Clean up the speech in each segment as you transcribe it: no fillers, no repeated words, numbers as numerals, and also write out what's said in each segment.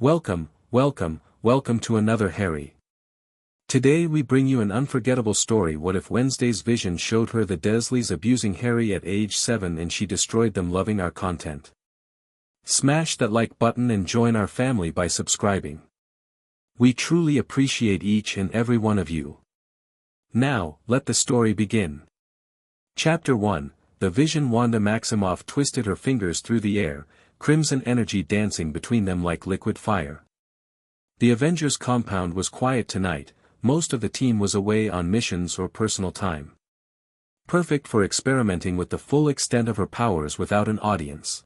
Welcome, welcome, welcome to another Harry. Today we bring you an unforgettable story. What if Wednesday's vision showed her the Dursleys abusing Harry at age 7 and she destroyed them? Loving our content? Smash that like button and join our family by subscribing. We truly appreciate each and every one of you. Now, let the story begin. Chapter 1, The Vision. Wanda Maximoff twisted her fingers through the air, crimson energy dancing between them like liquid fire. The Avengers compound was quiet tonight, most of the team was away on missions or personal time. Perfect for experimenting with the full extent of her powers without an audience.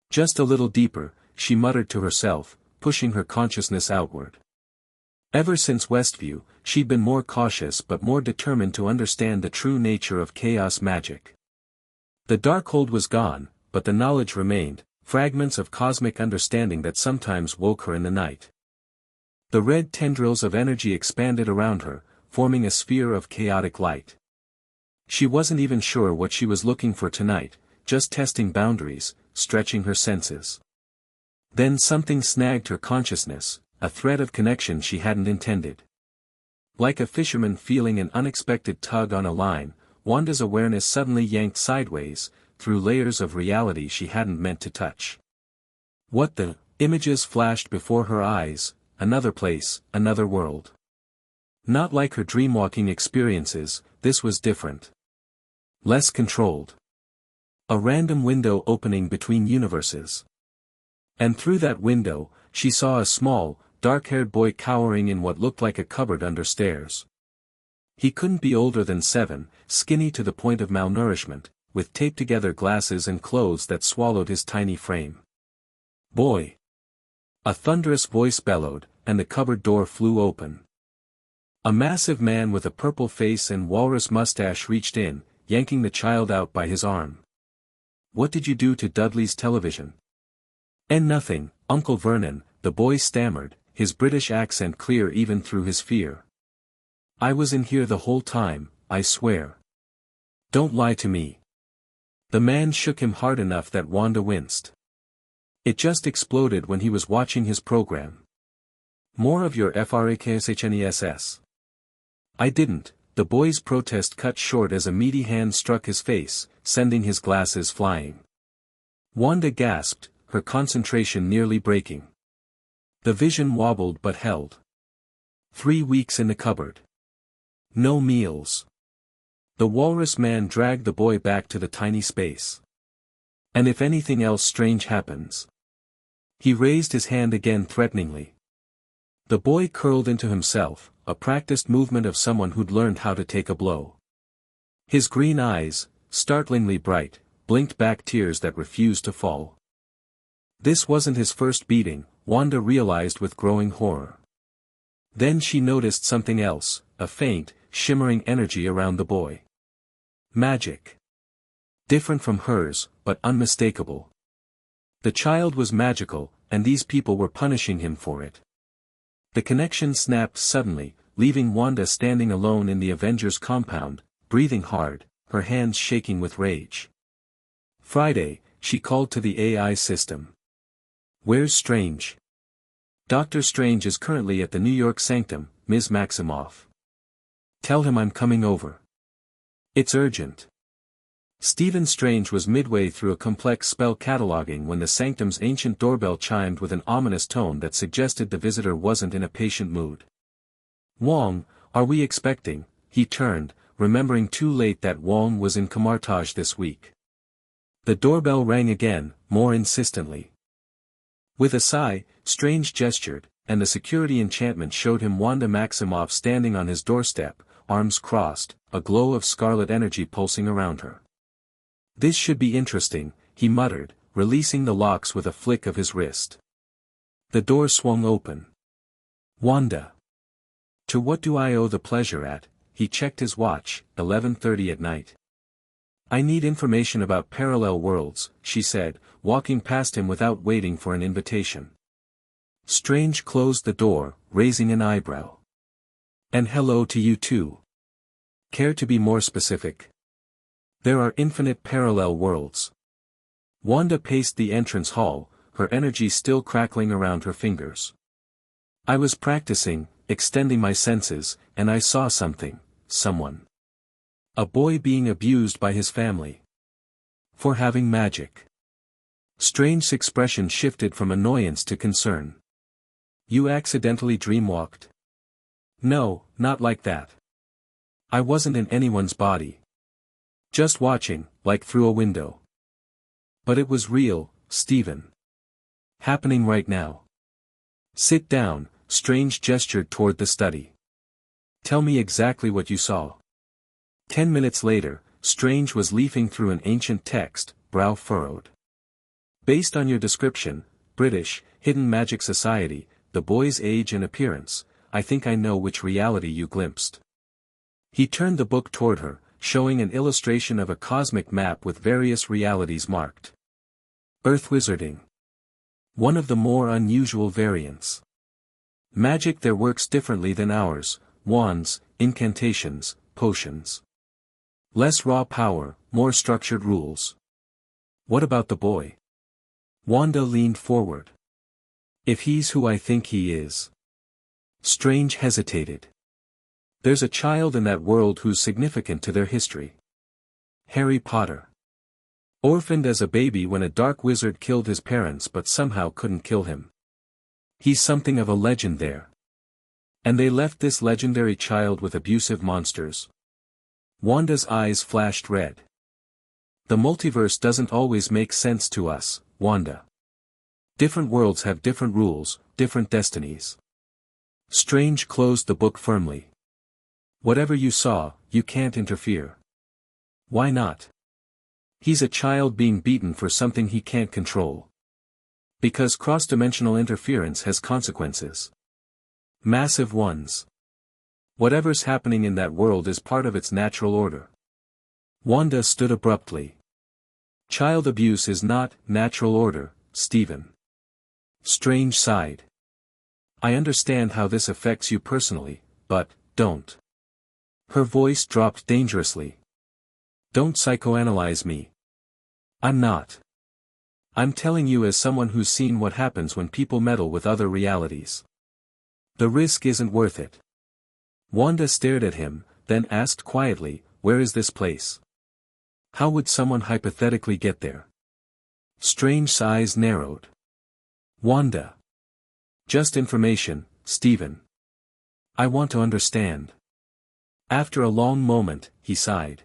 Just a little deeper, she muttered to herself, pushing her consciousness outward. Ever since Westview, she'd been more cautious but more determined to understand the true nature of chaos magic. The Darkhold was gone, but the knowledge remained, fragments of cosmic understanding that sometimes woke her in the night. The red tendrils of energy expanded around her, forming a sphere of chaotic light. She wasn't even sure what she was looking for tonight, just testing boundaries, stretching her senses. Then something snagged her consciousness, a thread of connection she hadn't intended. Like a fisherman feeling an unexpected tug on a line, Wanda's awareness suddenly yanked sideways, through layers of reality she hadn't meant to touch. What the? Images flashed before her eyes, another place, another world. Not like her dreamwalking experiences, this was different. Less controlled. A random window opening between universes. And through that window, she saw a small, dark-haired boy cowering in what looked like a cupboard under stairs. He couldn't be older than 7, skinny to the point of malnourishment, with taped-together glasses and clothes that swallowed his tiny frame. "Boy!" A thunderous voice bellowed, and the cupboard door flew open. A massive man with a purple face and walrus mustache reached in, yanking the child out by his arm. "What did you do to Dudley's television?" "And nothing, Uncle Vernon," the boy stammered, his British accent clear even through his fear. "I was in here the whole time, I swear. Don't lie to me." The man shook him hard enough that Wanda winced. It just exploded when he was watching his program. "More of your FRAKSHNESS. "I didn't," the boy's protest cut short as a meaty hand struck his face, sending his glasses flying. Wanda gasped, her concentration nearly breaking. The vision wobbled but held. 3 weeks in the cupboard. No meals. The walrus man dragged the boy back to the tiny space. "And if anything else strange happens?" He raised his hand again threateningly. The boy curled into himself, a practiced movement of someone who'd learned how to take a blow. His green eyes, startlingly bright, blinked back tears that refused to fall. This wasn't his first beating, Wanda realized with growing horror. Then she noticed something else, a faint, shimmering energy around the boy. Magic. Different from hers, but unmistakable. The child was magical, and these people were punishing him for it. The connection snapped suddenly, leaving Wanda standing alone in the Avengers compound, breathing hard, her hands shaking with rage. Friday, she called to the AI system. "Where's Strange?" "Dr. Strange is currently at the New York Sanctum, Ms. Maximoff. Tell him I'm coming over. It's urgent." Stephen Strange was midway through a complex spell cataloging when the Sanctum's ancient doorbell chimed with an ominous tone that suggested the visitor wasn't in a patient mood. "Wong, are we expecting?" He turned, remembering too late that Wong was in Camartage this week. The doorbell rang again, more insistently. With a sigh, Strange gestured, and the security enchantment showed him Wanda Maximoff standing on his doorstep, arms crossed, a glow of scarlet energy pulsing around her. "This should be interesting," he muttered, releasing the locks with a flick of his wrist. The door swung open. "Wanda. To what do I owe the pleasure at?" He checked his watch, 11:30 at night. "I need information about parallel worlds," she said, walking past him without waiting for an invitation. Strange closed the door, raising an eyebrow. "And hello to you too. Care to be more specific?" "There are infinite parallel worlds." Wanda paced the entrance hall, her energy still crackling around her fingers. I was practicing, extending my senses, and I saw something, someone. A boy being abused by his family. For having magic. Strange's expression shifted from annoyance to concern. You accidentally dreamwalked? No, not like that. I wasn't in anyone's body. Just watching, like through a window. But it was real, Stephen. Happening right now. Sit down, Strange gestured toward the study. Tell me exactly what you saw. 10 minutes later, Strange was leafing through an ancient text, brow furrowed. Based on your description, British, Hidden Magic Society, the boy's age and appearance, I think I know which reality you glimpsed. He turned the book toward her, showing an illustration of a cosmic map with various realities marked. Earth wizarding. One of the more unusual variants. Magic there works differently than ours, wands, incantations, potions. Less raw power, more structured rules. What about the boy? Wanda leaned forward. If he's who I think he is. Strange hesitated. There's a child in that world who's significant to their history. Harry Potter. Orphaned as a baby when a dark wizard killed his parents but somehow couldn't kill him. He's something of a legend there. And they left this legendary child with abusive monsters. Wanda's eyes flashed red. The multiverse doesn't always make sense to us, Wanda. Different worlds have different rules, different destinies. Strange closed the book firmly. Whatever you saw, you can't interfere. Why not? He's a child being beaten for something he can't control. Because cross-dimensional interference has consequences. Massive ones. Whatever's happening in that world is part of its natural order. Wanda stood abruptly. Child abuse is not natural order, Stephen. Strange sighed. I understand how this affects you personally, but, don't. Her voice dropped dangerously. Don't psychoanalyze me. I'm not. I'm telling you as someone who's seen what happens when people meddle with other realities. The risk isn't worth it. Wanda stared at him, then asked quietly, where is this place? How would someone hypothetically get there? Strange's eyes narrowed. Wanda. Just information, Stephen. I want to understand. After a long moment, he sighed.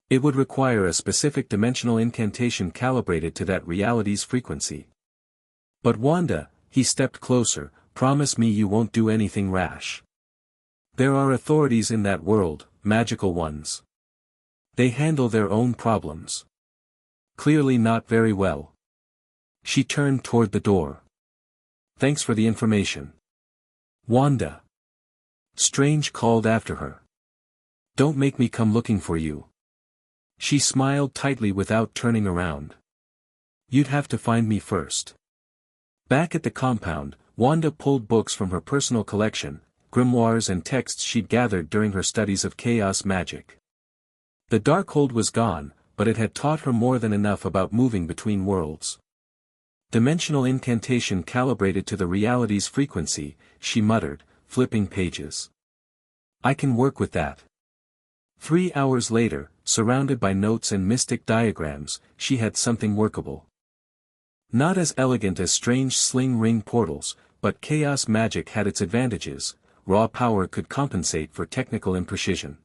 It would require a specific dimensional incantation calibrated to that reality's frequency. But Wanda, he stepped closer, promise me you won't do anything rash. There are authorities in that world, magical ones. They handle their own problems. Clearly not very well. She turned toward the door. Thanks for the information. Wanda. Strange called after her. Don't make me come looking for you. She smiled tightly without turning around. You'd have to find me first. Back at the compound, Wanda pulled books from her personal collection, grimoires and texts she'd gathered during her studies of chaos magic. The Darkhold was gone, but it had taught her more than enough about moving between worlds. Dimensional incantation calibrated to the reality's frequency, she muttered, flipping pages. I can work with that. 3 hours later, surrounded by notes and mystic diagrams, she had something workable. Not as elegant as strange sling ring portals, but chaos magic had its advantages, raw power could compensate for technical imprecision.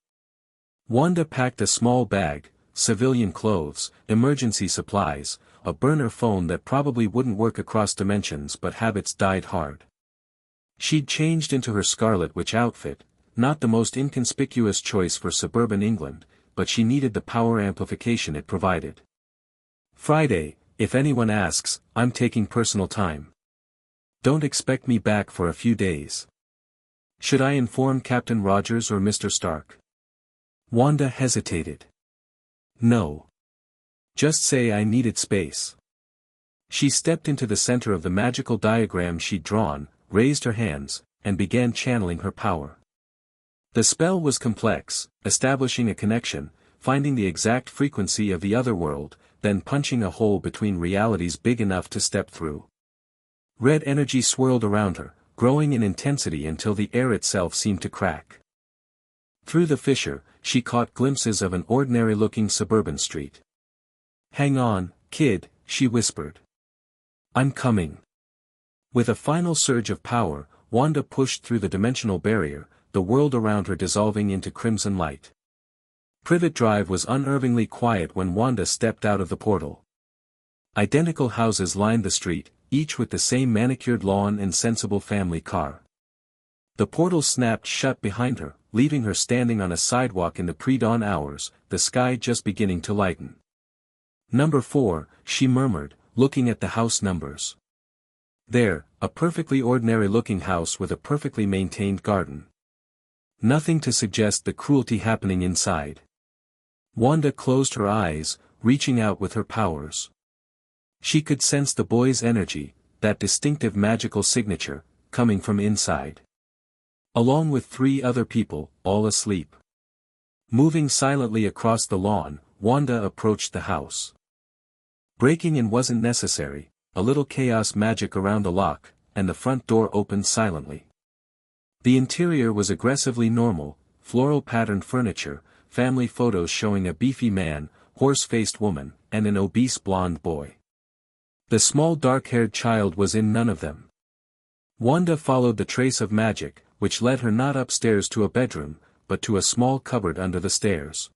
Wanda packed a small bag, civilian clothes, emergency supplies, a burner phone that probably wouldn't work across dimensions but habits died hard. She'd changed into her Scarlet Witch outfit, not the most inconspicuous choice for suburban England, but she needed the power amplification it provided. Friday, if anyone asks, I'm taking personal time. Don't expect me back for a few days. Should I inform Captain Rogers or Mr. Stark? Wanda hesitated. No. Just say I needed space. She stepped into the center of the magical diagram she'd drawn, raised her hands, and began channeling her power. The spell was complex, establishing a connection, finding the exact frequency of the other world, then punching a hole between realities big enough to step through. Red energy swirled around her, growing in intensity until the air itself seemed to crack. Through the fissure, she caught glimpses of an ordinary-looking suburban street. "Hang on, kid," she whispered. "I'm coming." With a final surge of power, Wanda pushed through the dimensional barrier, the world around her dissolving into crimson light. Privet Drive was unnervingly quiet when Wanda stepped out of the portal. Identical houses lined the street, each with the same manicured lawn and sensible family car. The portal snapped shut behind her, leaving her standing on a sidewalk in the pre-dawn hours, the sky just beginning to lighten. "Number 4, she murmured, looking at the house numbers. There, a perfectly ordinary-looking house with a perfectly maintained garden. Nothing to suggest the cruelty happening inside. Wanda closed her eyes, reaching out with her powers. She could sense the boy's energy, that distinctive magical signature, coming from inside. Along with 3 other people, all asleep. Moving silently across the lawn, Wanda approached the house. Breaking in wasn't necessary, a little chaos magic around the lock, and the front door opened silently. The interior was aggressively normal, floral-patterned furniture, family photos showing a beefy man, horse-faced woman, and an obese blonde boy. The small dark-haired child was in none of them. Wanda followed the trace of magic, which led her not upstairs to a bedroom, but to a small cupboard under the stairs.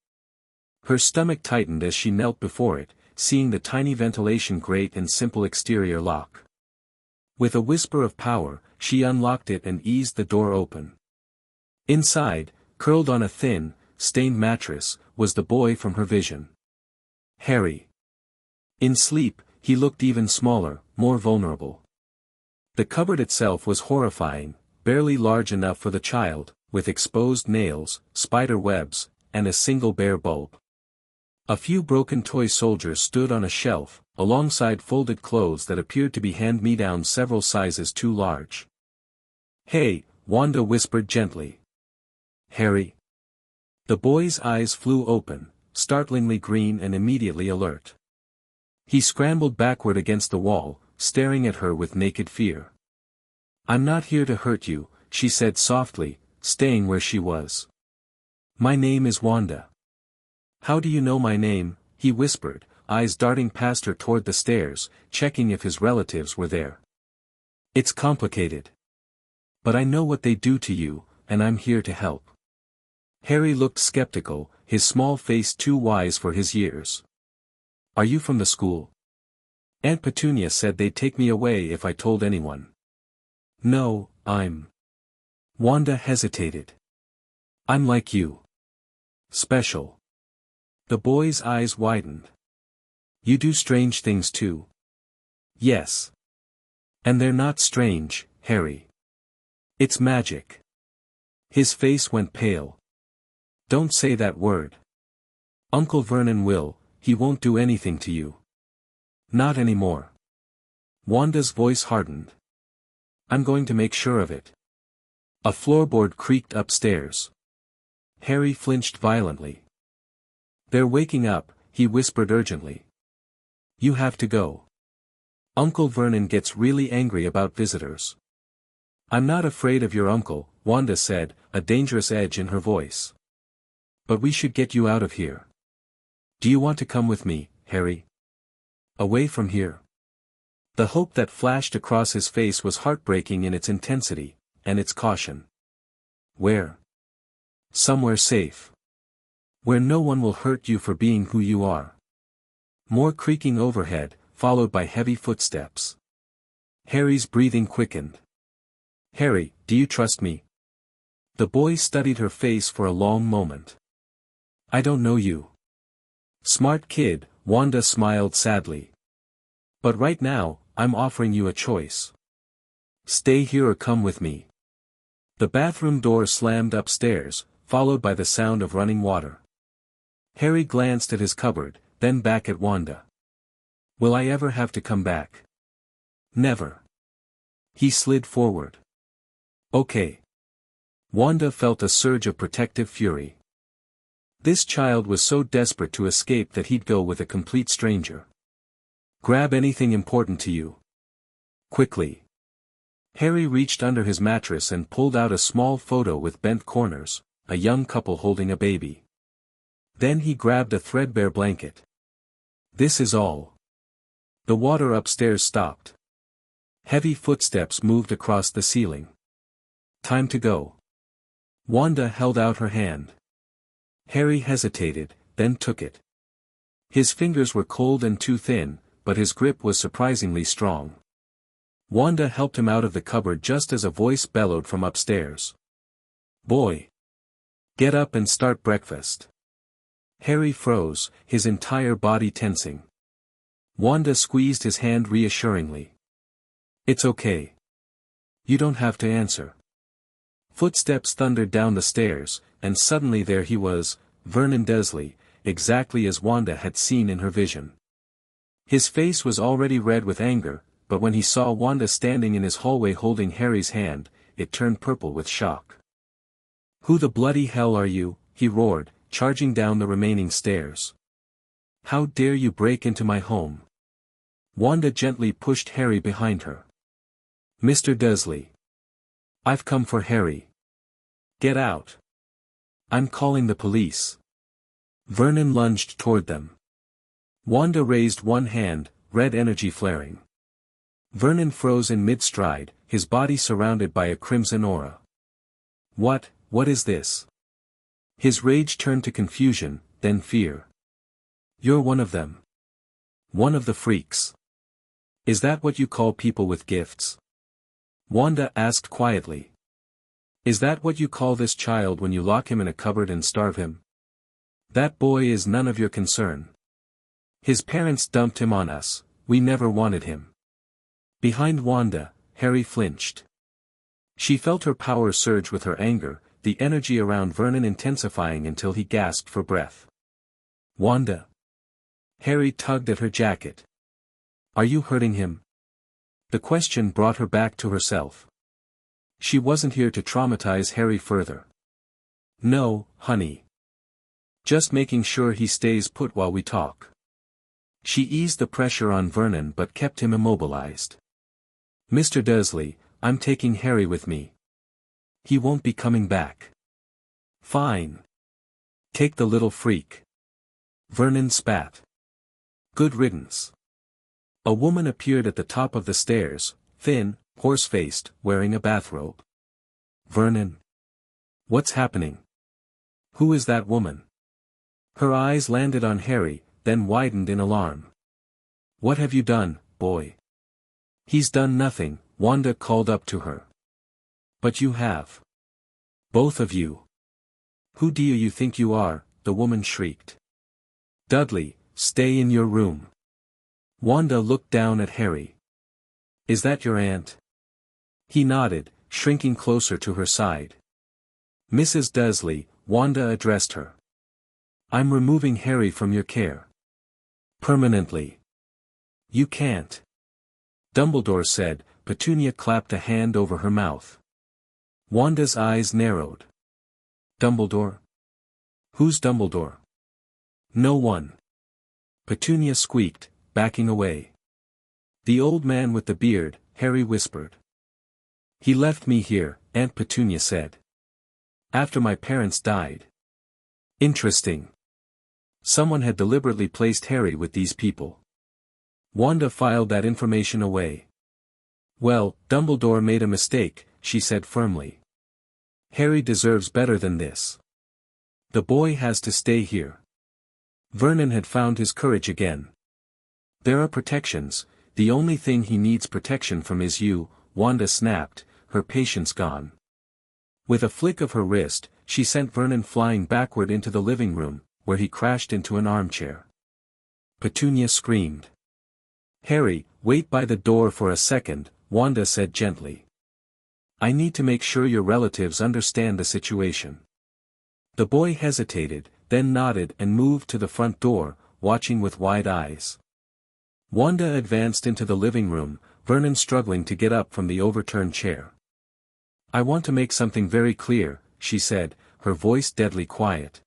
Her stomach tightened as she knelt before it, seeing the tiny ventilation grate and simple exterior lock. With a whisper of power, she unlocked it and eased the door open. Inside, curled on a thin, stained mattress, was the boy from her vision. Harry. In sleep, he looked even smaller, more vulnerable. The cupboard itself was horrifying, barely large enough for the child, with exposed nails, spider webs, and a single bare bulb. A few broken toy soldiers stood on a shelf, alongside folded clothes that appeared to be hand-me-downs several sizes too large. "Hey," Wanda whispered gently. "Harry." The boy's eyes flew open, startlingly green and immediately alert. He scrambled backward against the wall, staring at her with naked fear. "I'm not here to hurt you," she said softly, staying where she was. "My name is Wanda." "How do you know my name?" he whispered, eyes darting past her toward the stairs, checking if his relatives were there. "It's complicated. But I know what they do to you, and I'm here to help." Harry looked skeptical, his small face too wise for his years. "Are you from the school? Aunt Petunia said they'd take me away if I told anyone." "No, I'm..." Wanda hesitated. "I'm like you. Special." The boy's eyes widened. "You do strange things too?" "Yes. And they're not strange, Harry. It's magic." His face went pale. "Don't say that word. Uncle Vernon will, he won't do anything to you. Not anymore." Wanda's voice hardened. "I'm going to make sure of it." A floorboard creaked upstairs. Harry flinched violently. "They're waking up," he whispered urgently. "You have to go. Uncle Vernon gets really angry about visitors." "I'm not afraid of your uncle," Wanda said, a dangerous edge in her voice. "But we should get you out of here. Do you want to come with me, Harry? Away from here?" The hope that flashed across his face was heartbreaking in its intensity, and its caution. "Where?" "Somewhere safe. Where no one will hurt you for being who you are." More creaking overhead, followed by heavy footsteps. Harry's breathing quickened. "Harry, do you trust me?" The boy studied her face for a long moment. "I don't know you." "Smart kid," Wanda smiled sadly. "But right now, I'm offering you a choice. Stay here or come with me." The bathroom door slammed upstairs, followed by the sound of running water. Harry glanced at his cupboard, then back at Wanda. "Will I ever have to come back?" "Never." He slid forward. "Okay." Wanda felt a surge of protective fury. This child was so desperate to escape that he'd go with a complete stranger. Grab anything important to you. Quickly. Harry reached under his mattress and pulled out a small photo with bent corners, a young couple holding a baby. Then he grabbed a threadbare blanket. This is all. The water upstairs stopped. Heavy footsteps moved across the ceiling. Time to go. Wanda held out her hand. Harry hesitated, then took it. His fingers were cold and too thin, but his grip was surprisingly strong. Wanda helped him out of the cupboard just as a voice bellowed from upstairs. Boy! Get up and start breakfast. Harry froze, his entire body tensing. Wanda squeezed his hand reassuringly. It's okay. You don't have to answer. Footsteps thundered down the stairs, and suddenly there he was, Vernon Dursley, exactly as Wanda had seen in her vision. His face was already red with anger, but when he saw Wanda standing in his hallway holding Harry's hand, it turned purple with shock. Who the bloody hell are you? He roared, charging down the remaining stairs. How dare you break into my home? Wanda gently pushed Harry behind her. Mr. Dursley. I've come for Harry. Get out. I'm calling the police. Vernon lunged toward them. Wanda raised one hand, red energy flaring. Vernon froze in mid-stride, his body surrounded by a crimson aura. What is this? His rage turned to confusion, then fear. You're one of them. One of the freaks. Is that what you call people with gifts? Wanda asked quietly. Is that what you call this child when you lock him in a cupboard and starve him? That boy is none of your concern. His parents dumped him on us, we never wanted him. Behind Wanda, Harry flinched. She felt her power surge with her anger, the energy around Vernon intensifying until he gasped for breath. Wanda. Harry tugged at her jacket. Are you hurting him? The question brought her back to herself. She wasn't here to traumatize Harry further. No, honey. Just making sure he stays put while we talk. She eased the pressure on Vernon but kept him immobilized. Mr. Dursley, I'm taking Harry with me. He won't be coming back. Fine. Take the little freak. Vernon spat. Good riddance. A woman appeared at the top of the stairs, thin, horse-faced, wearing a bathrobe. Vernon. What's happening? Who is that woman? Her eyes landed on Harry, then widened in alarm. What have you done, boy? He's done nothing, Wanda called up to her. But you have. Both of you. Who do you think you are? The woman shrieked. Dudley, stay in your room. Wanda looked down at Harry. Is that your aunt? He nodded, shrinking closer to her side. Mrs. Dursley, Wanda addressed her. I'm removing Harry from your care. Permanently. You can't. Dumbledore said. Petunia clapped a hand over her mouth. Wanda's eyes narrowed. Dumbledore? Who's Dumbledore? No one. Petunia squeaked, backing away. The old man with the beard, Harry whispered. He left me here, Aunt Petunia said. After my parents died. Interesting. Someone had deliberately placed Harry with these people. Wanda filed that information away. Well, Dumbledore made a mistake, she said firmly. Harry deserves better than this. The boy has to stay here. Vernon had found his courage again. There are protections, the only thing he needs protection from is you, Wanda snapped, her patience gone. With a flick of her wrist, she sent Vernon flying backward into the living room, where he crashed into an armchair. Petunia screamed. Harry, wait by the door for a second, Wanda said gently. I need to make sure your relatives understand the situation. The boy hesitated, then nodded and moved to the front door, watching with wide eyes. Wanda advanced into the living room, Vernon struggling to get up from the overturned chair. I want to make something very clear, she said, her voice deadly quiet.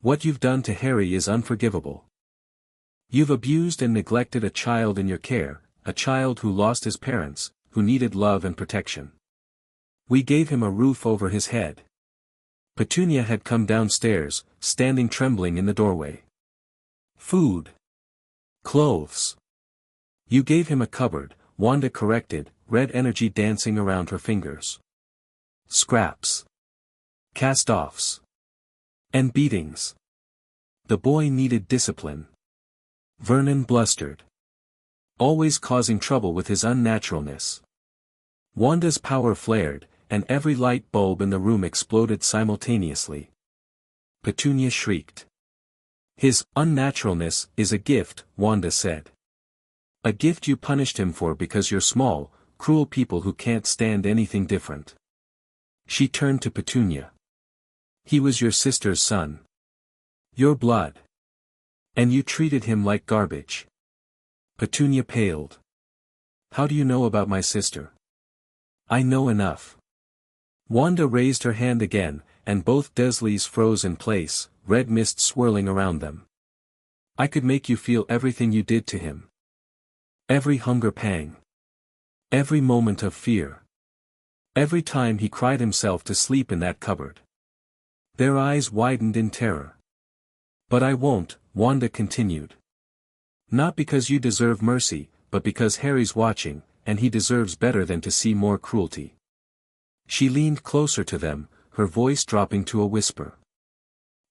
What you've done to Harry is unforgivable. You've abused and neglected a child in your care, a child who lost his parents, who needed love and protection. We gave him a roof over his head. Petunia had come downstairs, standing trembling in the doorway. Food. Clothes. You gave him a cupboard, Wanda corrected, red energy dancing around her fingers. Scraps. Cast-offs. And beatings. The boy needed discipline. Vernon blustered. Always causing trouble with his unnaturalness. Wanda's power flared, and every light bulb in the room exploded simultaneously. Petunia shrieked. His unnaturalness is a gift, Wanda said. A gift you punished him for because you're small, cruel people who can't stand anything different. She turned to Petunia. He was your sister's son. Your blood. And you treated him like garbage. Petunia paled. How do you know about my sister? I know enough. Wanda raised her hand again, and both Dursleys froze in place, red mist swirling around them. I could make you feel everything you did to him. Every hunger pang. Every moment of fear. Every time he cried himself to sleep in that cupboard. Their eyes widened in terror. But I won't, Wanda continued. Not because you deserve mercy, but because Harry's watching, and he deserves better than to see more cruelty. She leaned closer to them, her voice dropping to a whisper.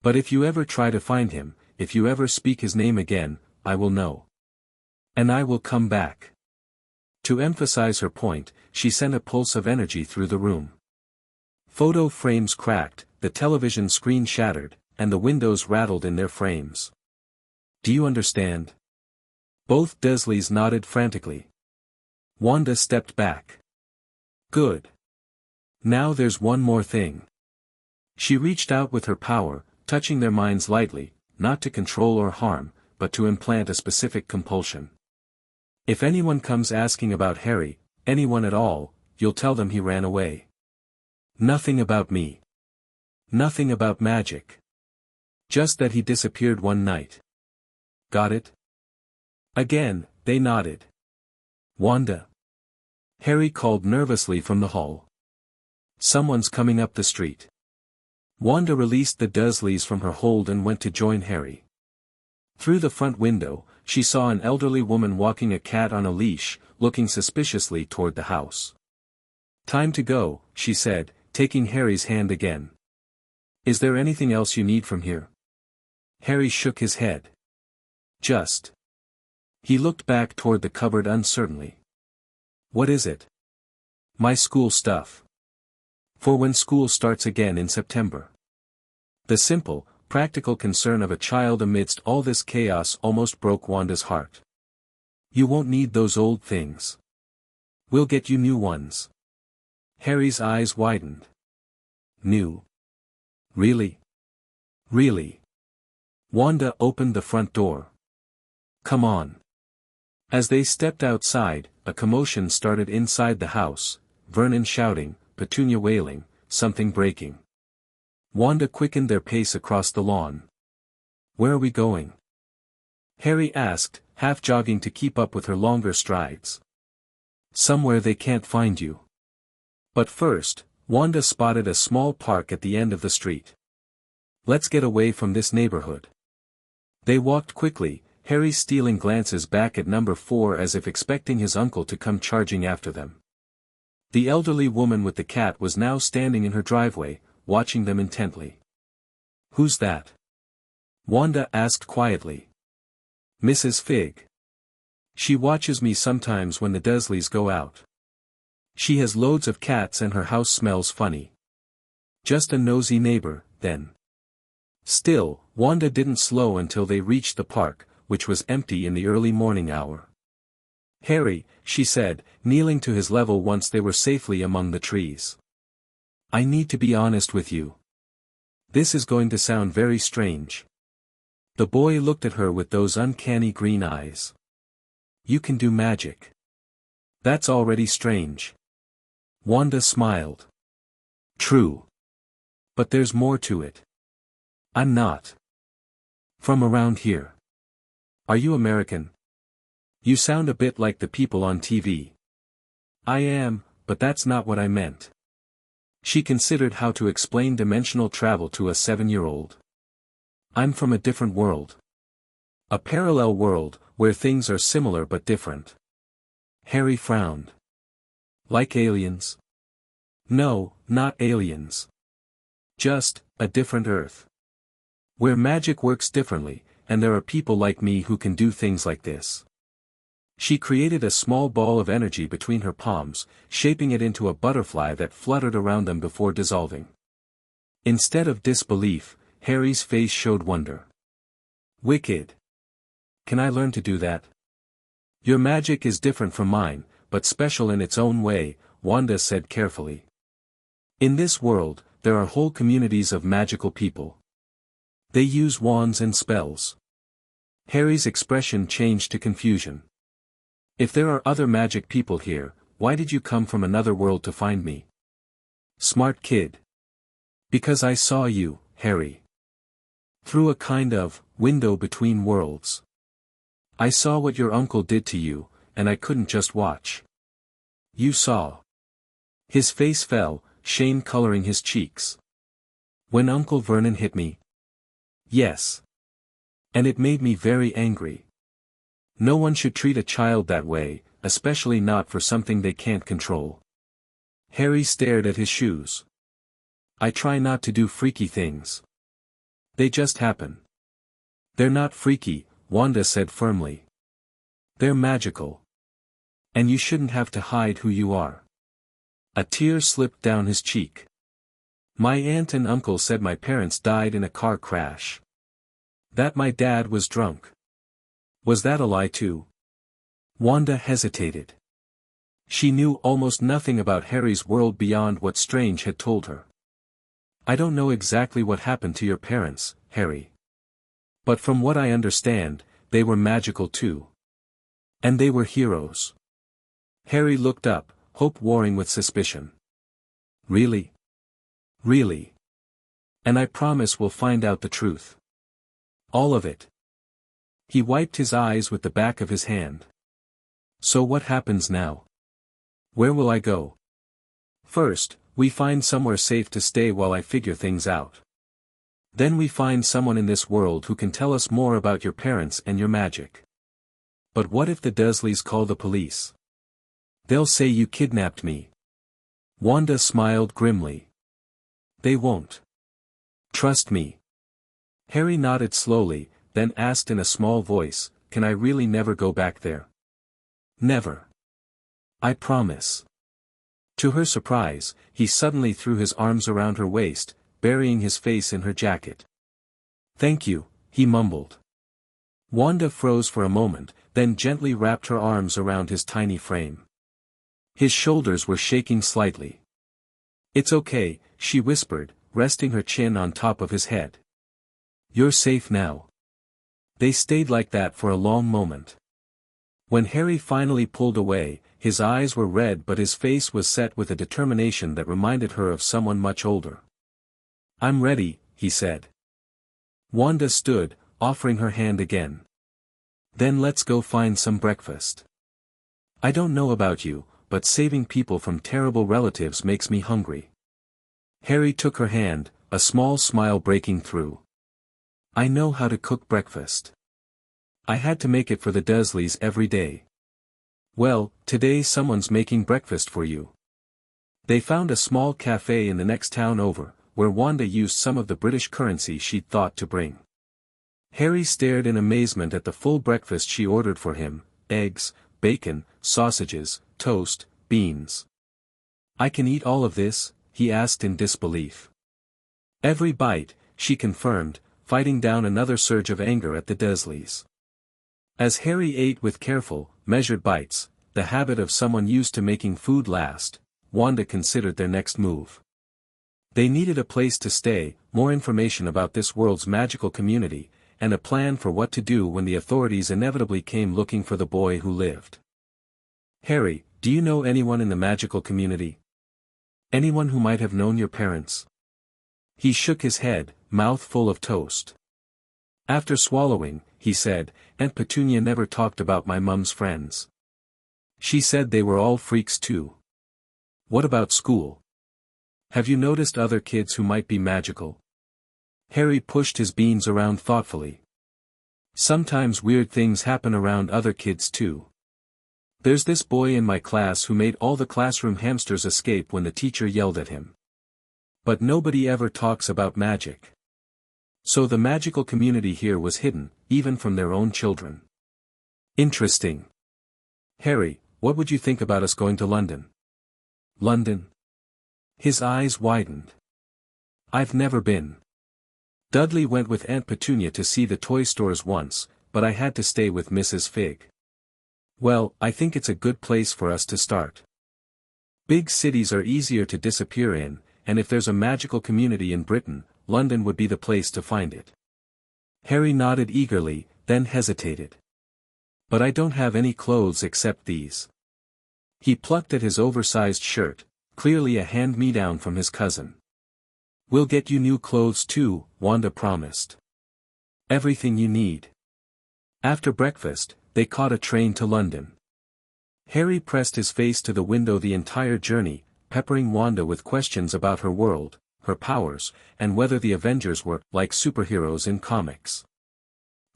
But if you ever try to find him, if you ever speak his name again, I will know. And I will come back. To emphasize her point, she sent a pulse of energy through the room. Photo frames cracked, the television screen shattered, and the windows rattled in their frames. Do you understand? Both Dursleys nodded frantically. Wanda stepped back. Good. Now there's one more thing. She reached out with her power, touching their minds lightly, not to control or harm, but to implant a specific compulsion. If anyone comes asking about Harry, anyone at all, you'll tell them he ran away. Nothing about me. Nothing about magic. Just that he disappeared one night. Got it? Again, they nodded. Wanda. Harry called nervously from the hall. Someone's coming up the street. Wanda released the Dursleys from her hold and went to join Harry. Through the front window, she saw an elderly woman walking a cat on a leash, looking suspiciously toward the house. Time to go, she said, taking Harry's hand again. Is there anything else you need from here? Harry shook his head. Just. He looked back toward the cupboard uncertainly. What is it? My school stuff. For when school starts again in September. The simple, practical concern of a child amidst all this chaos almost broke Wanda's heart. You won't need those old things. We'll get you new ones. Harry's eyes widened. New? Really? Really? Wanda opened the front door. Come on. As they stepped outside, a commotion started inside the house, Vernon shouting, Petunia wailing, something breaking. Wanda quickened their pace across the lawn. Where are we going? Harry asked, half jogging to keep up with her longer strides. Somewhere they can't find you. But first, Wanda spotted a small park at the end of the street. Let's get away from this neighborhood. They walked quickly, Harry stealing glances back at number 4 as if expecting his uncle to come charging after them. The elderly woman with the cat was now standing in her driveway, watching them intently. Who's that? Wanda asked quietly. Mrs. Fig. She watches me sometimes when the Dursleys go out. She has loads of cats and her house smells funny. Just a nosy neighbor, then. Still, Wanda didn't slow until they reached the park, which was empty in the early morning hour. Harry, she said, kneeling to his level once they were safely among the trees. I need to be honest with you. This is going to sound very strange. The boy looked at her with those uncanny green eyes. You can do magic. That's already strange. Wanda smiled. True. But there's more to it. I'm not. From around here. Are you American? You sound a bit like the people on TV. I am, but that's not what I meant. She considered how to explain dimensional travel to a 7-year-old. I'm from a different world. A parallel world, where things are similar but different. Harry frowned. Like aliens? No, not aliens. Just, a different Earth. Where magic works differently, and there are people like me who can do things like this. She created a small ball of energy between her palms, shaping it into a butterfly that fluttered around them before dissolving. Instead of disbelief, Harry's face showed wonder. Wicked. Can I learn to do that? Your magic is different from mine, but special in its own way, Wanda said carefully. In this world, there are whole communities of magical people. They use wands and spells. Harry's expression changed to confusion. If there are other magic people here, why did you come from another world to find me? Smart kid. Because I saw you, Harry. Through a kind of window between worlds. I saw what your uncle did to you, and I couldn't just watch. You saw. His face fell, shame coloring his cheeks. When Uncle Vernon hit me? Yes. And it made me very angry. No one should treat a child that way, especially not for something they can't control. Harry stared at his shoes. I try not to do freaky things. They just happen. They're not freaky, Wanda said firmly. They're magical. And you shouldn't have to hide who you are. A tear slipped down his cheek. My aunt and uncle said my parents died in a car crash. That my dad was drunk. Was that a lie too? Wanda hesitated. She knew almost nothing about Harry's world beyond what Strange had told her. I don't know exactly what happened to your parents, Harry. But from what I understand, they were magical too. And they were heroes. Harry looked up, hope warring with suspicion. Really? Really? And I promise we'll find out the truth. All of it. He wiped his eyes with the back of his hand. So what happens now? Where will I go? First, we find somewhere safe to stay while I figure things out. Then we find someone in this world who can tell us more about your parents and your magic. But what if the Dursleys call the police? They'll say you kidnapped me. Wanda smiled grimly. They won't. Trust me. Harry nodded slowly, then asked in a small voice, can I really never go back there? Never. I promise. To her surprise, he suddenly threw his arms around her waist, burying his face in her jacket. Thank you, he mumbled. Wanda froze for a moment, then gently wrapped her arms around his tiny frame. His shoulders were shaking slightly. It's okay, she whispered, resting her chin on top of his head. You're safe now. They stayed like that for a long moment. When Harry finally pulled away, his eyes were red but his face was set with a determination that reminded her of someone much older. I'm ready, he said. Wanda stood, offering her hand again. Then let's go find some breakfast. I don't know about you, but saving people from terrible relatives makes me hungry. Harry took her hand, a small smile breaking through. I know how to cook breakfast. I had to make it for the Dursleys every day. Well, today someone's making breakfast for you. They found a small cafe in the next town over, where Wanda used some of the British currency she'd thought to bring. Harry stared in amazement at the full breakfast she ordered for him, eggs, bacon, sausages, toast, beans. I can eat all of this? He asked in disbelief. Every bite, she confirmed, fighting down another surge of anger at the Dursleys. As Harry ate with careful, measured bites, the habit of someone used to making food last, Wanda considered their next move. They needed a place to stay, more information about this world's magical community, and a plan for what to do when the authorities inevitably came looking for the boy who lived. Harry, do you know anyone in the magical community? Anyone who might have known your parents? He shook his head, mouth full of toast. After swallowing, he said, "Aunt Petunia never talked about my mum's friends. She said they were all freaks too. What about school? Have you noticed other kids who might be magical?" Harry pushed his beans around thoughtfully. "Sometimes weird things happen around other kids too. There's this boy in my class who made all the classroom hamsters escape when the teacher yelled at him. But nobody ever talks about magic. So the magical community here was hidden, even from their own children." "Interesting. Harry, what would you think about us going to London?" "London?" His eyes widened. "I've never been. Dudley went with Aunt Petunia to see the toy stores once, but I had to stay with Mrs. Fig. Well, I think it's a good place for us to start. Big cities are easier to disappear in, and if there's a magical community in Britain, London would be the place to find it." Harry nodded eagerly, then hesitated. "But I don't have any clothes except these." He plucked at his oversized shirt, clearly a hand-me-down from his cousin. "We'll get you new clothes too," Wanda promised. "Everything you need." After breakfast, they caught a train to London. Harry pressed his face to the window the entire journey, peppering Wanda with questions about her world, her powers, and whether the Avengers were like superheroes in comics.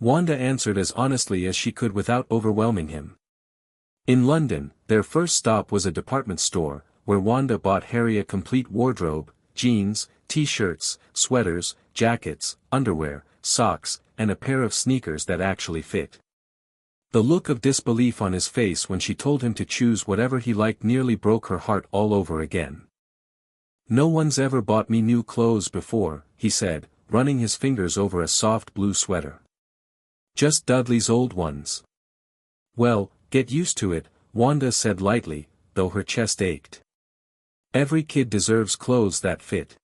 Wanda answered as honestly as she could without overwhelming him. In London, their first stop was a department store, where Wanda bought Harry a complete wardrobe: jeans, t-shirts, sweaters, jackets, underwear, socks, and a pair of sneakers that actually fit. The look of disbelief on his face when she told him to choose whatever he liked nearly broke her heart all over again. "No one's ever bought me new clothes before," he said, running his fingers over a soft blue sweater. "Just Dudley's old ones." "Well, get used to it," Wanda said lightly, though her chest ached. "Every kid deserves clothes that fit."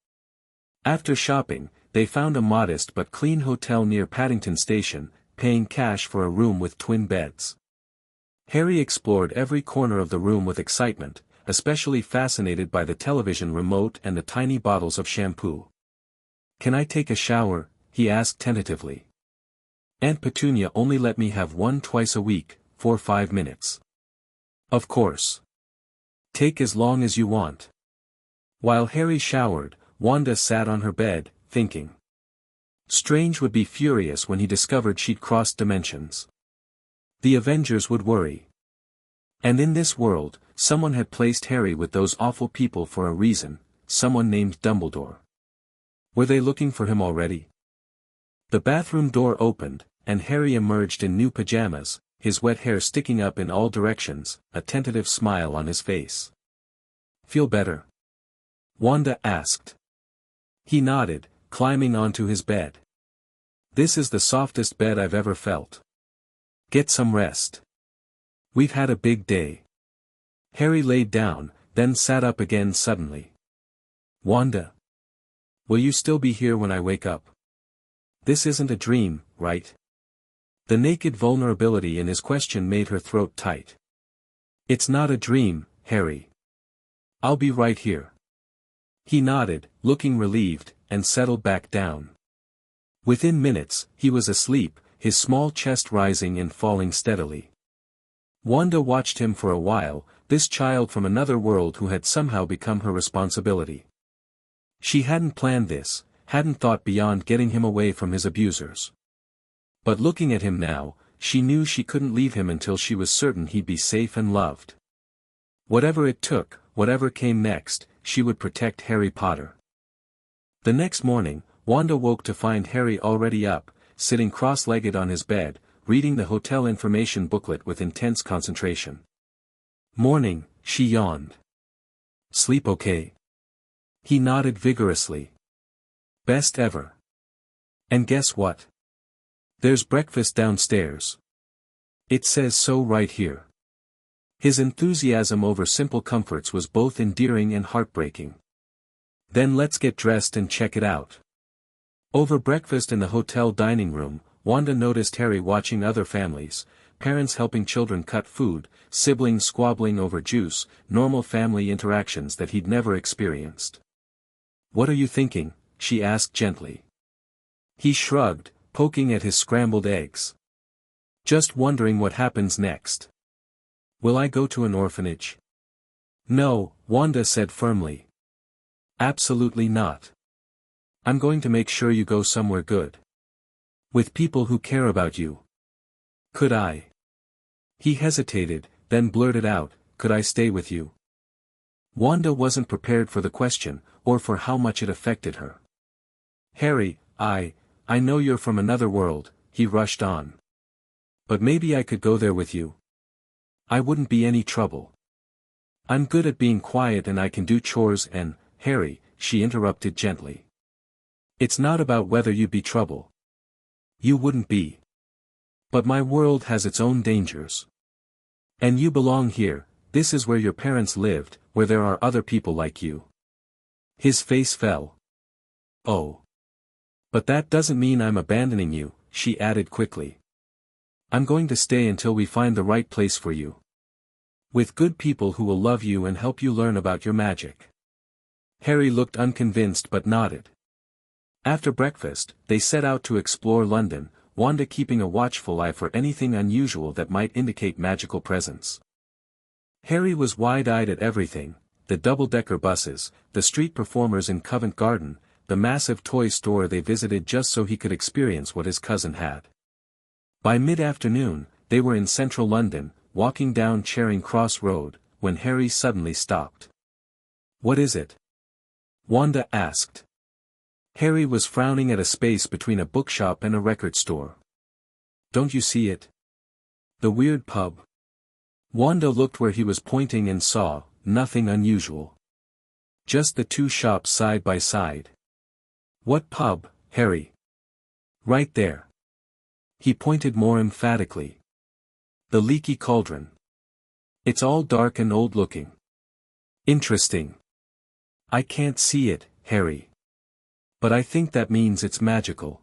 After shopping, they found a modest but clean hotel near Paddington Station, paying cash for a room with twin beds. Harry explored every corner of the room with excitement, especially fascinated by the television remote and the tiny bottles of shampoo. "Can I take a shower?" he asked tentatively. "Aunt Petunia only let me have one twice a week, for 5 minutes." "Of course. Take as long as you want." While Harry showered, Wanda sat on her bed, thinking. Strange would be furious when he discovered she'd crossed dimensions. The Avengers would worry. And in this world, someone had placed Harry with those awful people for a reason, someone named Dumbledore. Were they looking for him already? The bathroom door opened, and Harry emerged in new pajamas, his wet hair sticking up in all directions, a tentative smile on his face. "Feel better?" Wanda asked. He nodded, climbing onto his bed. "This is the softest bed I've ever felt. Get some rest. We've had a big day." Harry laid down, then sat up again suddenly. "Wanda, will you still be here when I wake up? This isn't a dream, right?" The naked vulnerability in his question made her throat tight. "It's not a dream, Harry. I'll be right here." He nodded, looking relieved, and settled back down. Within minutes, he was asleep, his small chest rising and falling steadily. Wanda watched him for a while, this child from another world who had somehow become her responsibility. She hadn't planned this, hadn't thought beyond getting him away from his abusers. But looking at him now, she knew she couldn't leave him until she was certain he'd be safe and loved. Whatever it took, whatever came next, she would protect Harry Potter. The next morning, Wanda woke to find Harry already up, sitting cross-legged on his bed, reading the hotel information booklet with intense concentration. "Morning," she yawned. "Sleep okay?" He nodded vigorously. "Best ever. And guess what? There's breakfast downstairs. It says so right here." His enthusiasm over simple comforts was both endearing and heartbreaking. "Then let's get dressed and check it out." Over breakfast in the hotel dining room, Wanda noticed Harry watching other families, parents helping children cut food, siblings squabbling over juice, normal family interactions that he'd never experienced. "What are you thinking?" she asked gently. He shrugged, poking at his scrambled eggs. Just wondering what happens next. Will I go to an orphanage? No, Wanda said firmly. Absolutely not. I'm going to make sure you go somewhere good. With people who care about you. Could I? He hesitated, then blurted out, could I stay with you? Wanda wasn't prepared for the question, or for how much it affected her. Harry, I know you're from another world, he rushed on. But maybe I could go there with you. I wouldn't be any trouble. I'm good at being quiet and I can do chores and, Harry, she interrupted gently. It's not about whether you'd be trouble. You wouldn't be. But my world has its own dangers. And you belong here, this is where your parents lived, where there are other people like you. His face fell. Oh. But that doesn't mean I'm abandoning you, she added quickly. I'm going to stay until we find the right place for you. With good people who will love you and help you learn about your magic. Harry looked unconvinced but nodded. After breakfast, they set out to explore London, Wanda keeping a watchful eye for anything unusual that might indicate magical presence. Harry was wide-eyed at everything, the double-decker buses, the street performers in Covent Garden, the massive toy store they visited just so he could experience what his cousin had. By mid-afternoon, they were in central London, walking down Charing Cross Road, when Harry suddenly stopped. What is it? Wanda asked. Harry was frowning at a space between a bookshop and a record store. Don't you see it? The weird pub. Wanda looked where he was pointing and saw, nothing unusual. Just the two shops side by side. What pub, Harry? Right there. He pointed more emphatically. The Leaky Cauldron. It's all dark and old-looking. Interesting. I can't see it, Harry. But I think that means it's magical.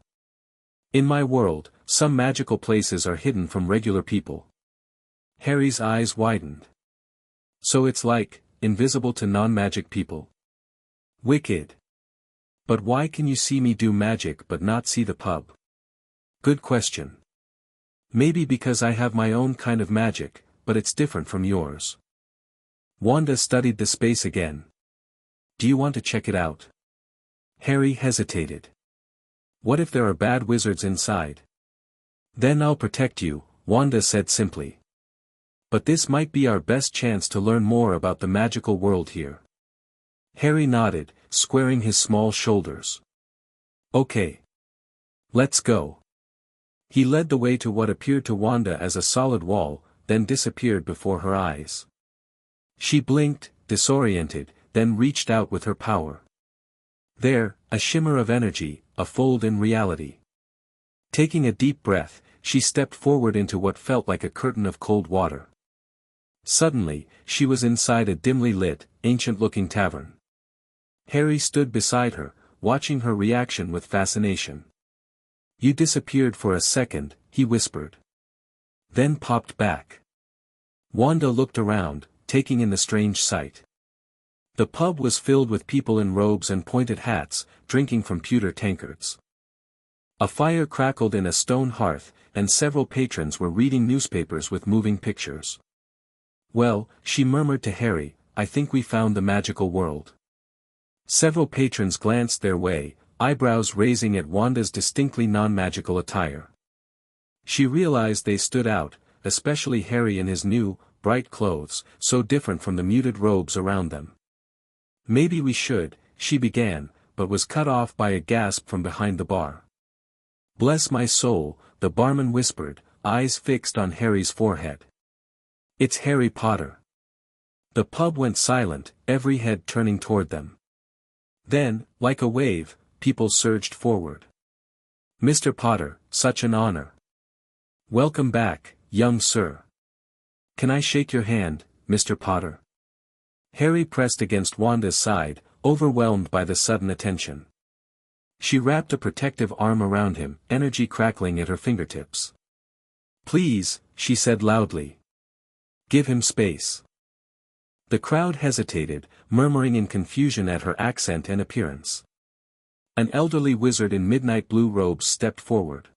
In my world, some magical places are hidden from regular people. Harry's eyes widened. So it's like, invisible to non-magic people. Wicked. But why can you see me do magic but not see the pub? Good question. Maybe because I have my own kind of magic, but it's different from yours. Wanda studied the space again. Do you want to check it out? Harry hesitated. What if there are bad wizards inside? Then I'll protect you, Wanda said simply. But this might be our best chance to learn more about the magical world here. Harry nodded, squaring his small shoulders. Okay. Let's go. He led the way to what appeared to Wanda as a solid wall, then disappeared before her eyes. She blinked, disoriented, then reached out with her power. There, a shimmer of energy, a fold in reality. Taking a deep breath, she stepped forward into what felt like a curtain of cold water. Suddenly, she was inside a dimly lit, ancient-looking tavern. Harry stood beside her, watching her reaction with fascination. You disappeared for a second, he whispered. Then popped back. Wanda looked around, taking in the strange sight. The pub was filled with people in robes and pointed hats, drinking from pewter tankards. A fire crackled in a stone hearth, and several patrons were reading newspapers with moving pictures. Well, she murmured to Harry, I think we found the magical world. Several patrons glanced their way, eyebrows raising at Wanda's distinctly non-magical attire. She realized they stood out, especially Harry in his new, bright clothes, so different from the muted robes around them. Maybe we should, she began, but was cut off by a gasp from behind the bar. Bless my soul, the barman whispered, eyes fixed on Harry's forehead. It's Harry Potter. The pub went silent, every head turning toward them. Then, like a wave, people surged forward. Mr. Potter, such an honor. Welcome back, young sir. Can I shake your hand, Mr. Potter? Harry pressed against Wanda's side, overwhelmed by the sudden attention. She wrapped a protective arm around him, energy crackling at her fingertips. Please, she said loudly. Give him space. The crowd hesitated, murmuring in confusion at her accent and appearance. An elderly wizard in midnight blue robes stepped forward.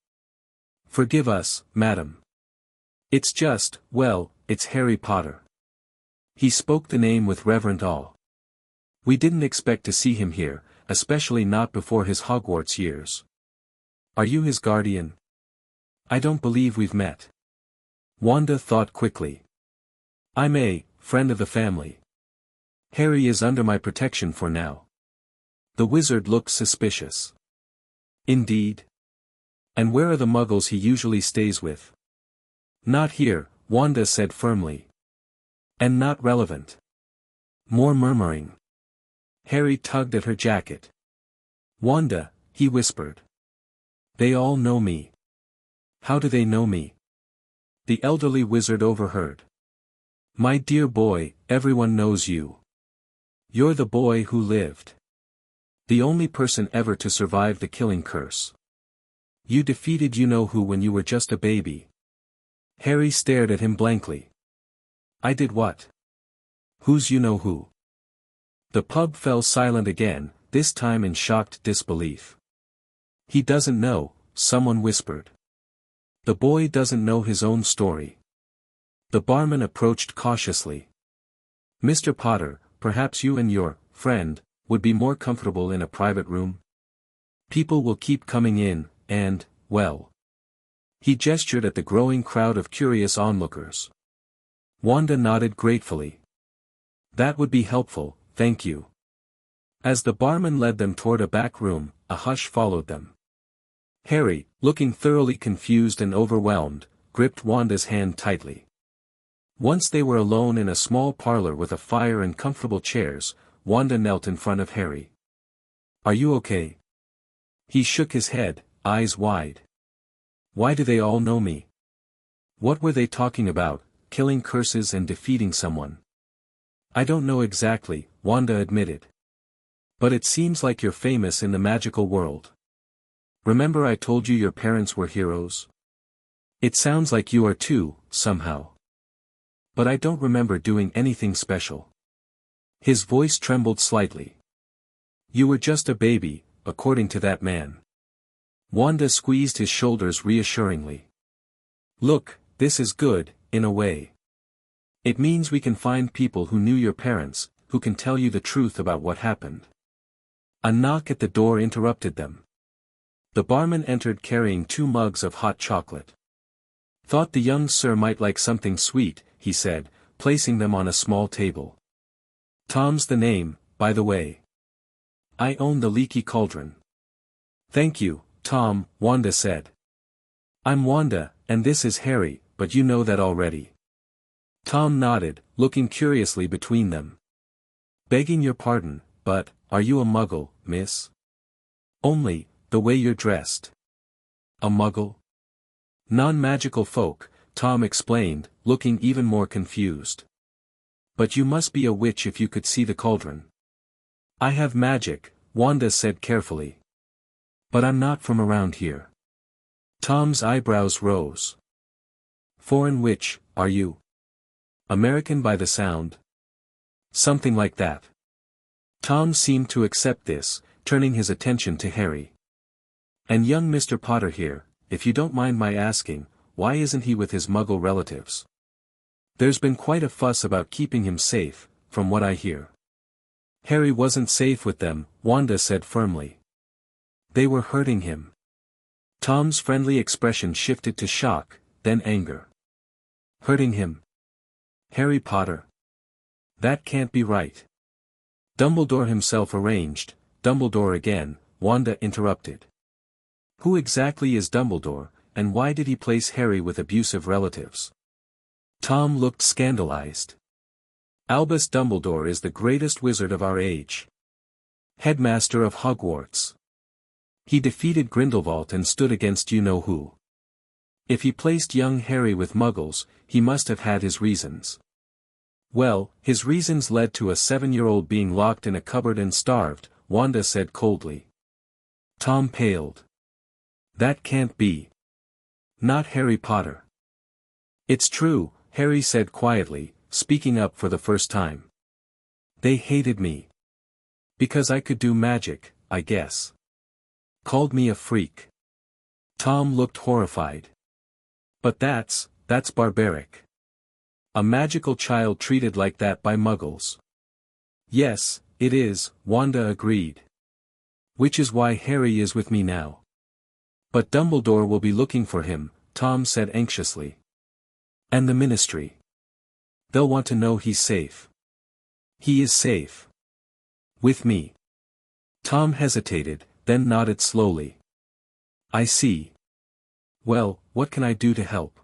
Forgive us, madam. It's just, well, it's Harry Potter. He spoke the name with reverent awe. We didn't expect to see him here, especially not before his Hogwarts years. Are you his guardian? I don't believe we've met. Wanda thought quickly. I'm a friend of the family. Harry is under my protection for now. The wizard looked suspicious. Indeed. And where are the muggles he usually stays with? Not here, Wanda said firmly. And not relevant. More murmuring. Harry tugged at her jacket. Wanda, he whispered. They all know me. How do they know me? The elderly wizard overheard. My dear boy, everyone knows you. You're the boy who lived. The only person ever to survive the killing curse. You defeated you-know-who when you were just a baby. Harry stared at him blankly. I did what? Who's you-know-who? The pub fell silent again, this time in shocked disbelief. He doesn't know, someone whispered. The boy doesn't know his own story. The barman approached cautiously. Mr. Potter, perhaps you and your friend would be more comfortable in a private room? People will keep coming in, and, well. He gestured at the growing crowd of curious onlookers. Wanda nodded gratefully. That would be helpful, thank you. As the barman led them toward a back room, a hush followed them. Harry, looking thoroughly confused and overwhelmed, gripped Wanda's hand tightly. Once they were alone in a small parlor with a fire and comfortable chairs, Wanda knelt in front of Harry. Are you okay? He shook his head, eyes wide. Why do they all know me? What were they talking about, killing curses and defeating someone? I don't know exactly, Wanda admitted. But it seems like you're famous in the magical world. Remember I told you your parents were heroes? It sounds like you are too, somehow. But I don't remember doing anything special. His voice trembled slightly. You were just a baby, according to that man. Wanda squeezed his shoulders reassuringly. Look, this is good, in a way. It means we can find people who knew your parents, who can tell you the truth about what happened. A knock at the door interrupted them. The barman entered carrying 2 mugs of hot chocolate. Thought the young sir might like something sweet, he said, placing them on a small table. Tom's the name, by the way. I own the leaky cauldron. Thank you, Tom, Wanda said. I'm Wanda, and this is Harry, but you know that already. Tom nodded, looking curiously between them. Begging your pardon, but, are you a muggle, miss? Only, the way you're dressed. A muggle? Non-magical folk, Tom explained, looking even more confused. But you must be a witch if you could see the cauldron. I have magic, Wanda said carefully. But I'm not from around here. Tom's eyebrows rose. Foreign witch, are you? American by the sound? Something like that. Tom seemed to accept this, turning his attention to Harry. And young Mr. Potter here, if you don't mind my asking, why isn't he with his muggle relatives? There's been quite a fuss about keeping him safe, from what I hear. Harry wasn't safe with them, Wanda said firmly. They were hurting him. Tom's friendly expression shifted to shock, then anger. Hurting him? Harry Potter? That can't be right. Dumbledore himself arranged. Dumbledore again, Wanda interrupted. Who exactly is Dumbledore, and why did he place Harry with abusive relatives? Tom looked scandalized. Albus Dumbledore is the greatest wizard of our age. Headmaster of Hogwarts. He defeated Grindelwald and stood against you-know-who. If he placed young Harry with muggles, he must have had his reasons. Well, his reasons led to a 7-year-old being locked in a cupboard and starved, Wanda said coldly. Tom paled. That can't be. Not Harry Potter. It's true, Harry said quietly, speaking up for the first time. They hated me. Because I could do magic, I guess. Called me a freak. Tom looked horrified. But that's barbaric. A magical child treated like that by muggles. Yes, it is, Wanda agreed. Which is why Harry is with me now. But Dumbledore will be looking for him, Tom said anxiously. And the Ministry. They'll want to know he's safe. He is safe. With me. Tom hesitated, then nodded slowly. I see. Well, what can I do to help?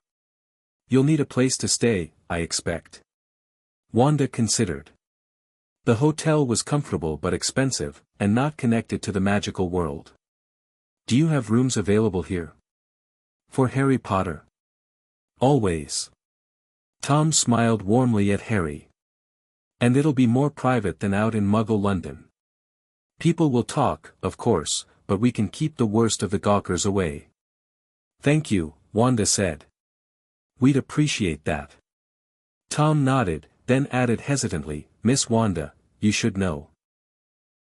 You'll need a place to stay, I expect. Wanda considered. The hotel was comfortable but expensive, and not connected to the magical world. Do you have rooms available here? For Harry Potter? Always. Tom smiled warmly at Harry. And it'll be more private than out in Muggle London. People will talk, of course, but we can keep the worst of the gawkers away. Thank you, Wanda said. We'd appreciate that. Tom nodded, then added hesitantly, Miss Wanda, you should know.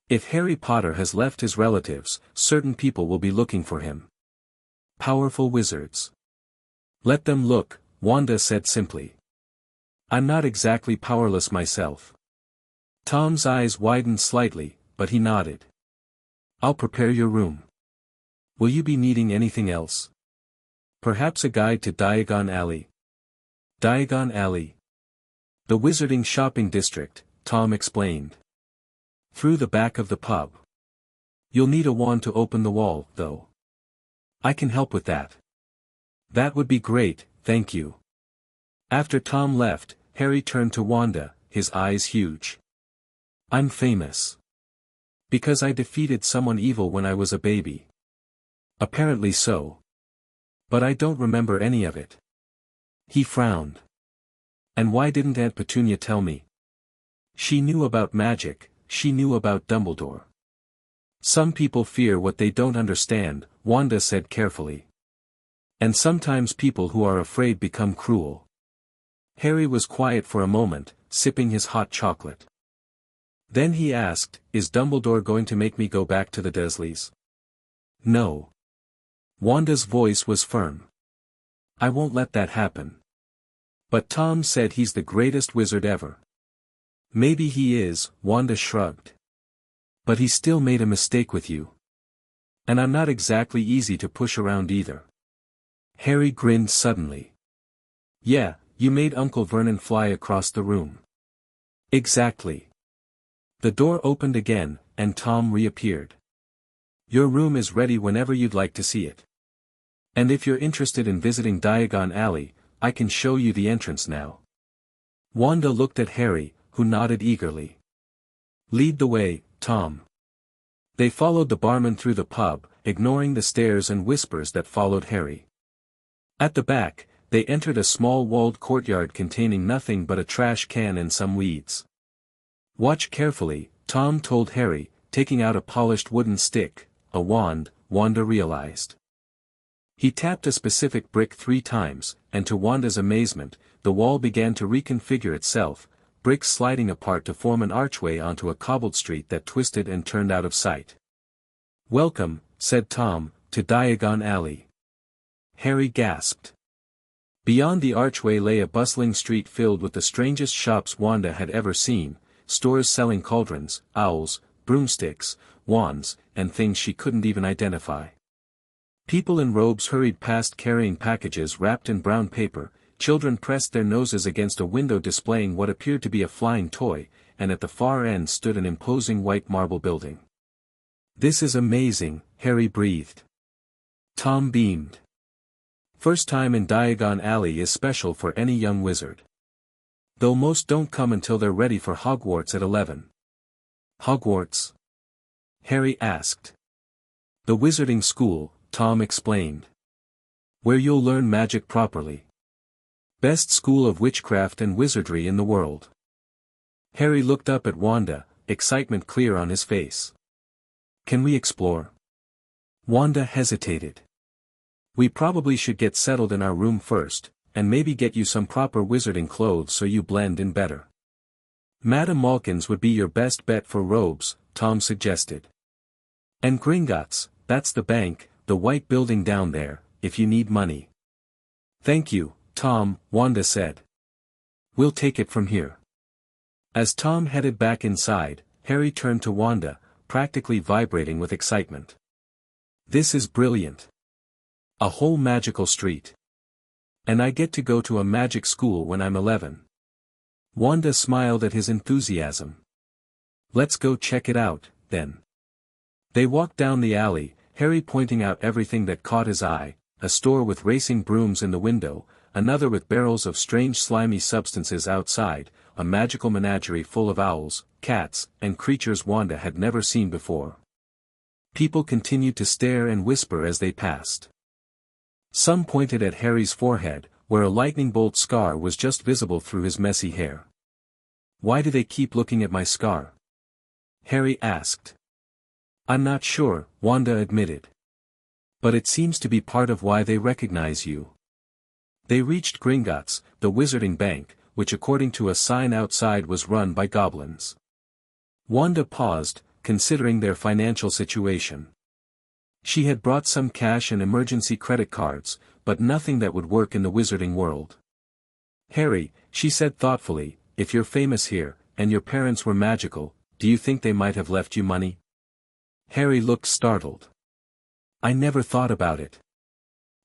If Harry Potter has left his relatives, certain people will be looking for him. Powerful wizards. Let them look, Wanda said simply. I'm not exactly powerless myself. Tom's eyes widened slightly, but he nodded. I'll prepare your room. Will you be needing anything else? Perhaps a guide to Diagon Alley. Diagon Alley. The Wizarding Shopping District, Tom explained. Through the back of the pub. You'll need a wand to open the wall, though. I can help with that. That would be great, thank you. After Tom left, Harry turned to Wanda, his eyes huge. I'm famous. Because I defeated someone evil when I was a baby. Apparently so. But I don't remember any of it. He frowned. And why didn't Aunt Petunia tell me? She knew about magic, she knew about Dumbledore. Some people fear what they don't understand, Wanda said carefully. And sometimes people who are afraid become cruel. Harry was quiet for a moment, sipping his hot chocolate. Then he asked, Is Dumbledore going to make me go back to the Dursleys? No. Wanda's voice was firm. I won't let that happen. But Tom said he's the greatest wizard ever. Maybe he is, Wanda shrugged. But he still made a mistake with you. And I'm not exactly easy to push around either. Harry grinned suddenly. Yeah, you made Uncle Vernon fly across the room. Exactly. The door opened again, and Tom reappeared. Your room is ready whenever you'd like to see it. And if you're interested in visiting Diagon Alley, I can show you the entrance now. Wanda looked at Harry, who nodded eagerly. Lead the way, Tom. They followed the barman through the pub, ignoring the stares and whispers that followed Harry. At the back, they entered a small walled courtyard containing nothing but a trash can and some weeds. Watch carefully, Tom told Harry, taking out a polished wooden stick, a wand, Wanda realized. He tapped a specific brick 3 times, and to Wanda's amazement, the wall began to reconfigure itself, bricks sliding apart to form an archway onto a cobbled street that twisted and turned out of sight. Welcome, said Tom, to Diagon Alley. Harry gasped. Beyond the archway lay a bustling street filled with the strangest shops Wanda had ever seen, stores selling cauldrons, owls, broomsticks, wands, and things she couldn't even identify. People in robes hurried past carrying packages wrapped in brown paper, children pressed their noses against a window displaying what appeared to be a flying toy, and at the far end stood an imposing white marble building. This is amazing, Harry breathed. Tom beamed. First time in Diagon Alley is special for any young wizard. Though most don't come until they're ready for Hogwarts at 11. Hogwarts? Harry asked. The wizarding school, Tom explained. Where you'll learn magic properly. Best school of witchcraft and wizardry in the world. Harry looked up at Wanda, excitement clear on his face. Can we explore? Wanda hesitated. We probably should get settled in our room first, and maybe get you some proper wizarding clothes so you blend in better. Madame Malkin's would be your best bet for robes, Tom suggested. And Gringotts, that's the bank, the white building down there, if you need money. Thank you, Tom, Wanda said. We'll take it from here. As Tom headed back inside, Harry turned to Wanda, practically vibrating with excitement. This is brilliant. A whole magical street. And I get to go to a magic school when I'm 11. Wanda smiled at his enthusiasm. Let's go check it out, then. They walked down the alley, Harry pointing out everything that caught his eye, a store with racing brooms in the window, another with barrels of strange slimy substances outside, a magical menagerie full of owls, cats, and creatures Wanda had never seen before. People continued to stare and whisper as they passed. Some pointed at Harry's forehead, where a lightning bolt scar was just visible through his messy hair. Why do they keep looking at my scar? Harry asked. I'm not sure, Wanda admitted. But it seems to be part of why they recognize you. They reached Gringotts, the wizarding bank, which according to a sign outside was run by goblins. Wanda paused, considering their financial situation. She had brought some cash and emergency credit cards, but nothing that would work in the wizarding world. Harry, she said thoughtfully, if you're famous here, and your parents were magical, do you think they might have left you money? Harry looked startled. I never thought about it.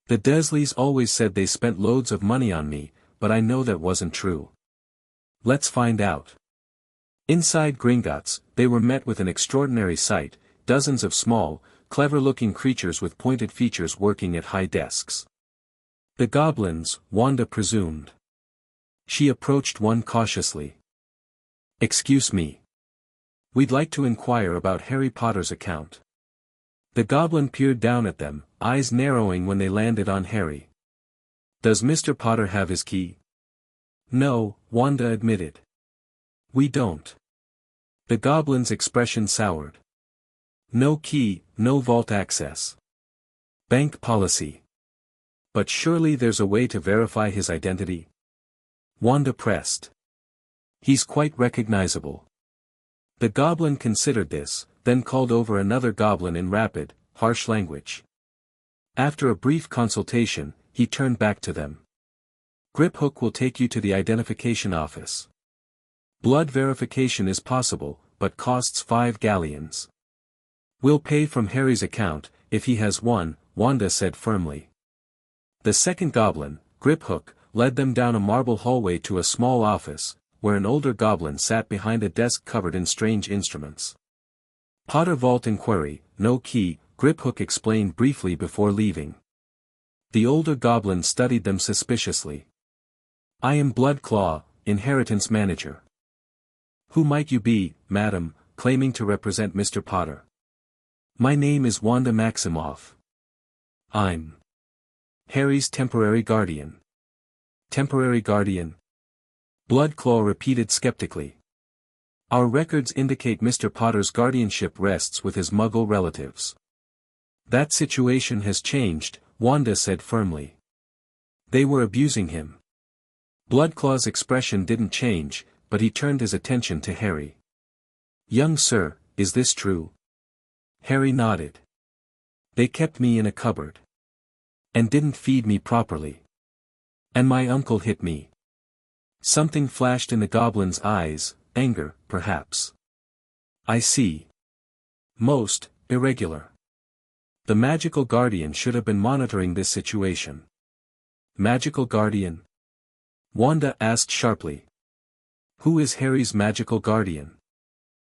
The Dursleys always said they spent loads of money on me, but I know that wasn't true. Let's find out. Inside Gringotts, they were met with an extraordinary sight, dozens of small, clever-looking creatures with pointed features working at high desks. The goblins, Wanda presumed. She approached one cautiously. Excuse me. We'd like to inquire about Harry Potter's account. The goblin peered down at them, eyes narrowing when they landed on Harry. Does Mr. Potter have his key? No, Wanda admitted. We don't. The goblin's expression soured. No key, no vault access. Bank policy. But surely there's a way to verify his identity? Wanda pressed. He's quite recognizable. The goblin considered this, then called over another goblin in rapid, harsh language. After a brief consultation, he turned back to them. Griphook will take you to the identification office. Blood verification is possible, but costs 5 galleons. We'll pay from Harry's account, if he has one, Wanda said firmly. The second goblin, Griphook, led them down a marble hallway to a small office, where an older goblin sat behind a desk covered in strange instruments. Potter Vault Inquiry, no key, Griphook explained briefly before leaving. The older goblin studied them suspiciously. I am Bloodclaw, Inheritance Manager. Who might you be, madam, claiming to represent Mr. Potter? My name is Wanda Maximoff. I'm Harry's temporary guardian. Temporary guardian? Bloodclaw repeated skeptically. Our records indicate Mr. Potter's guardianship rests with his Muggle relatives. That situation has changed, Wanda said firmly. They were abusing him. Bloodclaw's expression didn't change, but he turned his attention to Harry. Young sir, is this true? Harry nodded. They kept me in a cupboard. And didn't feed me properly. And my uncle hit me. Something flashed in the goblin's eyes, anger, perhaps. I see. Most irregular. The magical guardian should have been monitoring this situation. Magical guardian? Wanda asked sharply. Who is Harry's magical guardian?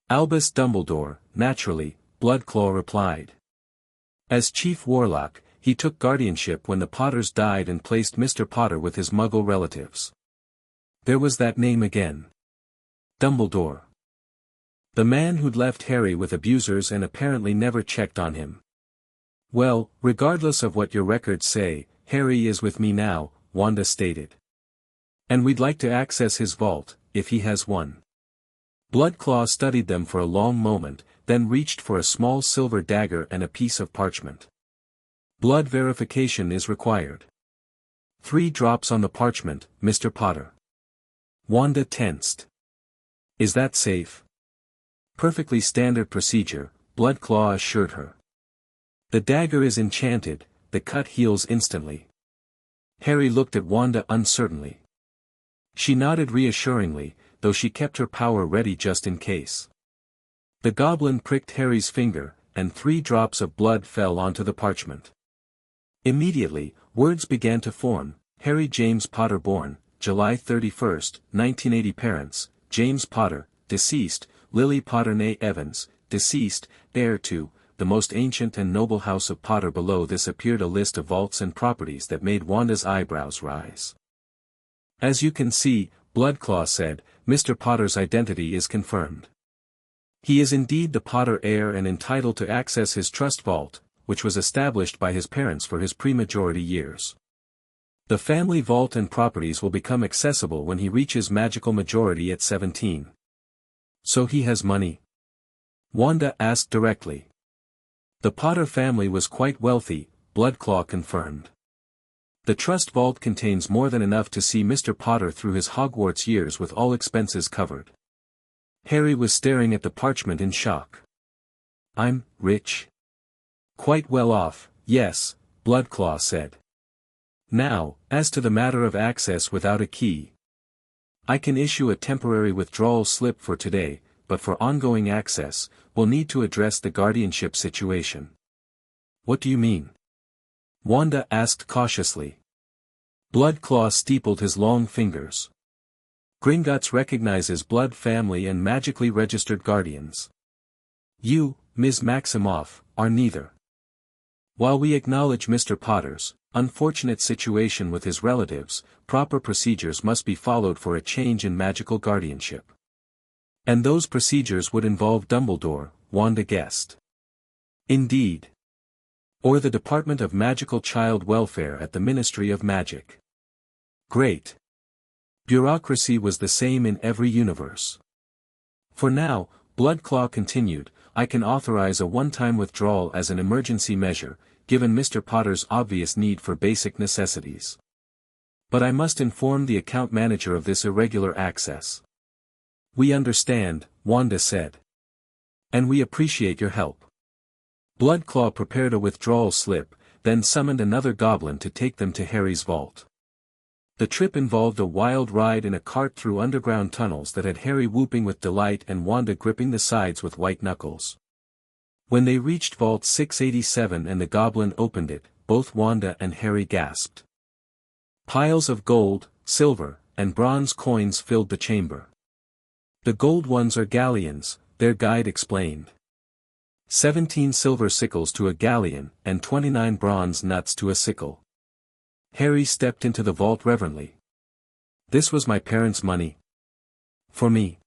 Albus Dumbledore, naturally, Bloodclaw replied. As chief warlock, he took guardianship when the Potters died and placed Mr. Potter with his Muggle relatives. There was that name again. Dumbledore. The man who'd left Harry with abusers and apparently never checked on him. Well, regardless of what your records say, Harry is with me now, Wanda stated. And we'd like to access his vault, if he has one. Bloodclaw studied them for a long moment, then reached for a small silver dagger and a piece of parchment. Blood verification is required. 3 drops on the parchment, Mr. Potter. Wanda tensed. Is that safe? Perfectly standard procedure, Bloodclaw assured her. The dagger is enchanted, the cut heals instantly. Harry looked at Wanda uncertainly. She nodded reassuringly, though she kept her power ready just in case. The goblin pricked Harry's finger, and 3 drops of blood fell onto the parchment. Immediately, words began to form: Harry James Potter born, July 31st, 1980 parents, James Potter, deceased, Lily Potter née Evans, deceased, heir to, the most ancient and noble house of Potter. Below this appeared a list of vaults and properties that made Wanda's eyebrows rise. As you can see, Bloodclaw said, Mr. Potter's identity is confirmed. He is indeed the Potter heir and entitled to access his trust vault, which was established by his parents for his pre-majority years. The family vault and properties will become accessible when he reaches magical majority at 17. So he has money? Wanda asked directly. The Potter family was quite wealthy, Bloodclaw confirmed. The trust vault contains more than enough to see Mr. Potter through his Hogwarts years with all expenses covered. Harry was staring at the parchment in shock. I'm rich. Quite well off, yes, Bloodclaw said. Now, as to the matter of access without a key. I can issue a temporary withdrawal slip for today, but for ongoing access, we'll need to address the guardianship situation. What do you mean? Wanda asked cautiously. Bloodclaw steepled his long fingers. Gringotts recognizes blood family and magically registered guardians. You, Ms. Maximoff, are neither. While we acknowledge Mr. Potter's unfortunate situation with his relatives, proper procedures must be followed for a change in magical guardianship. And those procedures would involve Dumbledore, Wanda guessed. Indeed. Or the Department of Magical Child Welfare at the Ministry of Magic. Great. Bureaucracy was the same in every universe. For now, Bloodclaw continued, I can authorize a one-time withdrawal as an emergency measure, given Mr. Potter's obvious need for basic necessities. But I must inform the account manager of this irregular access. We understand, Wanda said. And we appreciate your help. Bloodclaw prepared a withdrawal slip, then summoned another goblin to take them to Harry's vault. The trip involved a wild ride in a cart through underground tunnels that had Harry whooping with delight and Wanda gripping the sides with white knuckles. When they reached Vault 687 and the goblin opened it, both Wanda and Harry gasped. Piles of gold, silver, and bronze coins filled the chamber. The gold ones are galleons, their guide explained. 17 silver sickles to a galleon, and 29 bronze nuts to a sickle. Harry stepped into the vault reverently. This was my parents' money. For me.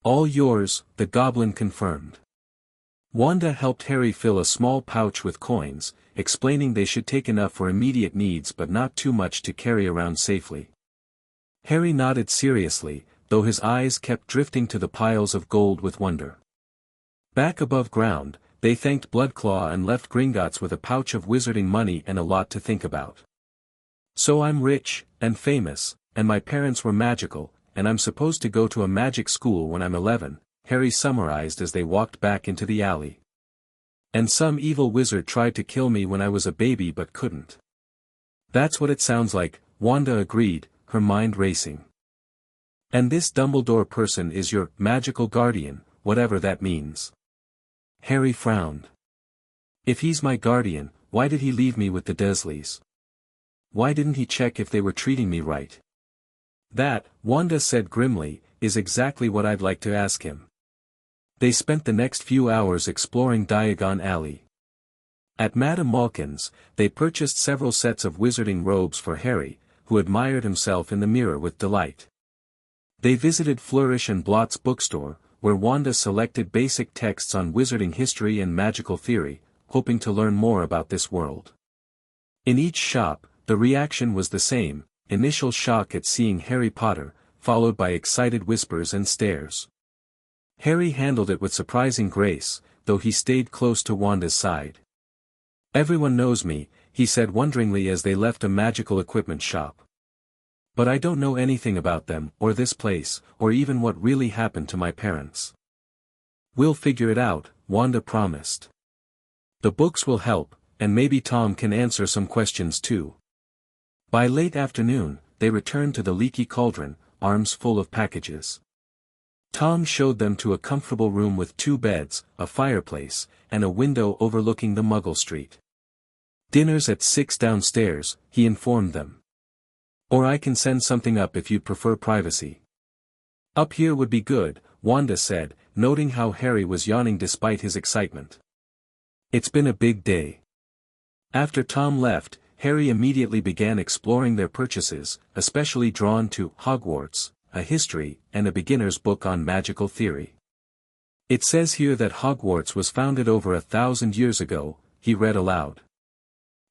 All yours, the goblin confirmed. Wanda helped Harry fill a small pouch with coins, explaining they should take enough for immediate needs but not too much to carry around safely. Harry nodded seriously, though his eyes kept drifting to the piles of gold with wonder. Back above ground, they thanked Bloodclaw and left Gringotts with a pouch of wizarding money and a lot to think about. So I'm rich, and famous, and my parents were magical, and I'm supposed to go to a magic school when I'm 11, Harry summarized as they walked back into the alley. And some evil wizard tried to kill me when I was a baby but couldn't. That's what it sounds like, Wanda agreed, her mind racing. And this Dumbledore person is your magical guardian, whatever that means. Harry frowned. If he's my guardian, why did he leave me with the Dursleys? Why didn't he check if they were treating me right? That, Wanda said grimly, is exactly what I'd like to ask him. They spent the next few hours exploring Diagon Alley. At Madame Malkin's, they purchased several sets of wizarding robes for Harry, who admired himself in the mirror with delight. They visited Flourish and Blott's bookstore, where Wanda selected basic texts on wizarding history and magical theory, hoping to learn more about this world. In each shop, the reaction was the same, initial shock at seeing Harry Potter, followed by excited whispers and stares. Harry handled it with surprising grace, though he stayed close to Wanda's side. Everyone knows me, he said wonderingly as they left a magical equipment shop. But I don't know anything about them, or this place, or even what really happened to my parents. We'll figure it out, Wanda promised. The books will help, and maybe Tom can answer some questions too. By late afternoon, they returned to the leaky cauldron, arms full of packages. Tom showed them to a comfortable room with 2 beds, a fireplace, and a window overlooking the Muggle Street. "Dinner's at 6 downstairs," he informed them. "Or I can send something up if you'd prefer privacy." "Up here would be good," Wanda said, noting how Harry was yawning despite his excitement. "It's been a big day." After Tom left, Harry immediately began exploring their purchases, especially drawn to Hogwarts, a history, and a beginner's book on magical theory. "It says here that Hogwarts was founded over 1,000 years ago," he read aloud.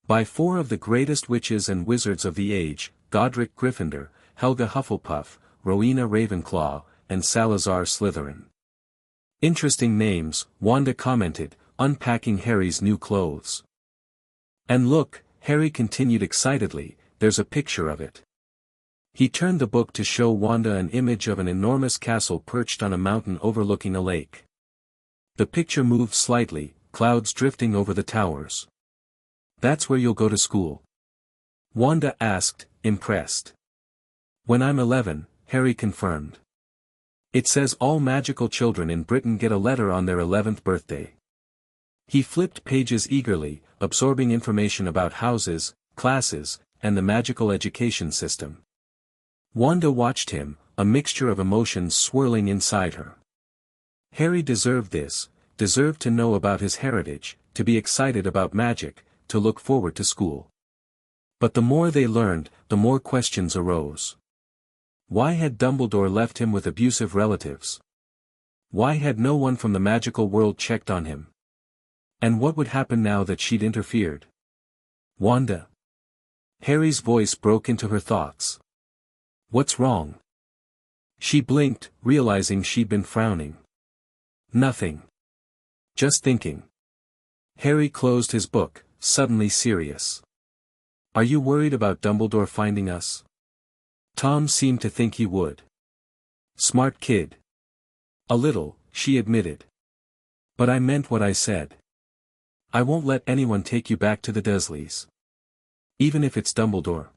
"By 4 of the greatest witches and wizards of the age, Godric Gryffindor, Helga Hufflepuff, Rowena Ravenclaw, and Salazar Slytherin." "Interesting names," Wanda commented, unpacking Harry's new clothes. "And look," Harry continued excitedly, "there's a picture of it." He turned the book to show Wanda an image of an enormous castle perched on a mountain overlooking a lake. The picture moved slightly, clouds drifting over the towers. "That's where you'll go to school?" Wanda asked, impressed. "When I'm 11, Harry confirmed. "It says all magical children in Britain get a letter on their 11th birthday." He flipped pages eagerly, absorbing information about houses, classes, and the magical education system. Wanda watched him, a mixture of emotions swirling inside her. Harry deserved this, deserved to know about his heritage, to be excited about magic, to look forward to school. But the more they learned, the more questions arose. Why had Dumbledore left him with abusive relatives? Why had no one from the magical world checked on him? And what would happen now that she'd interfered? "Wanda." Harry's voice broke into her thoughts. "What's wrong?" She blinked, realizing she'd been frowning. "Nothing. Just thinking." Harry closed his book, suddenly serious. "Are you worried about Dumbledore finding us?" Tom seemed to think he would. "Smart kid." "A little," she admitted. "But I meant what I said. I won't let anyone take you back to the Dursleys. Even if it's Dumbledore.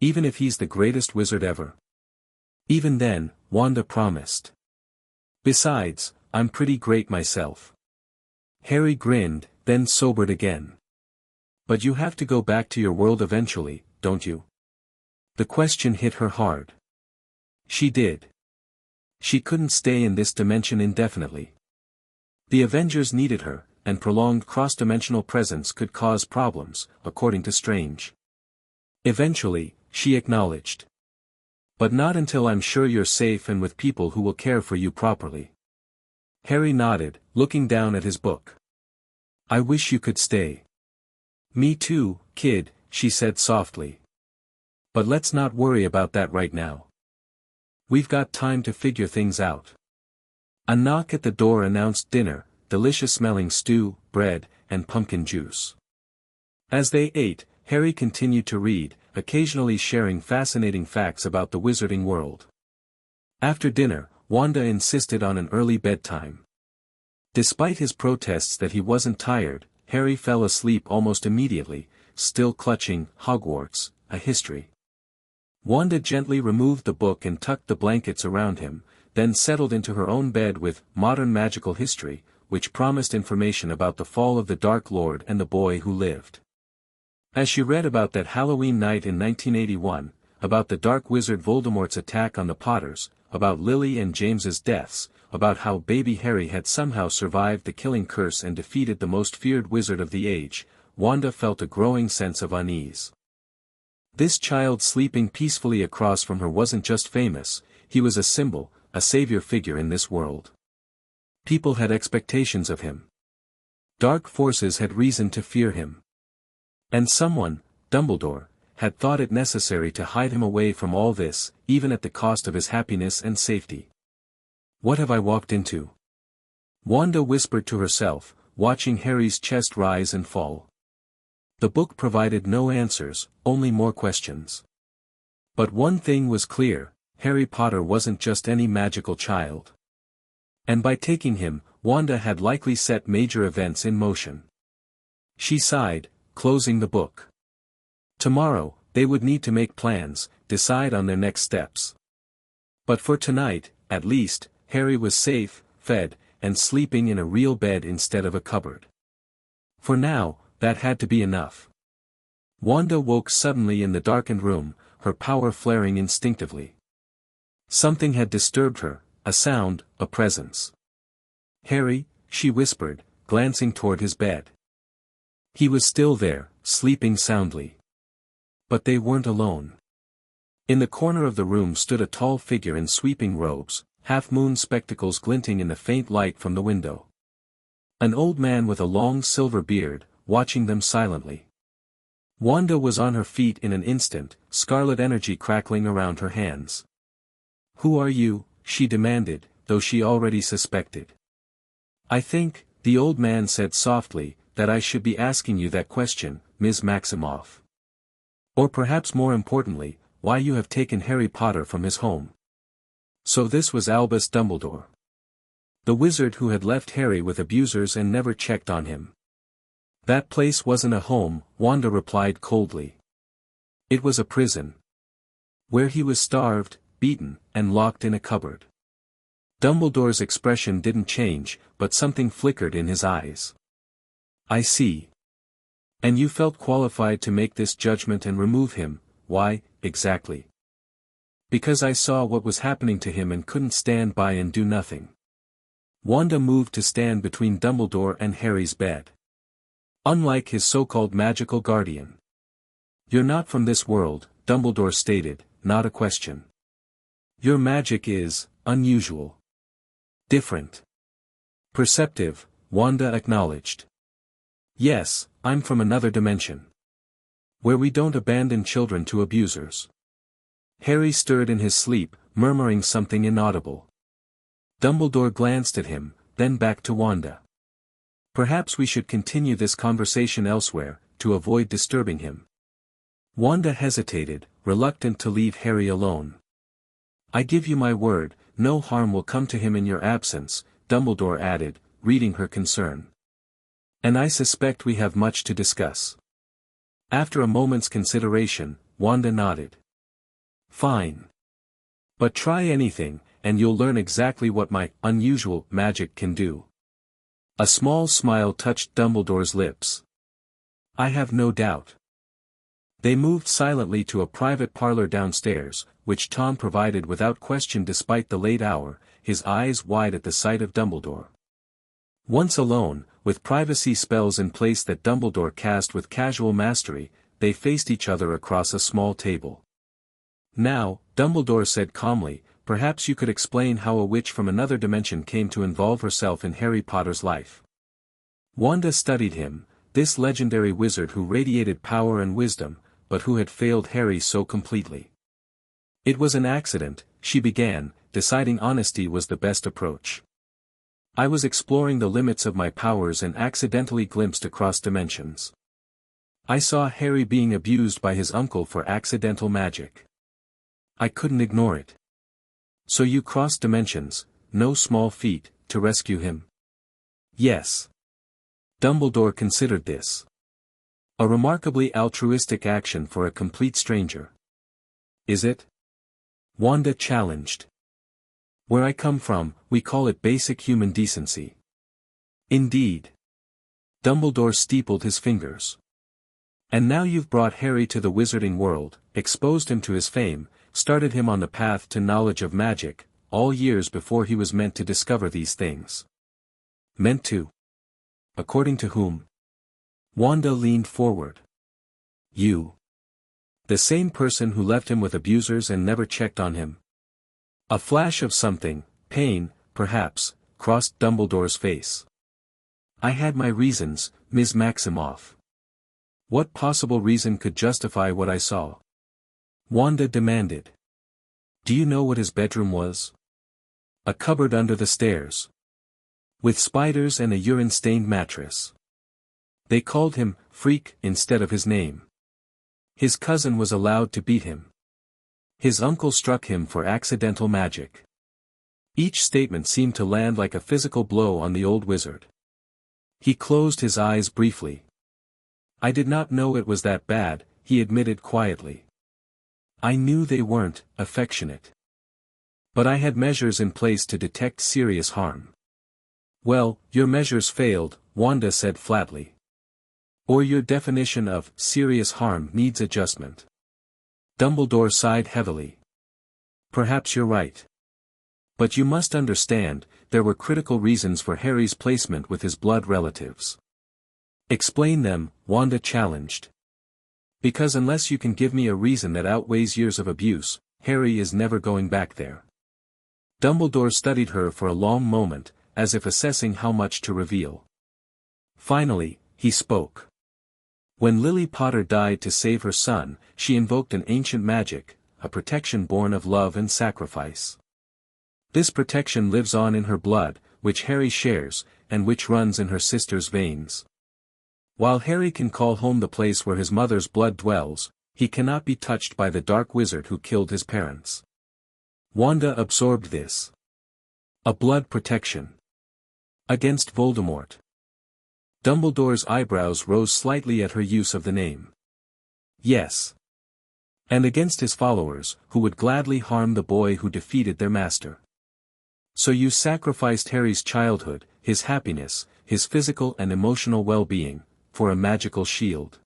Even if he's the greatest wizard ever. Even then," Wanda promised. "Besides, I'm pretty great myself." Harry grinned, then sobered again. "But you have to go back to your world eventually, don't you?" The question hit her hard. She did. She couldn't stay in this dimension indefinitely. The Avengers needed her, and prolonged cross-dimensional presence could cause problems, according to Strange. "Eventually," she acknowledged. "But not until I'm sure you're safe and with people who will care for you properly." Harry nodded, looking down at his book. "I wish you could stay." "Me too, kid," she said softly. "But let's not worry about that right now. We've got time to figure things out." A knock at the door announced dinner, delicious-smelling stew, bread, and pumpkin juice. As they ate, Harry continued to read, occasionally sharing fascinating facts about the wizarding world. After dinner, Wanda insisted on an early bedtime. Despite his protests that he wasn't tired, Harry fell asleep almost immediately, still clutching Hogwarts, a history. Wanda gently removed the book and tucked the blankets around him, then settled into her own bed with Modern Magical History, which promised information about the fall of the Dark Lord and the boy who lived. As she read about that Halloween night in 1981, about the Dark Wizard Voldemort's attack on the Potters, about Lily and James's deaths, about how baby Harry had somehow survived the killing curse and defeated the most feared wizard of the age, Wanda felt a growing sense of unease. This child sleeping peacefully across from her wasn't just famous, he was a symbol, a savior figure in this world. People had expectations of him. Dark forces had reason to fear him. And someone, Dumbledore, had thought it necessary to hide him away from all this, even at the cost of his happiness and safety. "What have I walked into?" Wanda whispered to herself, watching Harry's chest rise and fall. The book provided no answers, only more questions. But one thing was clear, Harry Potter wasn't just any magical child. And by taking him, Wanda had likely set major events in motion. She sighed, closing the book. Tomorrow, They would need to make plans, decide on their next steps. But for tonight, at least, Harry was safe, fed, and sleeping in a real bed instead of a cupboard. For now, that had to be enough. Wanda woke suddenly in the darkened room, her power flaring instinctively. Something had disturbed her, a sound, a presence. "Harry," she whispered, glancing toward his bed. He was still there, sleeping soundly. But they weren't alone. In the corner of the room stood a tall figure in sweeping robes, half-moon spectacles glinting in the faint light from the window. An old man with a long silver beard, watching them silently. Wanda was on her feet in an instant, scarlet energy crackling around her hands. "Who are you?" she demanded, though she already suspected. "I think," the old man said softly, "that I should be asking you that question, Ms. Maximoff. Or perhaps more importantly, why you have taken Harry Potter from his home." So this was Albus Dumbledore. The wizard who had left Harry with abusers and never checked on him. "That place wasn't a home," Wanda replied coldly. "It was a prison. Where he was starved, beaten, and locked in a cupboard." Dumbledore's expression didn't change, but something flickered in his eyes. "I see. And you felt qualified to make this judgment and remove him, why, exactly?" "Because I saw what was happening to him and couldn't stand by and do nothing." Wanda moved to stand between Dumbledore and Harry's bed. "Unlike his so-called magical guardian. You're not from this world," Dumbledore stated, not a question. "Your magic is unusual. Different. Perceptive," Wanda acknowledged. "Yes, I'm from another dimension. Where we don't abandon children to abusers." Harry stirred in his sleep, murmuring something inaudible. Dumbledore glanced at him, then back to Wanda. "Perhaps we should continue this conversation elsewhere, to avoid disturbing him." Wanda hesitated, reluctant to leave Harry alone. "I give you my word, no harm will come to him in your absence," Dumbledore added, reading her concern. "And I suspect we have much to discuss." After a moment's consideration, Wanda nodded. "Fine. But try anything, and you'll learn exactly what my unusual magic can do." A small smile touched Dumbledore's lips. "I have no doubt." They moved silently to a private parlor downstairs, which Tom provided without question despite the late hour, his eyes wide at the sight of Dumbledore. Once alone, with privacy spells in place that Dumbledore cast with casual mastery, they faced each other across a small table. "Now," Dumbledore said calmly, "perhaps you could explain how a witch from another dimension came to involve herself in Harry Potter's life." Wanda studied him, this legendary wizard who radiated power and wisdom, but who had failed Harry so completely. "It was an accident," she began, deciding honesty was the best approach. "I was exploring the limits of my powers and accidentally glimpsed across dimensions. I saw Harry being abused by his uncle for accidental magic. I couldn't ignore it. So you crossed dimensions, no small feat, to rescue him?" "Yes." Dumbledore considered this a remarkably altruistic action for a complete stranger. "Is it?" Wanda challenged. "Where I come from, we call it basic human decency." "Indeed." Dumbledore steepled his fingers. "And now you've brought Harry to the wizarding world, exposed him to his fame, started him on the path to knowledge of magic, all years before he was meant to discover these things." "Meant to? According to whom?" Wanda leaned forward. "You. The same person who left him with abusers and never checked on him." A flash of something, pain, perhaps, crossed Dumbledore's face. "I had my reasons, Ms. Maximoff." "What possible reason could justify what I saw?" Wanda demanded. "Do you know what his bedroom was?" "A cupboard under the stairs. With spiders and a urine-stained mattress. They called him Freak instead of his name. His cousin was allowed to beat him. His uncle struck him for accidental magic." Each statement seemed to land like a physical blow on the old wizard. He closed his eyes briefly. "I did not know it was that bad," he admitted quietly. I knew they weren't affectionate. But I had measures in place to detect serious harm. Well, your measures failed, Wanda said flatly. Or your definition of serious harm needs adjustment. Dumbledore sighed heavily. Perhaps you're right. But you must understand, there were critical reasons for Harry's placement with his blood relatives. Explain them, Wanda challenged. Because unless you can give me a reason that outweighs years of abuse, Harry is never going back there. Dumbledore studied her for a long moment, as if assessing how much to reveal. Finally, he spoke. When Lily Potter died to save her son, she invoked an ancient magic, a protection born of love and sacrifice. This protection lives on in her blood, which Harry shares, and which runs in her sister's veins. While Harry can call home the place where his mother's blood dwells, he cannot be touched by the dark wizard who killed his parents. Wanda absorbed this. A blood protection. Against Voldemort. Dumbledore's eyebrows rose slightly at her use of the name. Yes. And against his followers, who would gladly harm the boy who defeated their master. So you sacrificed Harry's childhood, his happiness, his physical and emotional well-being, for a magical shield.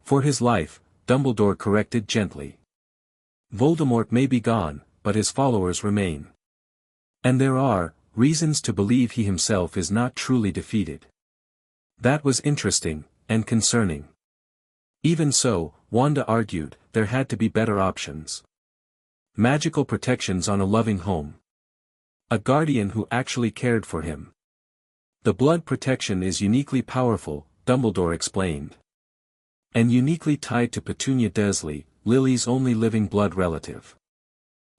For his life, Dumbledore corrected gently. Voldemort may be gone, but his followers remain. And there are reasons to believe he himself is not truly defeated. That was interesting, and concerning. Even so, Wanda argued, there had to be better options. Magical protections on a loving home. A guardian who actually cared for him. The blood protection is uniquely powerful, Dumbledore explained. And uniquely tied to Petunia Dursley, Lily's only living blood relative.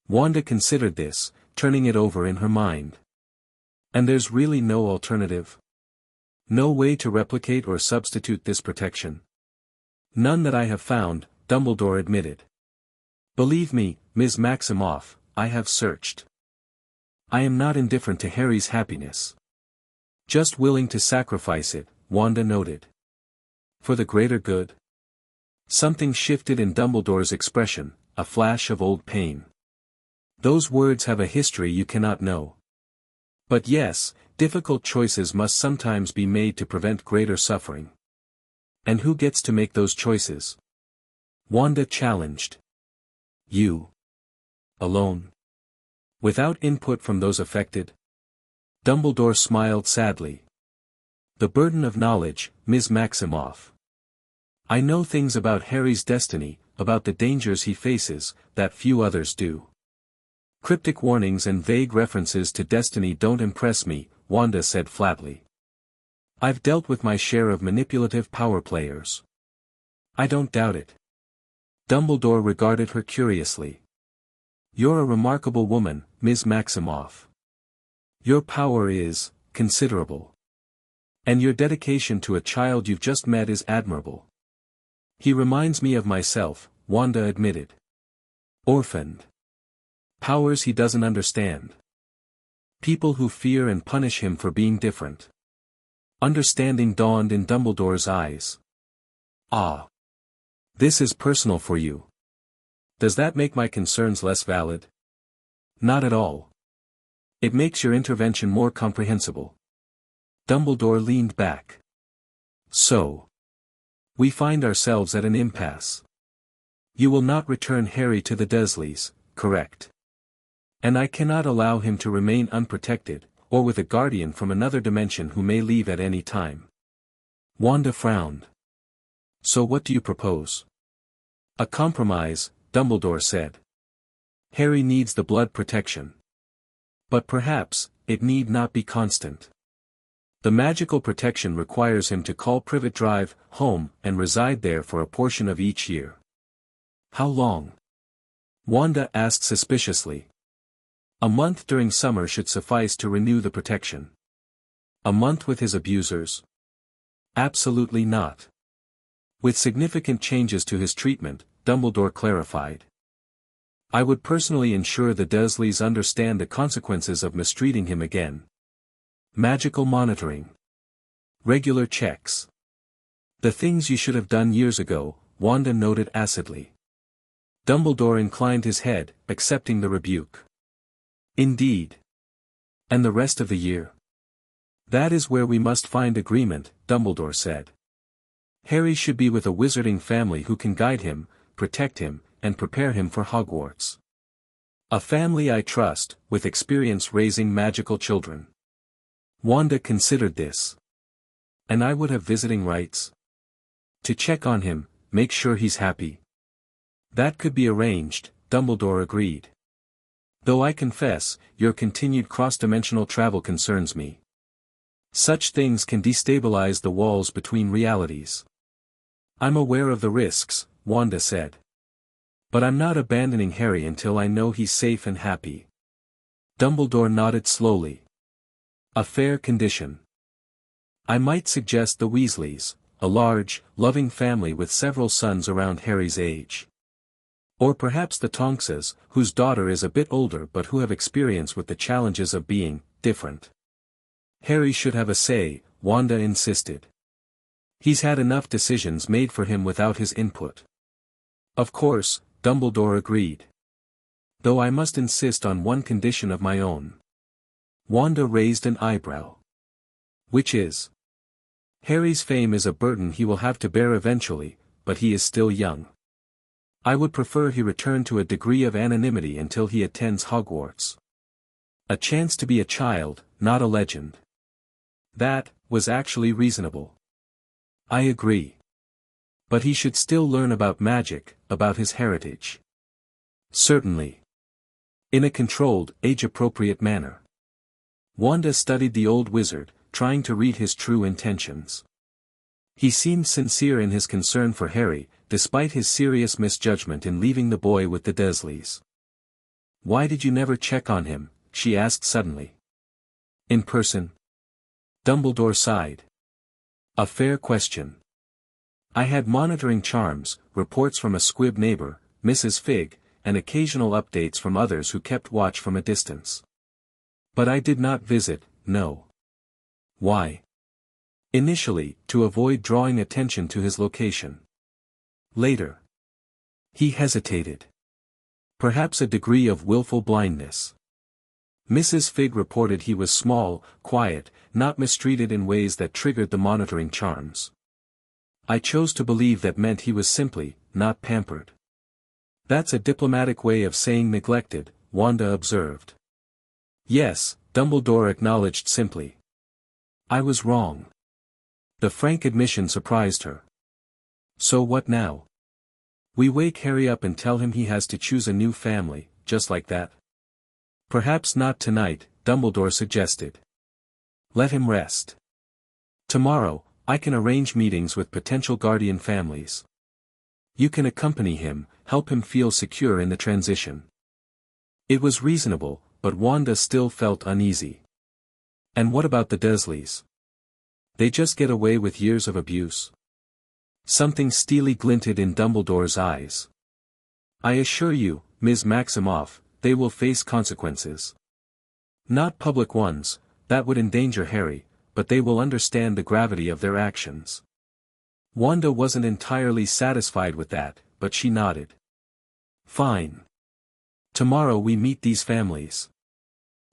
Wanda considered this, turning it over in her mind. And there's really no alternative? No way to replicate or substitute this protection? None that I have found, Dumbledore admitted. Believe me, Ms. Maximoff, I have searched. I am not indifferent to Harry's happiness. Just willing to sacrifice it, Wanda noted. For the greater good? Something shifted in Dumbledore's expression, a flash of old pain. Those words have a history you cannot know. But yes, difficult choices must sometimes be made to prevent greater suffering. And who gets to make those choices? Wanda challenged. You. Alone. Without input from those affected? Dumbledore smiled sadly. The burden of knowledge, Ms. Maximoff. I know things about Harry's destiny, about the dangers he faces, that few others do. Cryptic warnings and vague references to destiny don't impress me, Wanda said flatly. I've dealt with my share of manipulative power players. I don't doubt it. Dumbledore regarded her curiously. You're a remarkable woman, Ms. Maximoff. Your power is considerable. And your dedication to a child you've just met is admirable. He reminds me of myself, Wanda admitted. Orphaned. Powers he doesn't understand. People who fear and punish him for being different. Understanding dawned in Dumbledore's eyes. Ah. This is personal for you. Does that make my concerns less valid? Not at all. It makes your intervention more comprehensible. Dumbledore leaned back. So. We find ourselves at an impasse. You will not return Harry to the Dursleys, correct? And I cannot allow him to remain unprotected, or with a guardian from another dimension who may leave at any time. Wanda frowned. So what do you propose? A compromise, Dumbledore said. Harry needs the blood protection. But perhaps, it need not be constant. The magical protection requires him to call Privet Drive home and reside there for a portion of each year. How long? Wanda asked suspiciously. A month during summer should suffice to renew the protection. A month with his abusers? Absolutely not. With significant changes to his treatment, Dumbledore clarified. I would personally ensure the Dursleys understand the consequences of mistreating him again. Magical monitoring. Regular checks. The things you should have done years ago, Wanda noted acidly. Dumbledore inclined his head, accepting the rebuke. Indeed. And the rest of the year? That is where we must find agreement, Dumbledore said. Harry should be with a wizarding family who can guide him, protect him, and prepare him for Hogwarts. A family I trust, with experience raising magical children. Wanda considered this. And I would have visiting rights? To check on him, make sure he's happy. That could be arranged, Dumbledore agreed. Though I confess, your continued cross-dimensional travel concerns me. Such things can destabilize the walls between realities. I'm aware of the risks, Wanda said. But I'm not abandoning Harry until I know he's safe and happy. Dumbledore nodded slowly. A fair condition. I might suggest the Weasleys, a large, loving family with several sons around Harry's age. Or perhaps the Tonkses, whose daughter is a bit older but who have experience with the challenges of being different. Harry should have a say, Wanda insisted. He's had enough decisions made for him without his input. Of course, Dumbledore agreed. Though I must insist on one condition of my own. Wanda raised an eyebrow. Which is? Harry's fame is a burden he will have to bear eventually, but he is still young. I would prefer he return to a degree of anonymity until he attends Hogwarts. A chance to be a child, not a legend. That was actually reasonable. I agree. But he should still learn about magic, about his heritage. Certainly. In a controlled, age-appropriate manner. Wanda studied the old wizard, trying to read his true intentions. He seemed sincere in his concern for Harry, despite his serious misjudgment in leaving the boy with the Dursleys. Why did you never check on him? She asked suddenly. In person? Dumbledore sighed. A fair question. I had monitoring charms, reports from a squib neighbor, Mrs. Fig, and occasional updates from others who kept watch from a distance. But I did not visit, no. Why? Initially, to avoid drawing attention to his location. Later. He hesitated. Perhaps a degree of willful blindness. Mrs. Fig reported he was small, quiet, not mistreated in ways that triggered the monitoring charms. I chose to believe that meant he was simply, not pampered. That's a diplomatic way of saying neglected, Wanda observed. Yes, Dumbledore acknowledged simply. I was wrong. The frank admission surprised her. So what now? We wake Harry up and tell him he has to choose a new family, just like that? Perhaps not tonight, Dumbledore suggested. Let him rest. Tomorrow, I can arrange meetings with potential guardian families. You can accompany him, help him feel secure in the transition. It was reasonable, but Wanda still felt uneasy. And what about the Dursleys? They just get away with years of abuse. Something steely glinted in Dumbledore's eyes. I assure you, Ms. Maximoff, they will face consequences. Not public ones, that would endanger Harry, but they will understand the gravity of their actions. Wanda wasn't entirely satisfied with that, but she nodded. Fine. Tomorrow we meet these families.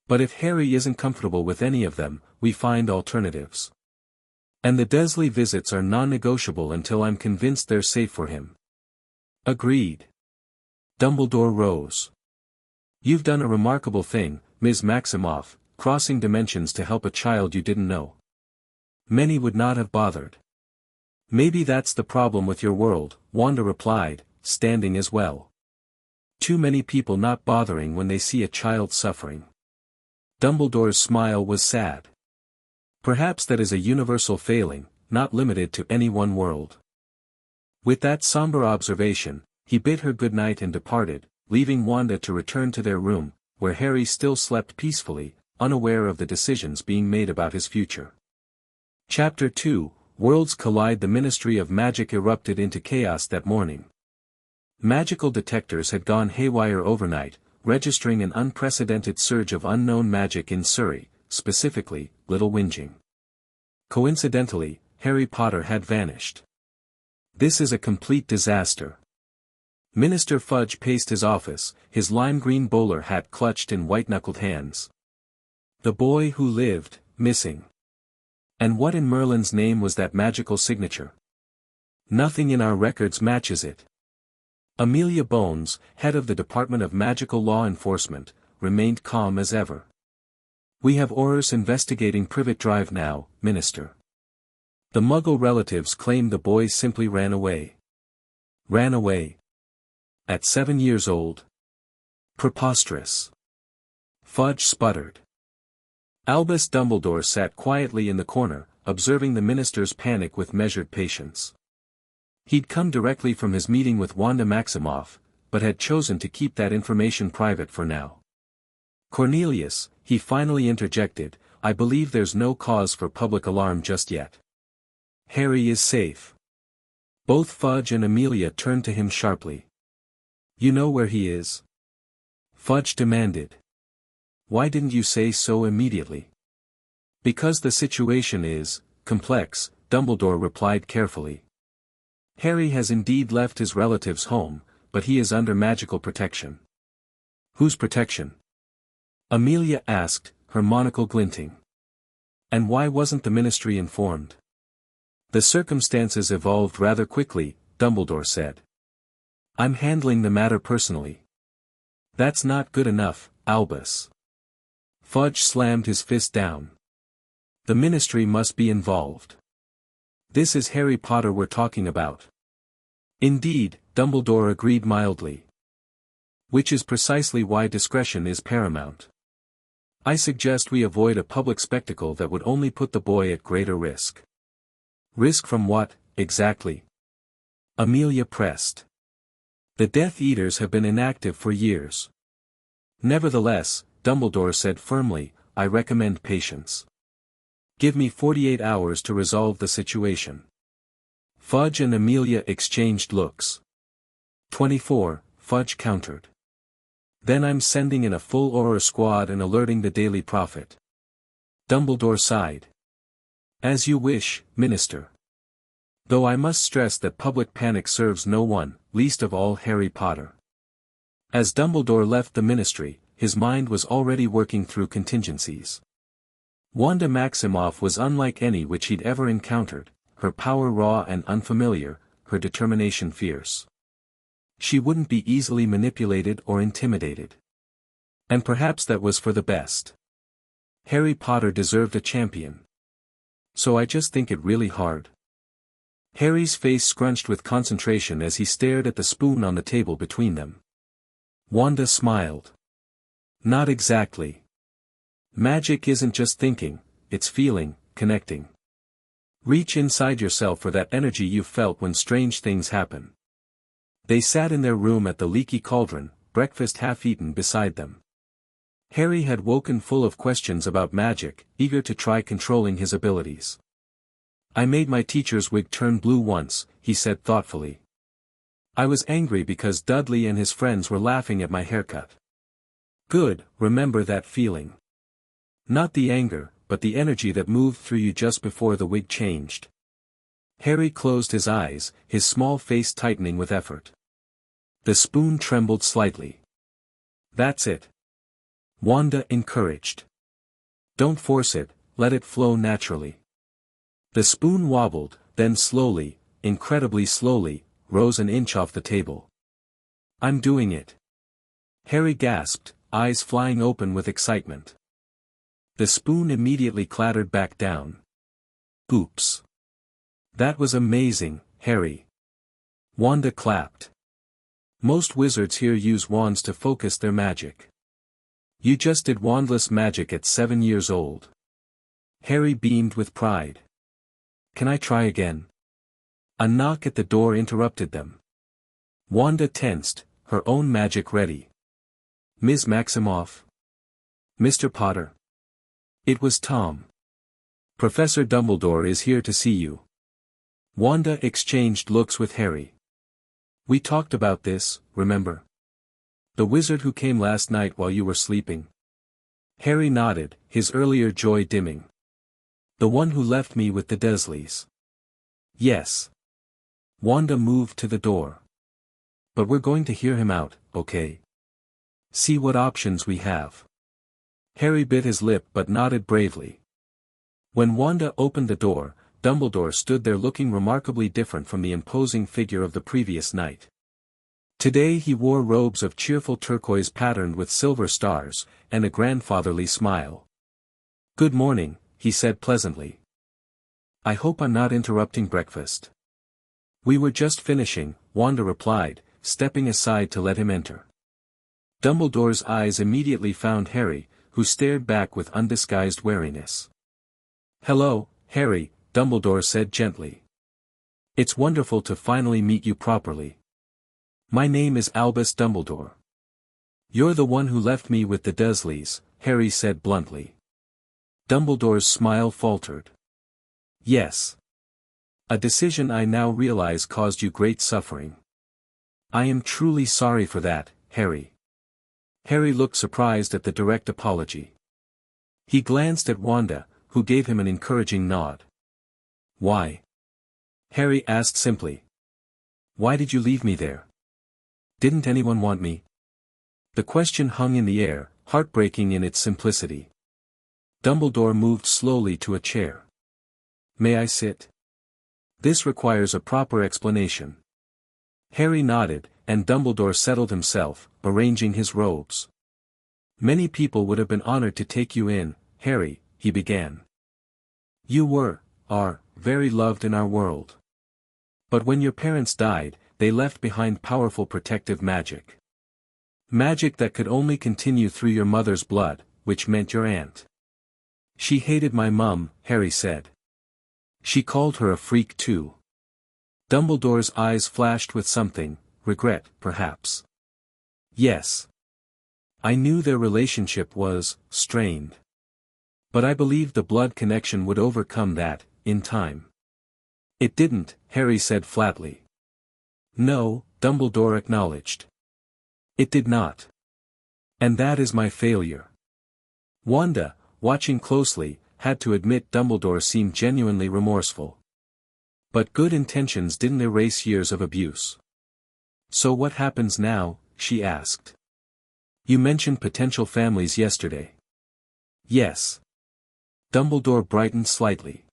But if Harry isn't comfortable with any of them, we find alternatives. And the Dursley visits are non-negotiable until I'm convinced they're safe for him. Agreed. Dumbledore rose. You've done a remarkable thing, Ms. Maximoff, crossing dimensions to help a child you didn't know. Many would not have bothered. Maybe that's the problem with your world, Wanda replied, standing as well. Too many people not bothering when they see a child suffering. Dumbledore's smile was sad. Perhaps that is a universal failing, not limited to any one world. With that somber observation, he bid her good night and departed, leaving Wanda to return to their room, where Harry still slept peacefully, unaware of the decisions being made about his future. Chapter 2, Worlds Collide. The Ministry of Magic erupted into chaos that morning. Magical detectors had gone haywire overnight, registering an unprecedented surge of unknown magic in Surrey, specifically, Little Whinging. Coincidentally, Harry Potter had vanished. This is a complete disaster. Minister Fudge paced his office, his lime-green bowler hat clutched in white-knuckled hands. The boy who lived, missing. And what in Merlin's name was that magical signature? Nothing in our records matches it. Amelia Bones, head of the Department of Magical Law Enforcement, remained calm as ever. We have orders investigating Privet Drive now, Minister. The Muggle relatives claim the boy simply ran away. Ran away? At 7 years old? Preposterous. Fudge sputtered. Albus Dumbledore sat quietly in the corner, observing the minister's panic with measured patience. He'd come directly from his meeting with Wanda Maximoff, but had chosen to keep that information private for now. Cornelius, he finally interjected, I believe there's no cause for public alarm just yet. Harry is safe. Both Fudge and Amelia turned to him sharply. You know where he is? Fudge demanded. Why didn't you say so immediately? Because the situation is complex, Dumbledore replied carefully. Harry has indeed left his relative's home, but he is under magical protection. Whose protection? Amelia asked, her monocle glinting. And why wasn't the ministry informed? The circumstances evolved rather quickly, Dumbledore said. I'm handling the matter personally. That's not good enough, Albus. Fudge slammed his fist down. The ministry must be involved. This is Harry Potter we're talking about. Indeed, Dumbledore agreed mildly. Which is precisely why discretion is paramount. I suggest we avoid a public spectacle that would only put the boy at greater risk. Risk from what, exactly? Amelia pressed. The Death Eaters have been inactive for years. Nevertheless, Dumbledore said firmly, I recommend patience. Give me 48 hours to resolve the situation. Fudge and Amelia exchanged looks. 24, Fudge countered. Then I'm sending in a full Auror squad and alerting the Daily Prophet. Dumbledore sighed. As you wish, Minister. Though I must stress that public panic serves no one, least of all Harry Potter. As Dumbledore left the ministry, his mind was already working through contingencies. Wanda Maximoff was unlike any which he'd ever encountered, her power raw and unfamiliar, her determination fierce. She wouldn't be easily manipulated or intimidated. And perhaps that was for the best. Harry Potter deserved a champion. So I just think it really hard. Harry's face scrunched with concentration as he stared at the spoon on the table between them. Wanda smiled. Not exactly. Magic isn't just thinking, it's feeling, connecting. Reach inside yourself for that energy you felt when strange things happen. They sat in their room at the leaky cauldron, breakfast half-eaten beside them. Harry had woken full of questions about magic, eager to try controlling his abilities. I made my teacher's wig turn blue once, he said thoughtfully. I was angry because Dudley and his friends were laughing at my haircut. Good, remember that feeling. Not the anger, but the energy that moved through you just before the wig changed. Harry closed his eyes, his small face tightening with effort. The spoon trembled slightly. That's it. Wanda encouraged. Don't force it, let it flow naturally. The spoon wobbled, then slowly, incredibly slowly, rose an inch off the table. I'm doing it. Harry gasped, eyes flying open with excitement. The spoon immediately clattered back down. Oops. That was amazing, Harry. Wanda clapped. Most wizards here use wands to focus their magic. You just did wandless magic at 7 years old. Harry beamed with pride. Can I try again? A knock at the door interrupted them. Wanda tensed, her own magic ready. Ms. Maximoff? Mr. Potter? It was Tom. Professor Dumbledore is here to see you. Wanda exchanged looks with Harry. We talked about this, remember? The wizard who came last night while you were sleeping. Harry nodded, his earlier joy dimming. The one who left me with the Dursleys. Yes. Wanda moved to the door. But we're going to hear him out, okay? See what options we have. Harry bit his lip but nodded bravely. When Wanda opened the door, Dumbledore stood there looking remarkably different from the imposing figure of the previous night. Today he wore robes of cheerful turquoise patterned with silver stars, and a grandfatherly smile. "Good morning," he said pleasantly. "I hope I'm not interrupting breakfast." "We were just finishing," Wanda replied, stepping aside to let him enter. Dumbledore's eyes immediately found Harry, who stared back with undisguised wariness. "Hello, Harry," Dumbledore said gently. "It's wonderful to finally meet you properly. My name is Albus Dumbledore." "You're the one who left me with the Dursleys," Harry said bluntly. Dumbledore's smile faltered. "Yes. A decision I now realize caused you great suffering. I am truly sorry for that, Harry." Harry looked surprised at the direct apology. He glanced at Wanda, who gave him an encouraging nod. "Why?" Harry asked simply. "Why did you leave me there? Didn't anyone want me?" The question hung in the air, heartbreaking in its simplicity. Dumbledore moved slowly to a chair. "May I sit?" "This requires a proper explanation." Harry nodded, and Dumbledore settled himself, arranging his robes. "Many people would have been honored to take you in, Harry," he began. "You are, very loved in our world. But when your parents died, they left behind powerful protective magic. Magic that could only continue through your mother's blood, which meant your aunt. She hated my mum," Harry said. "She called her a freak too." Dumbledore's eyes flashed with something, regret, perhaps. "Yes. I knew their relationship was strained. But I believed the blood connection would overcome that, in time." "It didn't," Harry said flatly. "No," Dumbledore acknowledged. "It did not. And that is my failure." Wanda, watching closely, had to admit Dumbledore seemed genuinely remorseful. But good intentions didn't erase years of abuse. "So what happens now?" she asked. "You mentioned potential families yesterday." "Yes." Dumbledore brightened slightly.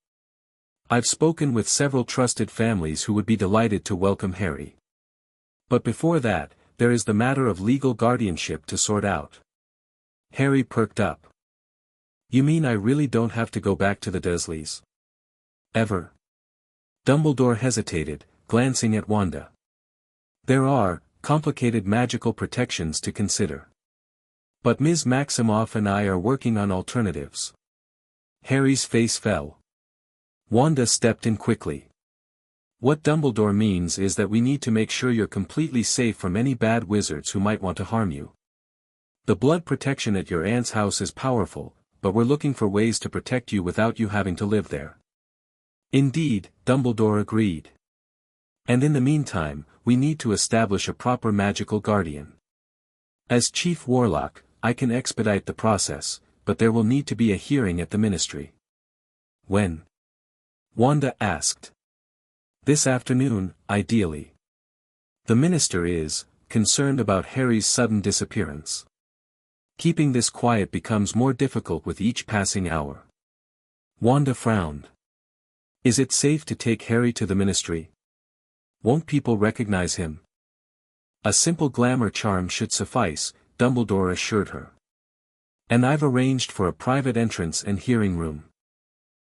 "I've spoken with several trusted families who would be delighted to welcome Harry. But before that, there is the matter of legal guardianship to sort out." Harry perked up. "You mean I really don't have to go back to the Dursleys? Ever?" Dumbledore hesitated, glancing at Wanda. "There are complicated magical protections to consider. But Ms. Maximoff and I are working on alternatives." Harry's face fell. Wanda stepped in quickly. "What Dumbledore means is that we need to make sure you're completely safe from any bad wizards who might want to harm you. The blood protection at your aunt's house is powerful, but we're looking for ways to protect you without you having to live there." "Indeed," Dumbledore agreed. "And in the meantime, we need to establish a proper magical guardian. As Chief Warlock, I can expedite the process, but there will need to be a hearing at the Ministry." "When?" Wanda asked. "This afternoon, ideally. The Minister is concerned about Harry's sudden disappearance. Keeping this quiet becomes more difficult with each passing hour." Wanda frowned. "Is it safe to take Harry to the Ministry? Won't people recognize him?" "A simple glamour charm should suffice," Dumbledore assured her. "And I've arranged for a private entrance and hearing room."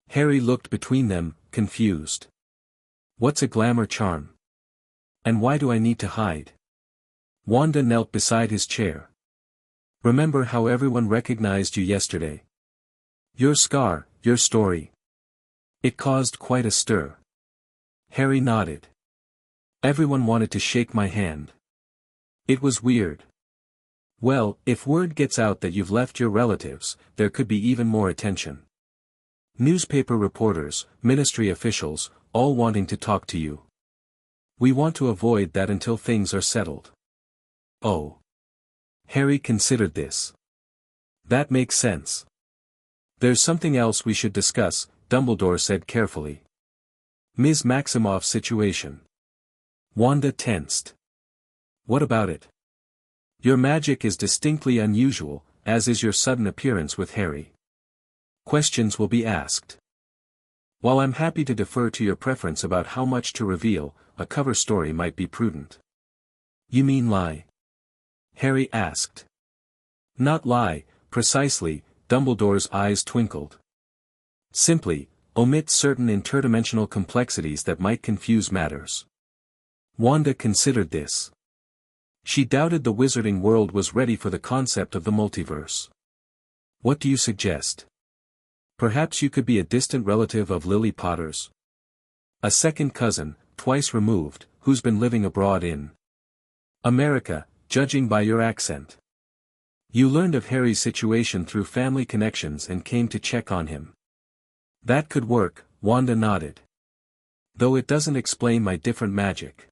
Harry looked between them, confused. "What's a glamour charm? And why do I need to hide?" Wanda knelt beside his chair. "Remember how everyone recognized you yesterday? Your scar, your story. It caused quite a stir." Harry nodded. "Everyone wanted to shake my hand. It was weird. Well, if word gets out that you've left your relatives, there could be even more attention. Newspaper reporters, ministry officials, all wanting to talk to you. We want to avoid that until things are settled." "Oh." Harry considered this. "That makes sense. There's something else we should discuss," Dumbledore said carefully. "Ms. Maximoff's situation. Wanda tensed. What about it? Your magic is distinctly unusual, as is your sudden appearance with Harry. Questions will be asked. While I'm happy to defer to your preference about how much to reveal, a cover story might be prudent. You mean lie? Harry asked. Not lie, precisely, Dumbledore's eyes twinkled. Simply, omit certain interdimensional complexities that might confuse matters. Wanda considered this. She doubted the wizarding world was ready for the concept of the multiverse. What do you suggest? Perhaps you could be a distant relative of Lily Potter's? A second cousin, twice removed, who's been living abroad in America, judging by your accent. You learned of Harry's situation through family connections and came to check on him. That could work, Wanda nodded. Though it doesn't explain my different magic.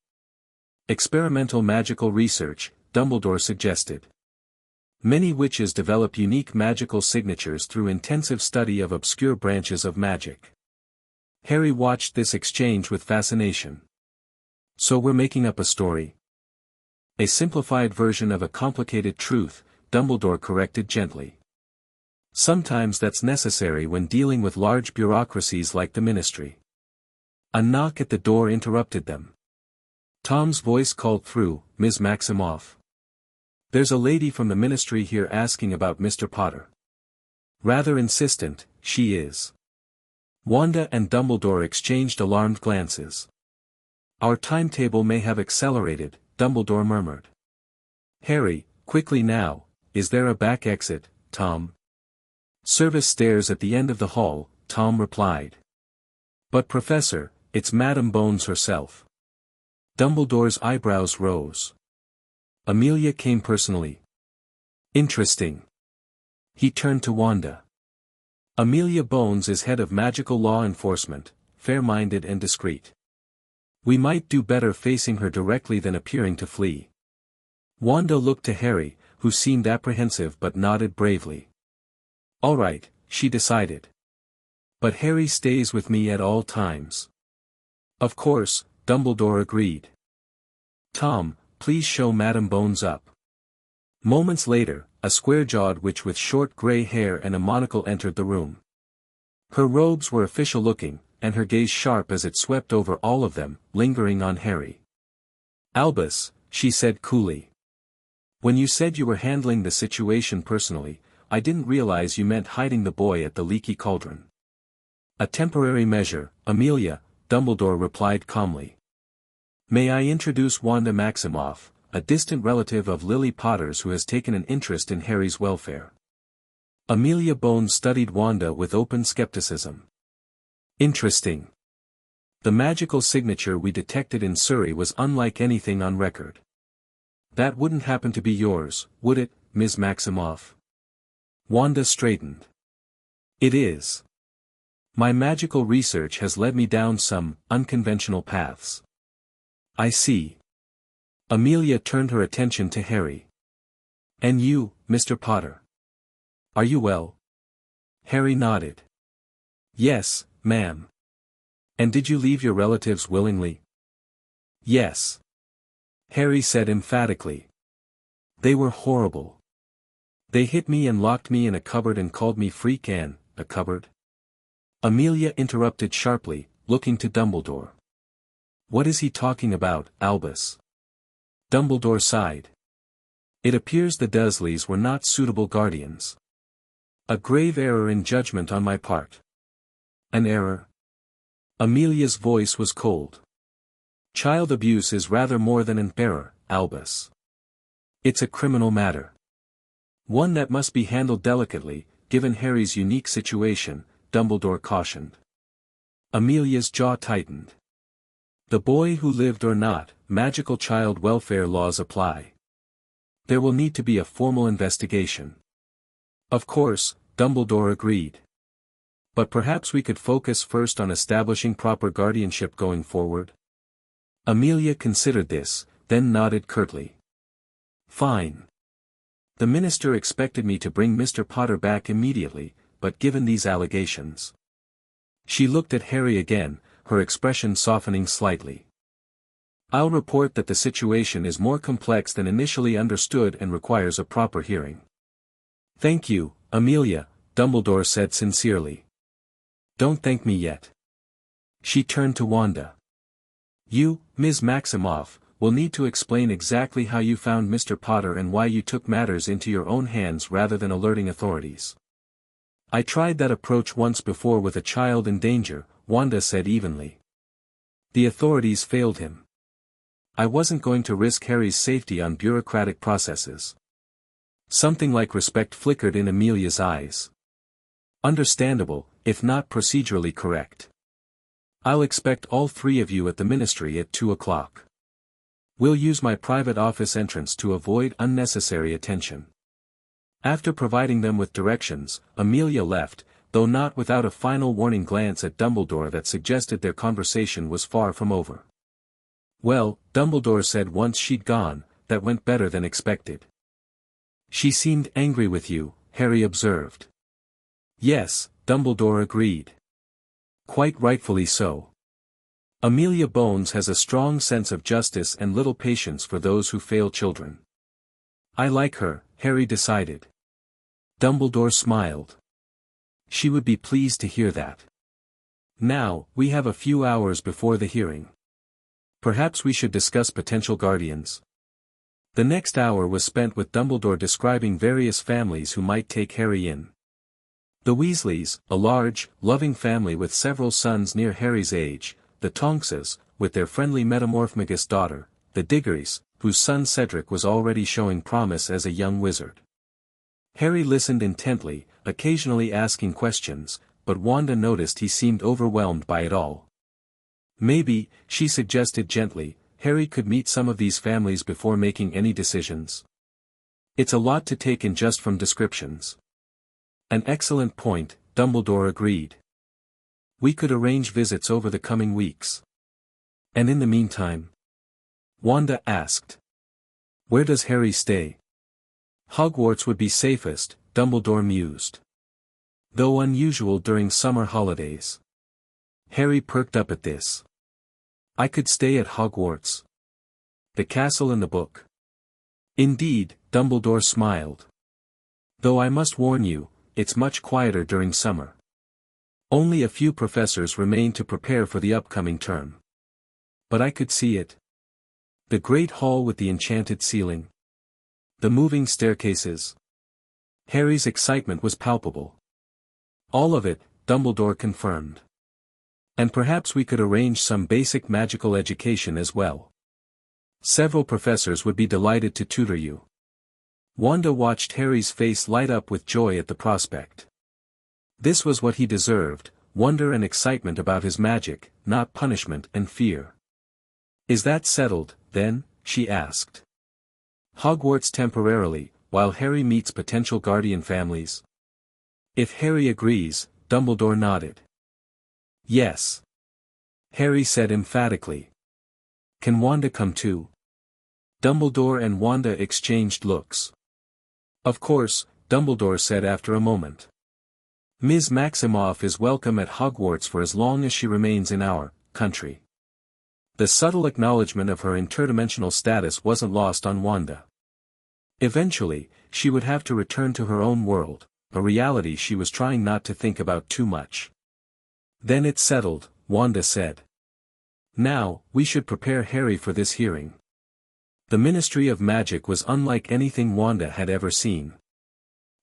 Experimental magical research, Dumbledore suggested. Many witches develop unique magical signatures through intensive study of obscure branches of magic. Harry watched this exchange with fascination. So we're making up a story? A simplified version of a complicated truth, Dumbledore corrected gently. Sometimes that's necessary when dealing with large bureaucracies like the Ministry. A knock at the door interrupted them. Tom's voice called through, Ms. Maximoff. There's a lady from the Ministry here asking about Mr. Potter. Rather insistent, she is. Wanda and Dumbledore exchanged alarmed glances. Our timetable may have accelerated, Dumbledore murmured. Harry, quickly now, is there a back exit, Tom? Service stairs at the end of the hall, Tom replied. But Professor, it's Madame Bones herself. Dumbledore's eyebrows rose. Amelia came personally. Interesting. He turned to Wanda. Amelia Bones is head of magical law enforcement, fair-minded and discreet. We might do better facing her directly than appearing to flee. Wanda looked to Harry, who seemed apprehensive but nodded bravely. All right, she decided. But Harry stays with me at all times. Of course, Dumbledore agreed. Tom, please show Madame Bones up. Moments later, a square-jawed witch with short grey hair and a monocle entered the room. Her robes were official-looking, and her gaze sharp as it swept over all of them, lingering on Harry. Albus, she said coolly. When you said you were handling the situation personally, I didn't realize you meant hiding the boy at the leaky cauldron. A temporary measure, Amelia, Dumbledore replied calmly. May I introduce Wanda Maximoff, a distant relative of Lily Potter's who has taken an interest in Harry's welfare. Amelia Bones studied Wanda with open skepticism. Interesting. The magical signature we detected in Surrey was unlike anything on record. That wouldn't happen to be yours, would it, Ms. Maximoff? Wanda straightened. It is. My magical research has led me down some unconventional paths. I see. Amelia turned her attention to Harry. And you, Mr. Potter? Are you well? Harry nodded. Yes, ma'am. And did you leave your relatives willingly? Yes. Harry said emphatically. They were horrible. They hit me and locked me in a cupboard and called me Freak Anne, a cupboard? Amelia interrupted sharply, looking to Dumbledore. What is he talking about, Albus? Dumbledore sighed. It appears the Dursleys were not suitable guardians. A grave error in judgment on my part. An error? Amelia's voice was cold. Child abuse is rather more than an error, Albus. It's a criminal matter. One that must be handled delicately, given Harry's unique situation, Dumbledore cautioned. Amelia's jaw tightened. The boy who lived or not, magical child welfare laws apply. There will need to be a formal investigation. Of course, Dumbledore agreed. But perhaps we could focus first on establishing proper guardianship going forward? Amelia considered this, then nodded curtly. Fine. The minister expected me to bring Mr. Potter back immediately, but given these allegations. She looked at Harry again, her expression softening slightly. I'll report that the situation is more complex than initially understood and requires a proper hearing. Thank you, Amelia, Dumbledore said sincerely. Don't thank me yet. She turned to Wanda. You, Ms. Maximoff, will need to explain exactly how you found Mr. Potter and why you took matters into your own hands rather than alerting authorities. I tried that approach once before with a child in danger, Wanda said evenly. The authorities failed him. I wasn't going to risk Harry's safety on bureaucratic processes. Something like respect flickered in Amelia's eyes. Understandable, if not procedurally correct. I'll expect all three of you at the ministry at 2 o'clock. We'll use my private office entrance to avoid unnecessary attention. After providing them with directions, Amelia left, though not without a final warning glance at Dumbledore that suggested their conversation was far from over. Well, Dumbledore said once she'd gone, that went better than expected. She seemed angry with you, Harry observed. Yes, Dumbledore agreed. Quite rightfully so. Amelia Bones has a strong sense of justice and little patience for those who fail children. I like her, Harry decided. Dumbledore smiled. She would be pleased to hear that. Now, we have a few hours before the hearing. Perhaps we should discuss potential guardians. The next hour was spent with Dumbledore describing various families who might take Harry in. The Weasleys, a large, loving family with several sons near Harry's age, the Tonkses, with their friendly metamorphmagus daughter, the Diggories, whose son Cedric was already showing promise as a young wizard. Harry listened intently, occasionally asking questions, but Wanda noticed he seemed overwhelmed by it all. Maybe, she suggested gently, Harry could meet some of these families before making any decisions. It's a lot to take in just from descriptions. An excellent point, Dumbledore agreed. We could arrange visits over the coming weeks. And in the meantime? Wanda asked. Where does Harry stay? Hogwarts would be safest, Dumbledore mused. Though unusual during summer holidays. Harry perked up at this. I could stay at Hogwarts. The castle in the book. Indeed, Dumbledore smiled. Though I must warn you, it's much quieter during summer. Only a few professors remain to prepare for the upcoming term. But I could see it. The great hall with the enchanted ceiling. The moving staircases. Harry's excitement was palpable. All of it, Dumbledore confirmed. And perhaps we could arrange some basic magical education as well. Several professors would be delighted to tutor you. Wanda watched Harry's face light up with joy at the prospect. This was what he deserved, wonder and excitement about his magic, not punishment and fear. Is that settled, then? She asked. Hogwarts temporarily, while Harry meets potential guardian families. If Harry agrees, Dumbledore nodded. Yes. Harry said emphatically. Can Wanda come too? Dumbledore and Wanda exchanged looks. Of course, Dumbledore said after a moment. Ms. Maximoff is welcome at Hogwarts for as long as she remains in our country. The subtle acknowledgement of her interdimensional status wasn't lost on Wanda. Eventually, she would have to return to her own world, a reality she was trying not to think about too much. Then it's settled, Wanda said. Now, we should prepare Harry for this hearing. The Ministry of Magic was unlike anything Wanda had ever seen.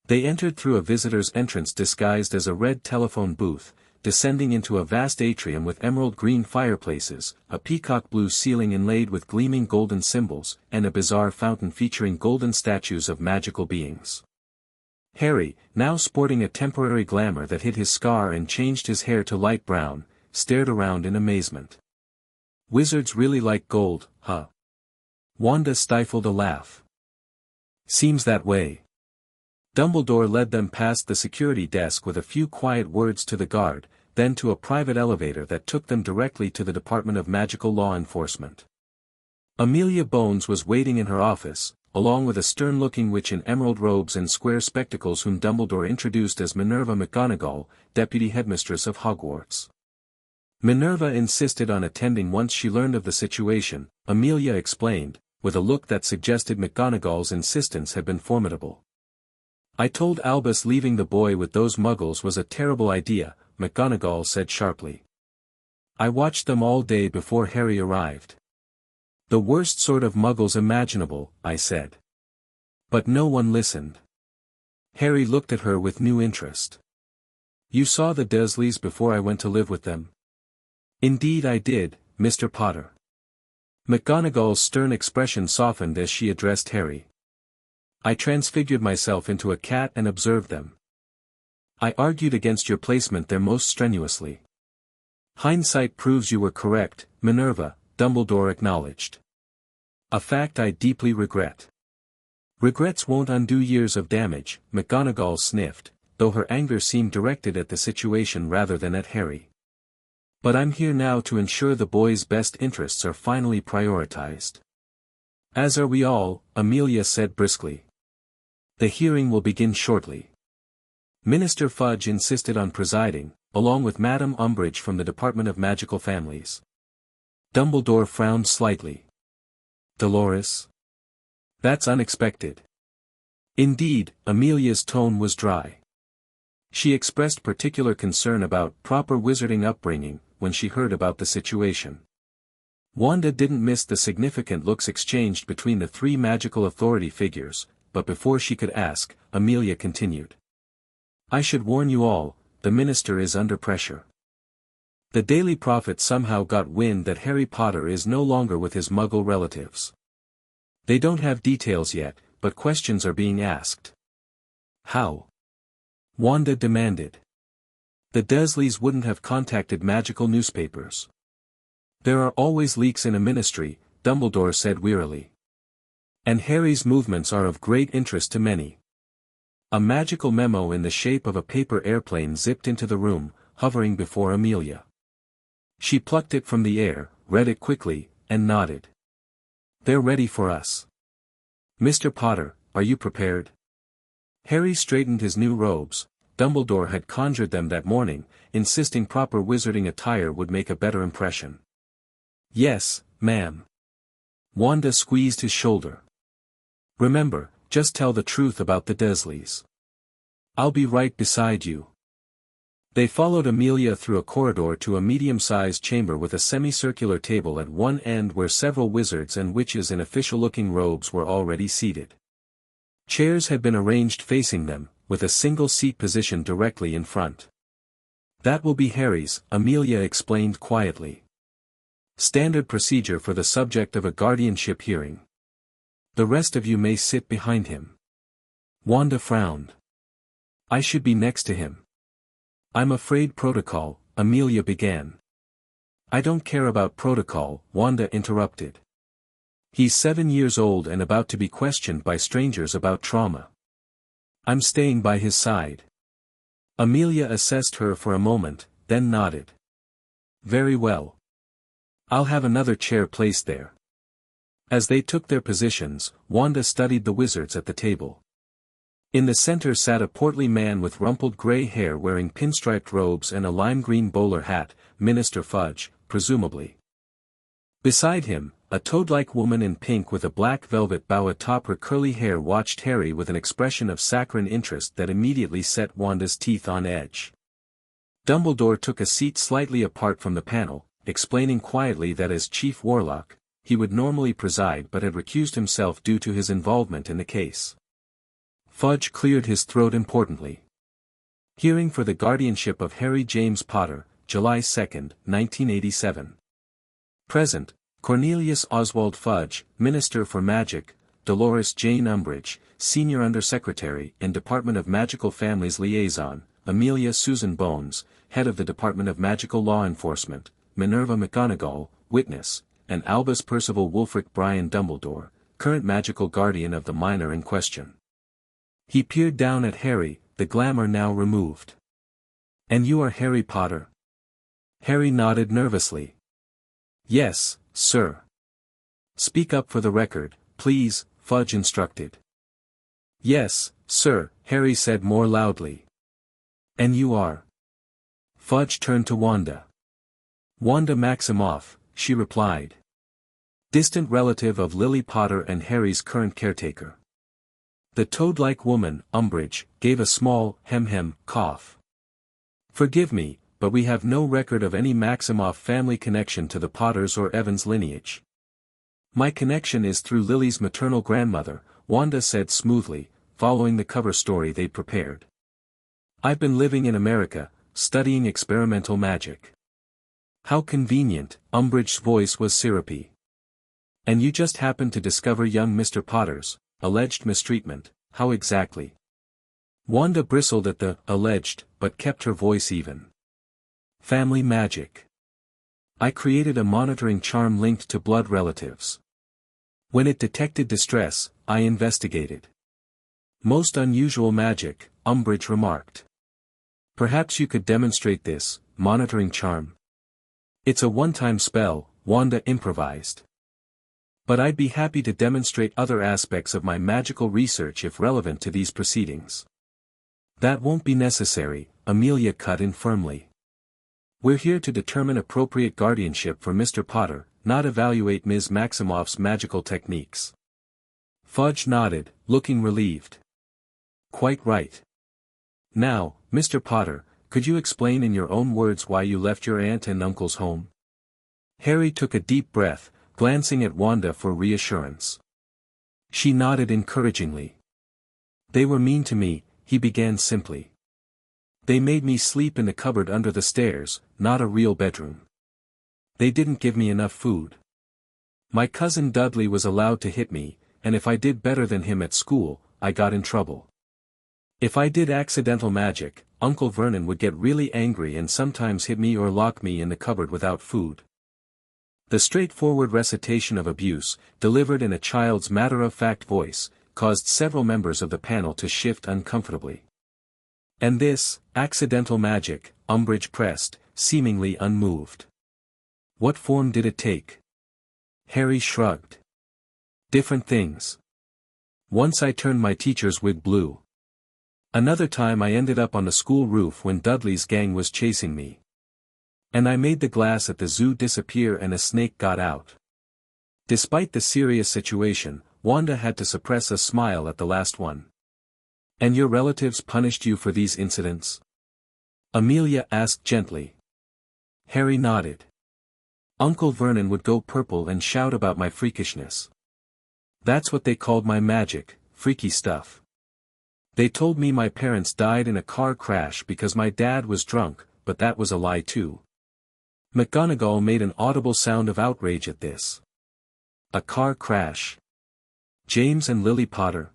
They entered through a visitor's entrance disguised as a red telephone booth, descending into a vast atrium with emerald green fireplaces, a peacock blue ceiling inlaid with gleaming golden symbols, and a bizarre fountain featuring golden statues of magical beings. Harry, now sporting a temporary glamour that hid his scar and changed his hair to light brown, stared around in amazement. Wizards really like gold, huh? Wanda stifled a laugh. Seems that way. Dumbledore led them past the security desk with a few quiet words to the guard, then to a private elevator that took them directly to the Department of Magical Law Enforcement. Amelia Bones was waiting in her office, along with a stern-looking witch in emerald robes and square spectacles whom Dumbledore introduced as Minerva McGonagall, Deputy Headmistress of Hogwarts. Minerva insisted on attending once she learned of the situation, Amelia explained, with a look that suggested McGonagall's insistence had been formidable. I told Albus leaving the boy with those muggles was a terrible idea, McGonagall said sharply. I watched them all day before Harry arrived. The worst sort of muggles imaginable, I said. But no one listened. Harry looked at her with new interest. You saw the Dursleys before I went to live with them? Indeed I did, Mr. Potter. McGonagall's stern expression softened as she addressed Harry. I transfigured myself into a cat and observed them. I argued against your placement there most strenuously. Hindsight proves you were correct, Minerva, Dumbledore acknowledged. A fact I deeply regret. Regrets won't undo years of damage, McGonagall sniffed, though her anger seemed directed at the situation rather than at Harry. But I'm here now to ensure the boy's best interests are finally prioritized. As are we all, Amelia said briskly. The hearing will begin shortly. Minister Fudge insisted on presiding, along with Madame Umbridge from the Department of Magical Families. Dumbledore frowned slightly. Dolores? That's unexpected. Indeed, Amelia's tone was dry. She expressed particular concern about proper wizarding upbringing, when she heard about the situation. Wanda didn't miss the significant looks exchanged between the three magical authority figures, but before she could ask, Amelia continued. I should warn you all, the minister is under pressure. The Daily Prophet somehow got wind that Harry Potter is no longer with his Muggle relatives. They don't have details yet, but questions are being asked. How? Wanda demanded. The Dursleys wouldn't have contacted magical newspapers. There are always leaks in a ministry, Dumbledore said wearily. And Harry's movements are of great interest to many. A magical memo in the shape of a paper airplane zipped into the room, hovering before Amelia. She plucked it from the air, read it quickly, and nodded. They're ready for us. Mr. Potter, are you prepared? Harry straightened his new robes. Dumbledore had conjured them that morning, insisting proper wizarding attire would make a better impression. Yes, ma'am. Wanda squeezed his shoulder. Remember, just tell the truth about the Dursleys. I'll be right beside you. They followed Amelia through a corridor to a medium-sized chamber with a semicircular table at one end where several wizards and witches in official-looking robes were already seated. Chairs had been arranged facing them, with a single seat positioned directly in front. That will be Harry's, Amelia explained quietly. Standard procedure for the subject of a guardianship hearing. The rest of you may sit behind him. Wanda frowned. I should be next to him. I'm afraid protocol, Amelia began. I don't care about protocol, Wanda interrupted. He's 7 years old and about to be questioned by strangers about trauma. I'm staying by his side. Amelia assessed her for a moment, then nodded. Very well. I'll have another chair placed there. As they took their positions, Wanda studied the wizards at the table. In the center sat a portly man with rumpled gray hair wearing pinstriped robes and a lime-green bowler hat, Minister Fudge, presumably. Beside him, a toad-like woman in pink with a black velvet bow atop her curly hair watched Harry with an expression of saccharine interest that immediately set Wanda's teeth on edge. Dumbledore took a seat slightly apart from the panel, explaining quietly that as Chief Warlock, he would normally preside but had recused himself due to his involvement in the case. Fudge cleared his throat importantly. Hearing for the guardianship of Harry James Potter, July 2, 1987. Present, Cornelius Oswald Fudge, Minister for Magic, Dolores Jane Umbridge, Senior Undersecretary and Department of Magical Families Liaison, Amelia Susan Bones, Head of the Department of Magical Law Enforcement, Minerva McGonagall, Witness, and Albus Percival Wulfric Brian Dumbledore, current magical guardian of the minor in question. He peered down at Harry, the glamour now removed. And you are Harry Potter? Harry nodded nervously. Yes, sir. Speak up for the record, please, Fudge instructed. Yes, sir, Harry said more loudly. And you are? Fudge turned to Wanda. Wanda Maximoff, she replied. Distant relative of Lily Potter and Harry's current caretaker. The toad-like woman, Umbridge, gave a small, hem-hem, cough. Forgive me, but we have no record of any Maximoff family connection to the Potters or Evans lineage. My connection is through Lily's maternal grandmother, Wanda said smoothly, following the cover story they'd prepared. I've been living in America, studying experimental magic. How convenient, Umbridge's voice was syrupy. And you just happened to discover young Mr. Potter's alleged mistreatment, how exactly? Wanda bristled at the alleged, but kept her voice even. Family magic. I created a monitoring charm linked to blood relatives. When it detected distress, I investigated. Most unusual magic, Umbridge remarked. Perhaps you could demonstrate this, monitoring charm. It's a one-time spell, Wanda improvised. But I'd be happy to demonstrate other aspects of my magical research if relevant to these proceedings. That won't be necessary, Amelia cut in firmly. We're here to determine appropriate guardianship for Mr. Potter, not evaluate Ms. Maximoff's magical techniques. Fudge nodded, looking relieved. Quite right. Now, Mr. Potter, could you explain in your own words why you left your aunt and uncle's home? Harry took a deep breath, glancing at Wanda for reassurance. She nodded encouragingly. They were mean to me, he began simply. They made me sleep in the cupboard under the stairs, not a real bedroom. They didn't give me enough food. My cousin Dudley was allowed to hit me, and if I did better than him at school, I got in trouble. If I did accidental magic, Uncle Vernon would get really angry and sometimes hit me or lock me in the cupboard without food. The straightforward recitation of abuse, delivered in a child's matter-of-fact voice, caused several members of the panel to shift uncomfortably. And this, accidental magic, Umbridge pressed, seemingly unmoved. What form did it take? Harry shrugged. Different things. Once I turned my teacher's wig blue. Another time I ended up on the school roof when Dudley's gang was chasing me. And I made the glass at the zoo disappear and a snake got out. Despite the serious situation, Wanda had to suppress a smile at the last one. And your relatives punished you for these incidents? Amelia asked gently. Harry nodded. Uncle Vernon would go purple and shout about my freakishness. That's what they called my magic, freaky stuff. They told me my parents died in a car crash because my dad was drunk, but that was a lie too. McGonagall made an audible sound of outrage at this. A car crash. James and Lily Potter.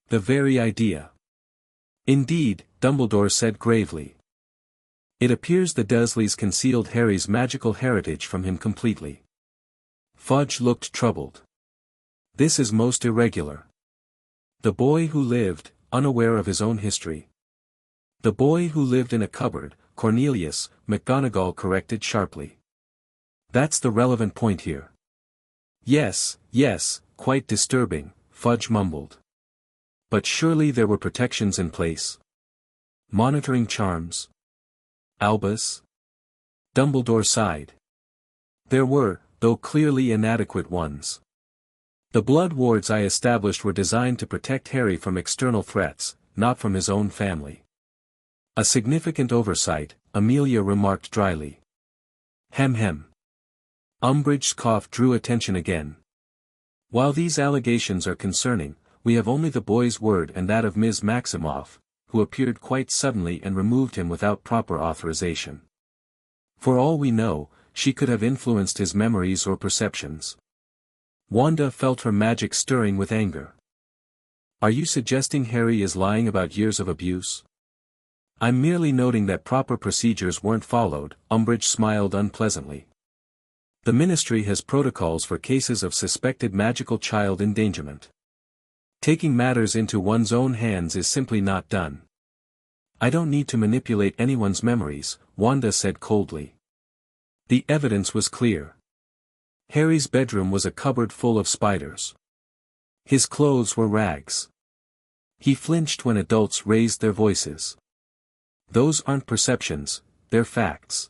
The very idea. Indeed, Dumbledore said gravely. It appears the Dursleys concealed Harry's magical heritage from him completely. Fudge looked troubled. This is most irregular. The boy who lived, unaware of his own history. The boy who lived in a cupboard, Cornelius, McGonagall corrected sharply. That's the relevant point here. Yes, quite disturbing, Fudge mumbled. But surely there were protections in place. Monitoring charms. Albus? Dumbledore sighed. There were, though clearly inadequate ones. The blood wards I established were designed to protect Harry from external threats, not from his own family. A significant oversight, Amelia remarked dryly. Hem. Umbridge's cough drew attention again. While these allegations are concerning, we have only the boy's word and that of Ms. Maximoff, who appeared quite suddenly and removed him without proper authorization. For all we know, she could have influenced his memories or perceptions. Wanda felt her magic stirring with anger. Are you suggesting Harry is lying about years of abuse? I'm merely noting that proper procedures weren't followed, Umbridge smiled unpleasantly. The Ministry has protocols for cases of suspected magical child endangerment. Taking matters into one's own hands is simply not done. I don't need to manipulate anyone's memories, Wanda said coldly. The evidence was clear. Harry's bedroom was a cupboard full of spiders. His clothes were rags. He flinched when adults raised their voices. Those aren't perceptions, they're facts.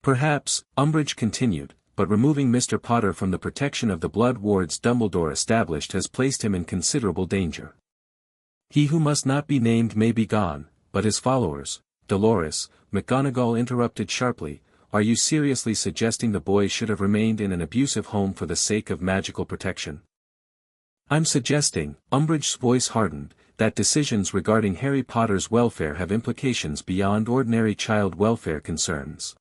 Perhaps, Umbridge continued, but removing Mr. Potter from the protection of the blood wards Dumbledore established has placed him in considerable danger. He who must not be named may be gone, but his followers, Dolores, McGonagall interrupted sharply, are you seriously suggesting the boy should have remained in an abusive home for the sake of magical protection? I'm suggesting, Umbridge's voice hardened, that decisions regarding Harry Potter's welfare have implications beyond ordinary child welfare concerns.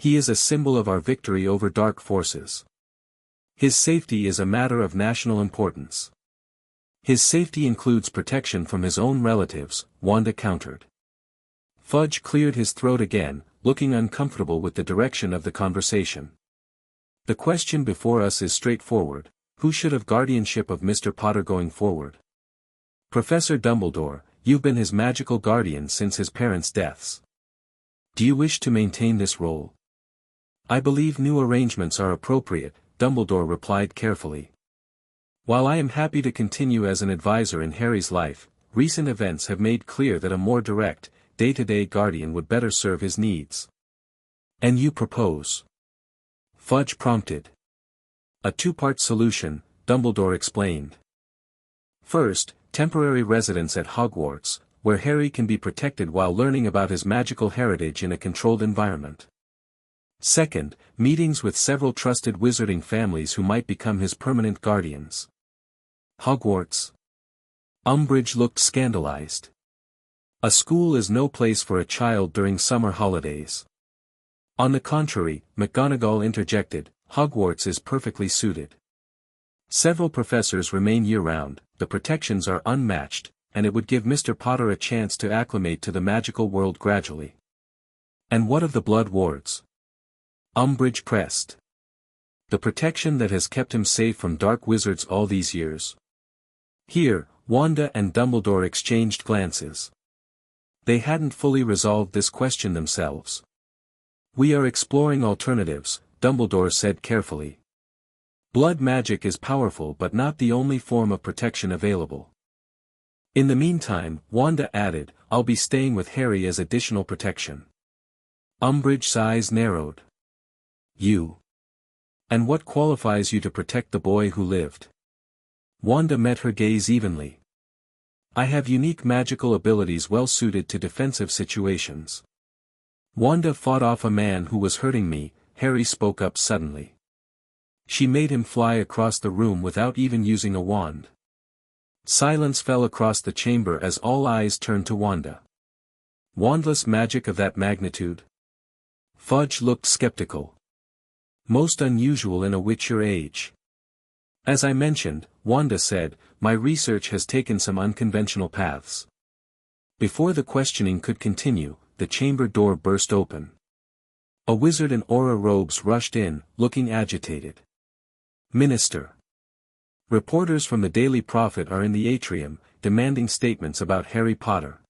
He is a symbol of our victory over dark forces. His safety is a matter of national importance. His safety includes protection from his own relatives, Wanda countered. Fudge cleared his throat again, looking uncomfortable with the direction of the conversation. The question before us is straightforward, who should have guardianship of Mr. Potter going forward? Professor Dumbledore, you've been his magical guardian since his parents' deaths. Do you wish to maintain this role? I believe new arrangements are appropriate, Dumbledore replied carefully. While I am happy to continue as an advisor in Harry's life, recent events have made clear that a more direct, day-to-day guardian would better serve his needs. And you propose? Fudge prompted. A two-part solution, Dumbledore explained. First, temporary residence at Hogwarts, where Harry can be protected while learning about his magical heritage in a controlled environment. Second, meetings with several trusted wizarding families who might become his permanent guardians. Hogwarts? Umbridge looked scandalized. A school is no place for a child during summer holidays. On the contrary, McGonagall interjected, Hogwarts is perfectly suited. Several professors remain year-round, the protections are unmatched, and it would give Mr. Potter a chance to acclimate to the magical world gradually. And what of the blood wards? Umbridge pressed. The protection that has kept him safe from dark wizards all these years. Here, Wanda and Dumbledore exchanged glances. They hadn't fully resolved this question themselves. We are exploring alternatives, Dumbledore said carefully. Blood magic is powerful but not the only form of protection available. In the meantime, Wanda added, I'll be staying with Harry as additional protection. Umbridge's eyes narrowed. You. And what qualifies you to protect the boy who lived? Wanda met her gaze evenly. I have unique magical abilities well suited to defensive situations. Wanda fought off a man who was hurting me, Harry spoke up suddenly. She made him fly across the room without even using a wand. Silence fell across the chamber as all eyes turned to Wanda. Wandless magic of that magnitude? Fudge looked skeptical. Most unusual in a witch your age. As I mentioned, Wanda said, my research has taken some unconventional paths. Before the questioning could continue, the chamber door burst open. A wizard in aura robes rushed in, looking agitated. Minister. Reporters from the Daily Prophet are in the atrium, demanding statements about Harry Potter.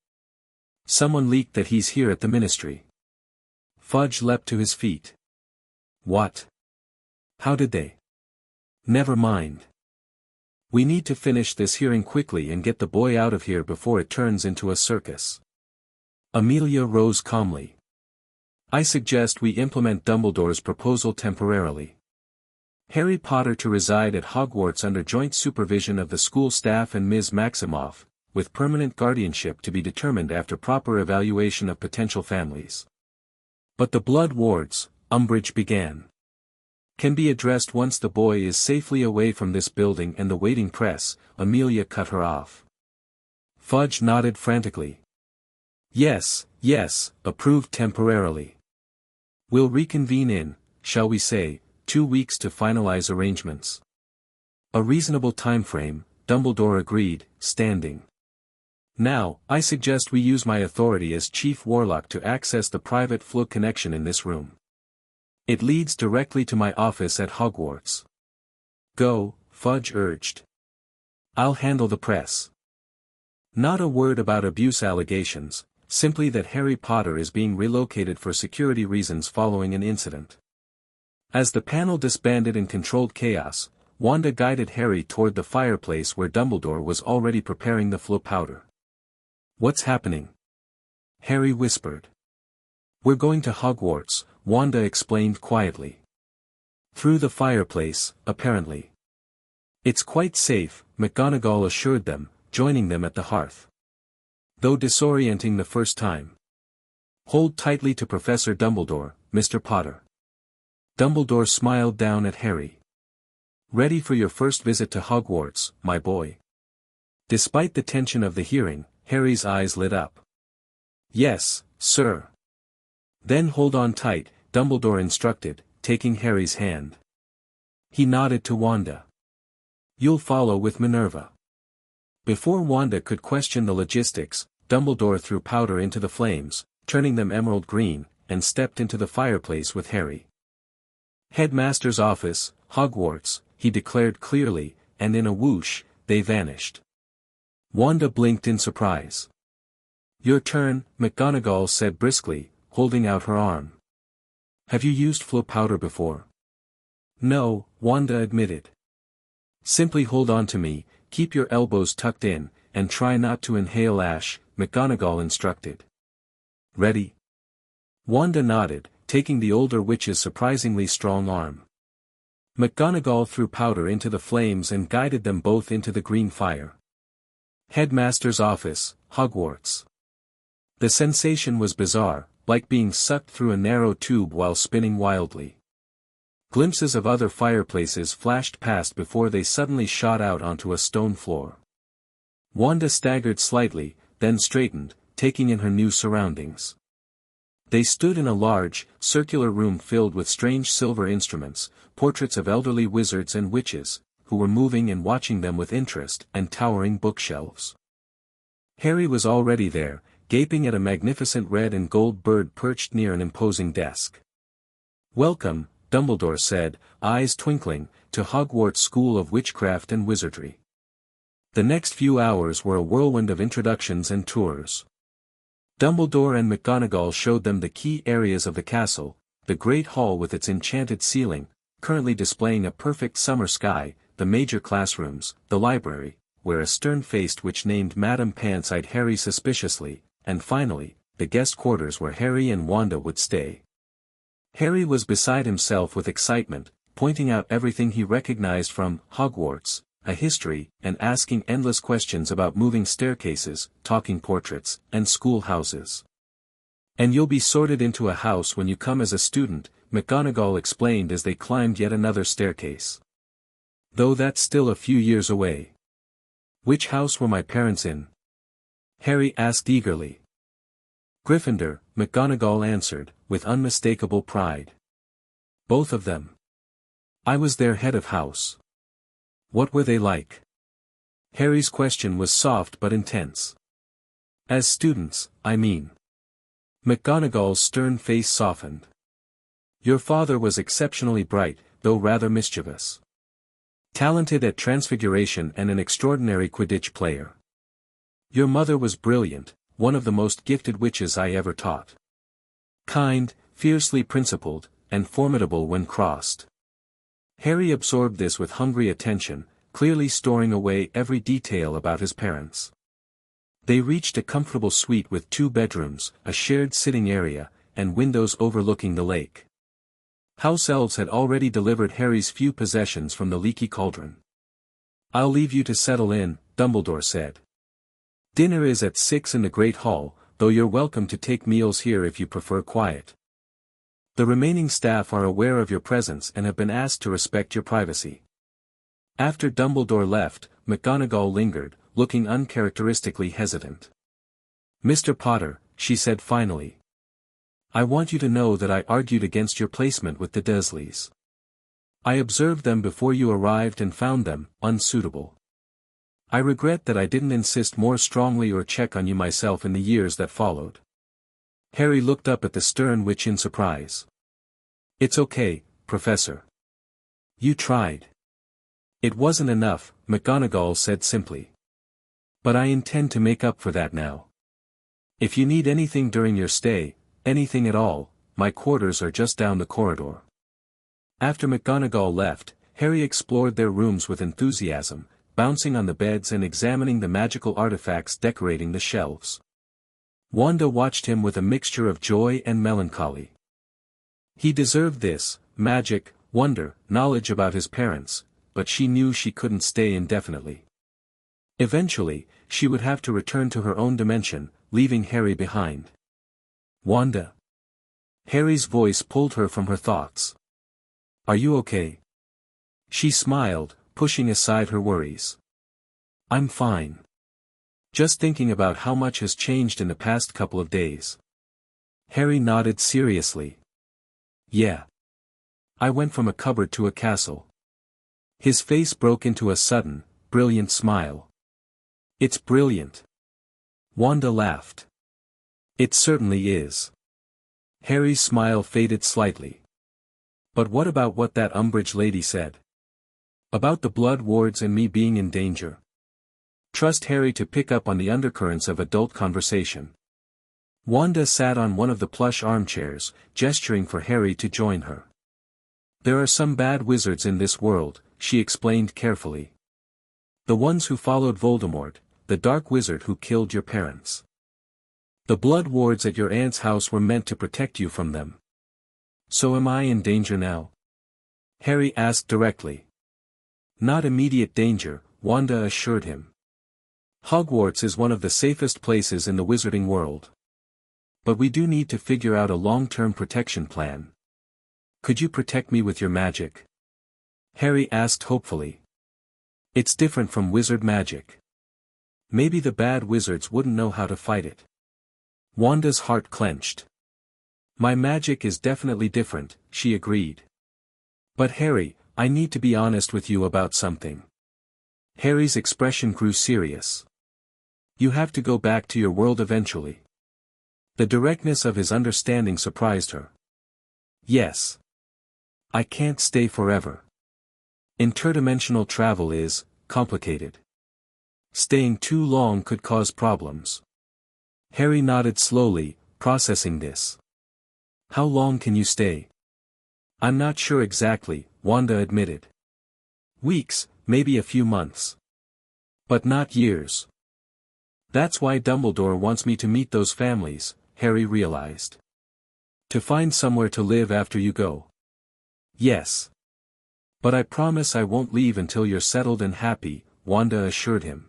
Someone leaked that he's here at the ministry. Fudge leapt to his feet. What? How did they? Never mind. We need to finish this hearing quickly and get the boy out of here before it turns into a circus. Amelia rose calmly. I suggest we implement Dumbledore's proposal temporarily. Harry Potter to reside at Hogwarts under joint supervision of the school staff and Ms. Maximoff, with permanent guardianship to be determined after proper evaluation of potential families. But the blood wards, Umbridge began, can be addressed once the boy is safely away from this building and the waiting press, Amelia cut her off. Fudge nodded frantically. Yes, approved temporarily. We'll reconvene in, shall we say, 2 weeks to finalize arrangements. A reasonable time frame, Dumbledore agreed, standing. Now, I suggest we use my authority as Chief Warlock to access the private flow connection in this room. It leads directly to my office at Hogwarts. Go, Fudge urged. I'll handle the press. Not a word about abuse allegations, simply that Harry Potter is being relocated for security reasons following an incident. As the panel disbanded in controlled chaos, Wanda guided Harry toward the fireplace where Dumbledore was already preparing the flow powder. What's happening? Harry whispered. We're going to Hogwarts, Wanda explained quietly. Through the fireplace, apparently. It's quite safe, McGonagall assured them, joining them at the hearth. Though disorienting the first time. Hold tightly to Professor Dumbledore, Mr. Potter. Dumbledore smiled down at Harry. Ready for your first visit to Hogwarts, my boy. Despite the tension of the hearing, Harry's eyes lit up. Yes, sir. Then hold on tight, Dumbledore instructed, taking Harry's hand. He nodded to Wanda. You'll follow with Minerva. Before Wanda could question the logistics, Dumbledore threw powder into the flames, turning them emerald green, and stepped into the fireplace with Harry. Headmaster's office, Hogwarts, he declared clearly, and in a whoosh, they vanished. Wanda blinked in surprise. Your turn, McGonagall said briskly, holding out her arm. Have you used flow powder before? No, Wanda admitted. Simply hold on to me, keep your elbows tucked in, and try not to inhale ash, McGonagall instructed. Ready? Wanda nodded, taking the older witch's surprisingly strong arm. McGonagall threw powder into the flames and guided them both into the green fire. Headmaster's office, Hogwarts. The sensation was bizarre, like being sucked through a narrow tube while spinning wildly. Glimpses of other fireplaces flashed past before they suddenly shot out onto a stone floor. Wanda staggered slightly, then straightened, taking in her new surroundings. They stood in a large, circular room filled with strange silver instruments, portraits of elderly wizards and witches, who were moving and watching them with interest, and towering bookshelves. Harry was already there, gaping at a magnificent red and gold bird perched near an imposing desk. Welcome, Dumbledore said, eyes twinkling, to Hogwarts School of Witchcraft and Wizardry. The next few hours were a whirlwind of introductions and tours. Dumbledore and McGonagall showed them the key areas of the castle, the great hall with its enchanted ceiling, currently displaying a perfect summer sky, the major classrooms, the library, where a stern-faced witch named Madame Pants eyed Harry suspiciously, and finally, the guest quarters where Harry and Wanda would stay. Harry was beside himself with excitement, pointing out everything he recognized from Hogwarts, a history, and asking endless questions about moving staircases, talking portraits, and schoolhouses. And you'll be sorted into a house when you come as a student, McGonagall explained as they climbed yet another staircase. Though that's still a few years away. Which house were my parents in? Harry asked eagerly. Gryffindor, McGonagall answered, with unmistakable pride. Both of them. I was their head of house. What were they like? Harry's question was soft but intense. As students, I mean. McGonagall's stern face softened. Your father was exceptionally bright, though rather mischievous. Talented at transfiguration and an extraordinary Quidditch player. Your mother was brilliant, one of the most gifted witches I ever taught. Kind, fiercely principled, and formidable when crossed. Harry absorbed this with hungry attention, clearly storing away every detail about his parents. They reached a comfortable suite with 2 bedrooms, a shared sitting area, and windows overlooking the lake. House elves had already delivered Harry's few possessions from the leaky cauldron. I'll leave you to settle in, Dumbledore said. Dinner is at 6 in the Great Hall, though you're welcome to take meals here if you prefer quiet. The remaining staff are aware of your presence and have been asked to respect your privacy. After Dumbledore left, McGonagall lingered, looking uncharacteristically hesitant. Mr. Potter, she said finally. I want you to know that I argued against your placement with the Dursleys. I observed them before you arrived and found them unsuitable. I regret that I didn't insist more strongly or check on you myself in the years that followed. Harry looked up at the stern witch in surprise. It's okay, Professor. You tried. It wasn't enough, McGonagall said simply. But I intend to make up for that now. If you need anything during your stay, anything at all, my quarters are just down the corridor. After McGonagall left, Harry explored their rooms with enthusiasm, bouncing on the beds and examining the magical artifacts decorating the shelves. Wanda watched him with a mixture of joy and melancholy. He deserved this, magic, wonder, knowledge about his parents, but she knew she couldn't stay indefinitely. Eventually, she would have to return to her own dimension, leaving Harry behind. Wanda. Harry's voice pulled her from her thoughts. Are you okay? She smiled, pushing aside her worries. I'm fine. Just thinking about how much has changed in the past couple of days. Harry nodded seriously. Yeah. I went from a cupboard to a castle. His face broke into a sudden, brilliant smile. It's brilliant. Wanda laughed. It certainly is. Harry's smile faded slightly. But what about what that Umbridge lady said? About the blood wards and me being in danger. Trust Harry to pick up on the undercurrents of adult conversation. Wanda sat on one of the plush armchairs, gesturing for Harry to join her. There are some bad wizards in this world, she explained carefully. The ones who followed Voldemort, the dark wizard who killed your parents. The blood wards at your aunt's house were meant to protect you from them. So am I in danger now? Harry asked directly. Not immediate danger, Wanda assured him. Hogwarts is one of the safest places in the wizarding world. But we do need to figure out a long-term protection plan. Could you protect me with your magic? Harry asked hopefully. It's different from wizard magic. Maybe the bad wizards wouldn't know how to fight it. Wanda's heart clenched. My magic is definitely different, she agreed. But Harry, I need to be honest with you about something. Harry's expression grew serious. You have to go back to your world eventually. The directness of his understanding surprised her. Yes. I can't stay forever. Interdimensional travel is complicated. Staying too long could cause problems. Harry nodded slowly, processing this. How long can you stay? I'm not sure exactly, Wanda admitted. Weeks, maybe a few months. But not years. That's why Dumbledore wants me to meet those families, Harry realized. To find somewhere to live after you go. Yes. But I promise I won't leave until you're settled and happy, Wanda assured him.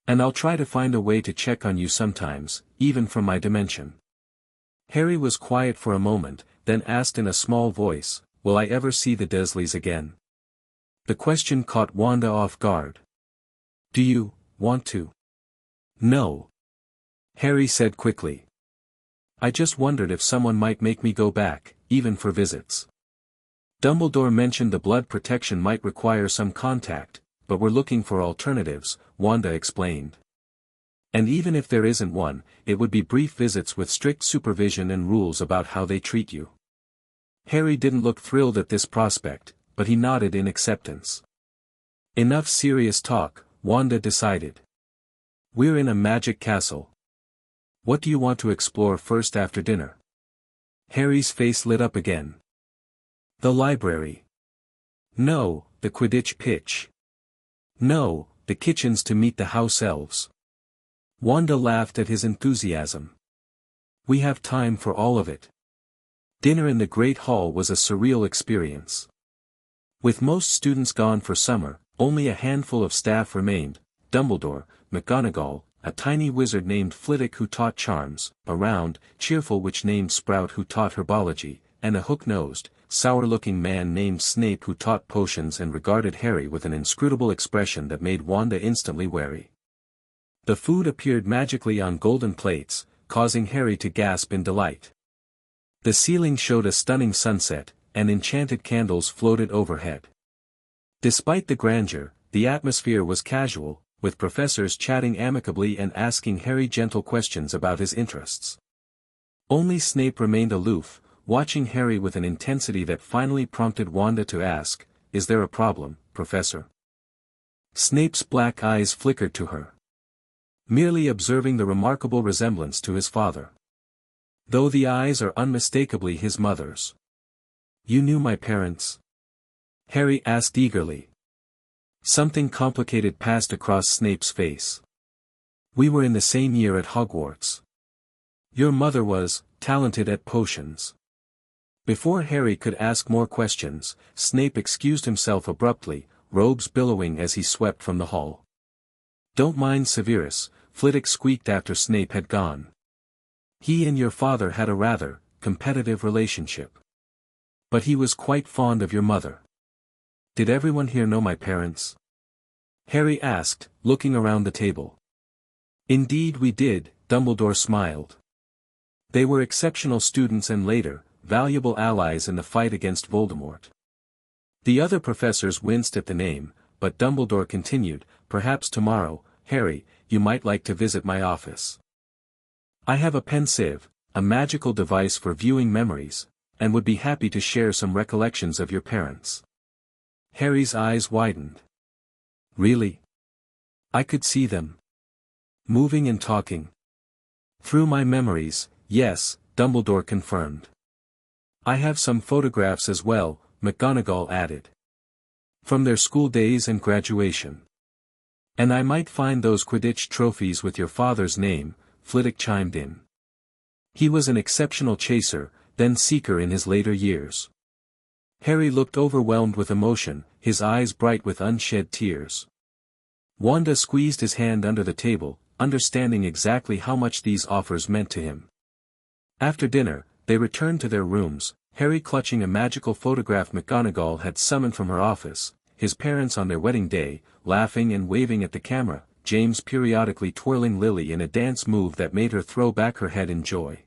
And I'll try to find a way to check on you sometimes, even from my dimension. Harry was quiet for a moment, then asked in a small voice, will I ever see the Dursleys again? The question caught Wanda off guard. Do you want to? No. Harry said quickly. I just wondered if someone might make me go back, even for visits. Dumbledore mentioned the blood protection might require some contact, but we're looking for alternatives, Wanda explained. And even if there isn't one, it would be brief visits with strict supervision and rules about how they treat you. Harry didn't look thrilled at this prospect, but he nodded in acceptance. Enough serious talk, Wanda decided. We're in a magic castle. What do you want to explore first after dinner? Harry's face lit up again. The library. No, the Quidditch pitch. No, the kitchens to meet the house elves. Wanda laughed at his enthusiasm. We have time for all of it. Dinner in the Great Hall was a surreal experience. With most students gone for summer, only a handful of staff remained, Dumbledore, McGonagall, a tiny wizard named Flitwick who taught charms, a round, cheerful witch named Sprout who taught herbology, and a hook-nosed, sour-looking man named Snape who taught potions and regarded Harry with an inscrutable expression that made Wanda instantly wary. The food appeared magically on golden plates, causing Harry to gasp in delight. The ceiling showed a stunning sunset, and enchanted candles floated overhead. Despite the grandeur, the atmosphere was casual, with professors chatting amicably and asking Harry gentle questions about his interests. Only Snape remained aloof, watching Harry with an intensity that finally prompted Wanda to ask, "Is there a problem, Professor?" Snape's black eyes flickered to her. Merely observing the remarkable resemblance to his father. Though the eyes are unmistakably his mother's. You knew my parents? Harry asked eagerly. Something complicated passed across Snape's face. We were in the same year at Hogwarts. Your mother was talented at potions. Before Harry could ask more questions, Snape excused himself abruptly, robes billowing as he swept from the hall. Don't mind Severus, Flitwick squeaked after Snape had gone. He and your father had a rather competitive relationship. But he was quite fond of your mother. Did everyone here know my parents? Harry asked, looking around the table. Indeed we did, Dumbledore smiled. They were exceptional students and later, valuable allies in the fight against Voldemort. The other professors winced at the name, but Dumbledore continued, perhaps tomorrow, Harry, you might like to visit my office. I have a pensieve, a magical device for viewing memories, and would be happy to share some recollections of your parents. Harry's eyes widened. Really? I could see them. Moving and talking. Through my memories, yes, Dumbledore confirmed. I have some photographs as well, McGonagall added. From their school days and graduation. And I might find those Quidditch trophies with your father's name, Flitwick chimed in. He was an exceptional chaser, then seeker in his later years. Harry looked overwhelmed with emotion, his eyes bright with unshed tears. Wanda squeezed his hand under the table, understanding exactly how much these offers meant to him. After dinner, they returned to their rooms, Harry clutching a magical photograph McGonagall had summoned from her office, his parents on their wedding day, laughing and waving at the camera, James periodically twirling Lily in a dance move that made her throw back her head in joy.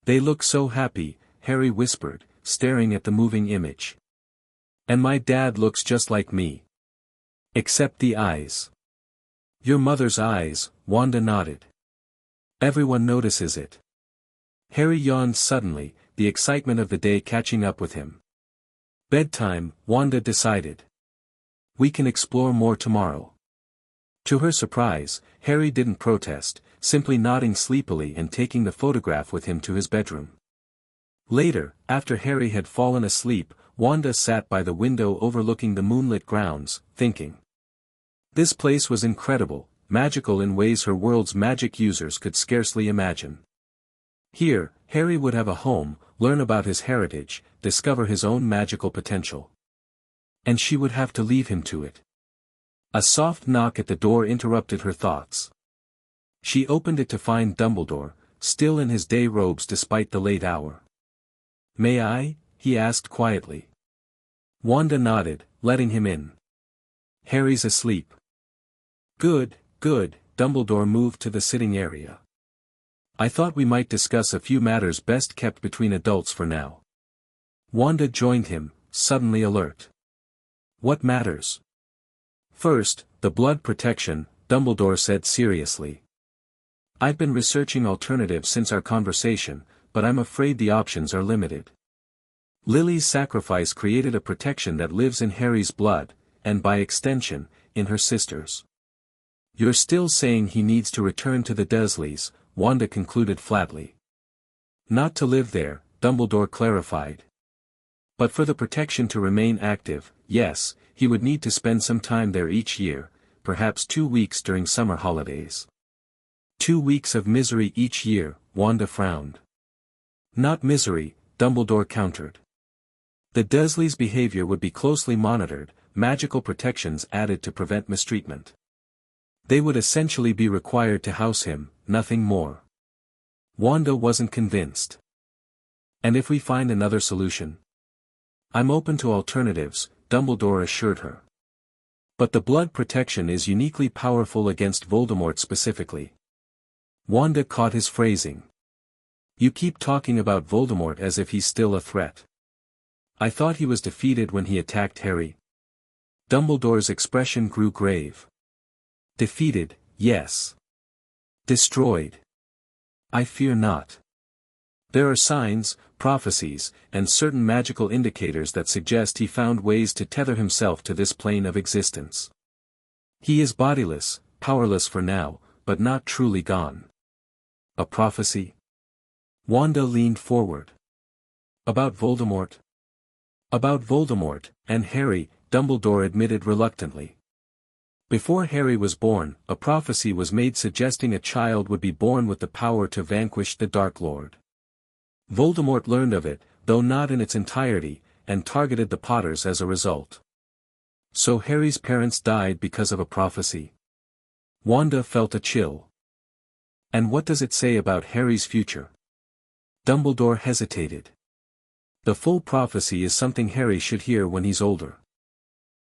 They look so happy, Harry whispered, staring at the moving image. And my dad looks just like me. Except the eyes. Your mother's eyes, Wanda nodded. Everyone notices it. Harry yawned suddenly, the excitement of the day catching up with him. Bedtime, Wanda decided. We can explore more tomorrow. To her surprise, Harry didn't protest, simply nodding sleepily and taking the photograph with him to his bedroom. Later, after Harry had fallen asleep, Wanda sat by the window overlooking the moonlit grounds, thinking. This place was incredible, magical in ways her world's magic users could scarcely imagine. Here, Harry would have a home, learn about his heritage, discover his own magical potential. And she would have to leave him to it. A soft knock at the door interrupted her thoughts. She opened it to find Dumbledore, still in his day robes despite the late hour. May I? He asked quietly. Wanda nodded, letting him in. Harry's asleep. Good, good, Dumbledore moved to the sitting area. I thought we might discuss a few matters best kept between adults for now. Wanda joined him, suddenly alert. What matters? First, the blood protection, Dumbledore said seriously. I've been researching alternatives since our conversation, but I'm afraid the options are limited. Lily's sacrifice created a protection that lives in Harry's blood, and by extension, in her sister's. You're still saying he needs to return to the Dursleys, Wanda concluded flatly. Not to live there, Dumbledore clarified. But for the protection to remain active, yes, he would need to spend some time there each year, perhaps 2 weeks during summer holidays. 2 weeks of misery each year, Wanda frowned. Not misery, Dumbledore countered. The Dursleys' behavior would be closely monitored, magical protections added to prevent mistreatment. They would essentially be required to house him, nothing more. Wanda wasn't convinced. And if we find another solution? I'm open to alternatives, Dumbledore assured her. But the blood protection is uniquely powerful against Voldemort specifically. Wanda caught his phrasing. You keep talking about Voldemort as if he's still a threat. I thought he was defeated when he attacked Harry. Dumbledore's expression grew grave. Defeated, yes. Destroyed. I fear not. There are signs, prophecies, and certain magical indicators that suggest he found ways to tether himself to this plane of existence. He is bodiless, powerless for now, but not truly gone. A prophecy? Wanda leaned forward. About Voldemort? About Voldemort, and Harry, Dumbledore admitted reluctantly. Before Harry was born, a prophecy was made suggesting a child would be born with the power to vanquish the Dark Lord. Voldemort learned of it, though not in its entirety, and targeted the Potters as a result. So Harry's parents died because of a prophecy. Wanda felt a chill. And what does it say about Harry's future? Dumbledore hesitated. The full prophecy is something Harry should hear when he's older.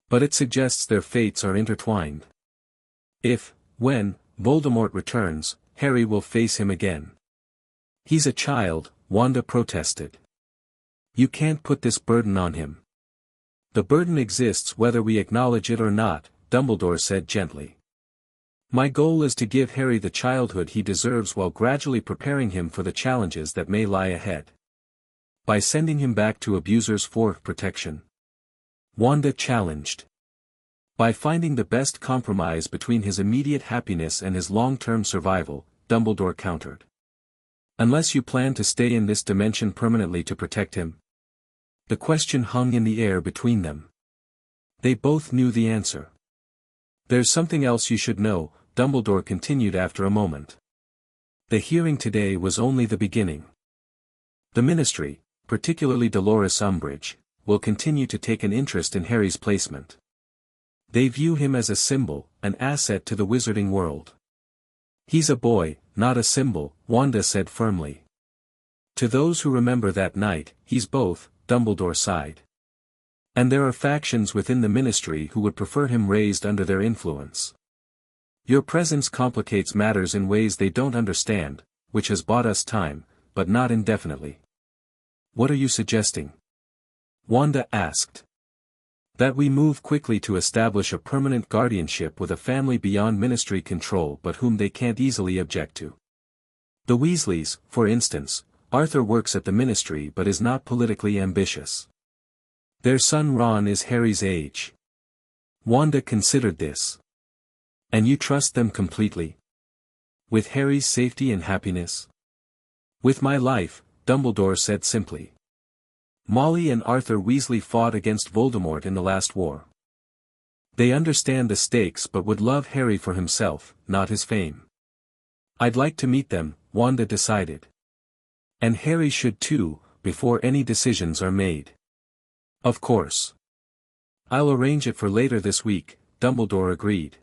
But it suggests their fates are intertwined. When Voldemort returns, Harry will face him again. He's a child, Wanda protested. You can't put this burden on him. The burden exists whether we acknowledge it or not, Dumbledore said gently. My goal is to give Harry the childhood he deserves while gradually preparing him for the challenges that may lie ahead. By sending him back to abusers for protection. Wanda challenged. By finding the best compromise between his immediate happiness and his long-term survival, Dumbledore countered. Unless you plan to stay in this dimension permanently to protect him. The question hung in the air between them. They both knew the answer. There's something else you should know, Dumbledore continued after a moment. The hearing today was only the beginning. The Ministry, particularly Dolores Umbridge, will continue to take an interest in Harry's placement. They view him as a symbol, an asset to the wizarding world. He's a boy, not a symbol, Wanda said firmly. To those who remember that night, he's both, Dumbledore sighed. And there are factions within the Ministry who would prefer him raised under their influence. Your presence complicates matters in ways they don't understand, which has bought us time, but not indefinitely. What are you suggesting? Wanda asked. That we move quickly to establish a permanent guardianship with a family beyond Ministry control but whom they can't easily object to. The Weasleys, for instance. Arthur works at the Ministry but is not politically ambitious. Their son Ron is Harry's age. Wanda considered this. And you trust them completely? With Harry's safety and happiness? With my life, Dumbledore said simply. Molly and Arthur Weasley fought against Voldemort in the last war. They understand the stakes but would love Harry for himself, not his fame. I'd like to meet them, Wanda decided. And Harry should too, before any decisions are made. Of course. I'll arrange it for later this week, Dumbledore agreed.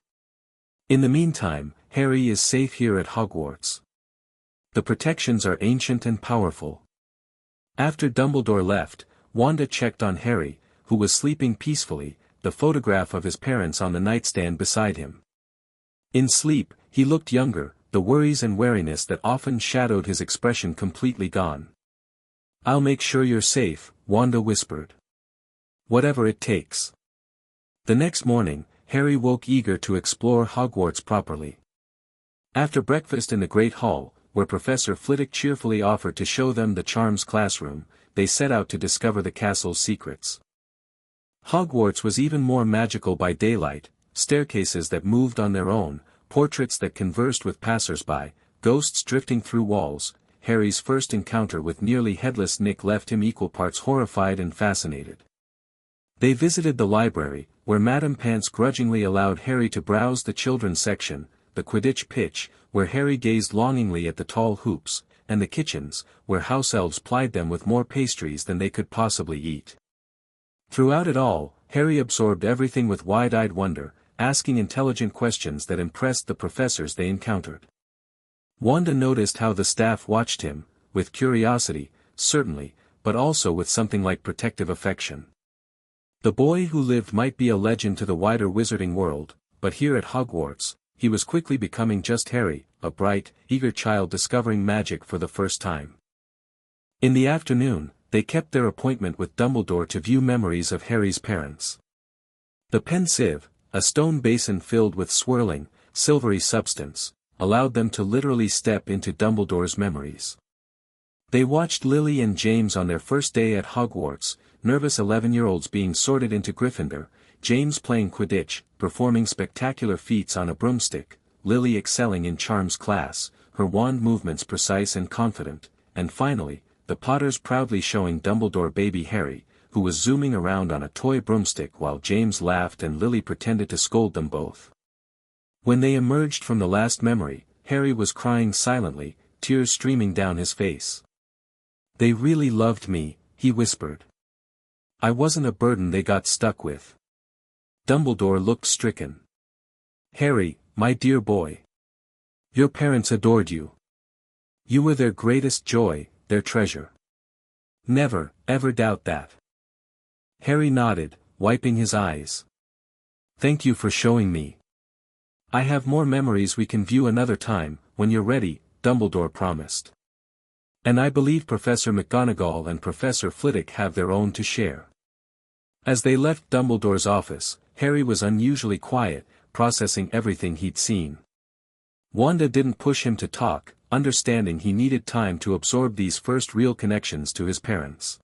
In the meantime, Harry is safe here at Hogwarts. The protections are ancient and powerful. After Dumbledore left, Wanda checked on Harry, who was sleeping peacefully, the photograph of his parents on the nightstand beside him. In sleep, he looked younger, the worries and wariness that often shadowed his expression completely gone. I'll make sure you're safe, Wanda whispered. Whatever it takes. The next morning, Harry woke eager to explore Hogwarts properly. After breakfast in the Great Hall, where Professor Flitwick cheerfully offered to show them the Charms classroom, they set out to discover the castle's secrets. Hogwarts was even more magical by daylight, staircases that moved on their own, portraits that conversed with passers-by, ghosts drifting through walls. Harry's first encounter with nearly headless Nick left him equal parts horrified and fascinated. They visited the library, where Madame Pants grudgingly allowed Harry to browse the children's section, the Quidditch pitch, where Harry gazed longingly at the tall hoops, and the kitchens, where house elves plied them with more pastries than they could possibly eat. Throughout it all, Harry absorbed everything with wide-eyed wonder, asking intelligent questions that impressed the professors they encountered. Wanda noticed how the staff watched him, with curiosity, certainly, but also with something like protective affection. The boy who lived might be a legend to the wider wizarding world, but here at Hogwarts, he was quickly becoming just Harry, a bright, eager child discovering magic for the first time. In the afternoon, they kept their appointment with Dumbledore to view memories of Harry's parents. The pensieve, a stone basin filled with swirling, silvery substance, allowed them to literally step into Dumbledore's memories. They watched Lily and James on their first day at Hogwarts, nervous 11-year-olds being sorted into Gryffindor, James playing Quidditch, performing spectacular feats on a broomstick, Lily excelling in Charms class, her wand movements precise and confident, and finally, the Potters proudly showing Dumbledore baby Harry, who was zooming around on a toy broomstick while James laughed and Lily pretended to scold them both. When they emerged from the last memory, Harry was crying silently, tears streaming down his face. "They really loved me," he whispered. "I wasn't a burden they got stuck with." Dumbledore looked stricken. "Harry, my dear boy. Your parents adored you. You were their greatest joy, their treasure. Never, ever doubt that." Harry nodded, wiping his eyes. "Thank you for showing me. I have more memories we can view another time, when you're ready," Dumbledore promised. "And I believe Professor McGonagall and Professor Flitwick have their own to share." As they left Dumbledore's office, Harry was unusually quiet, processing everything he'd seen. Wanda didn't push him to talk, understanding he needed time to absorb these first real connections to his parents.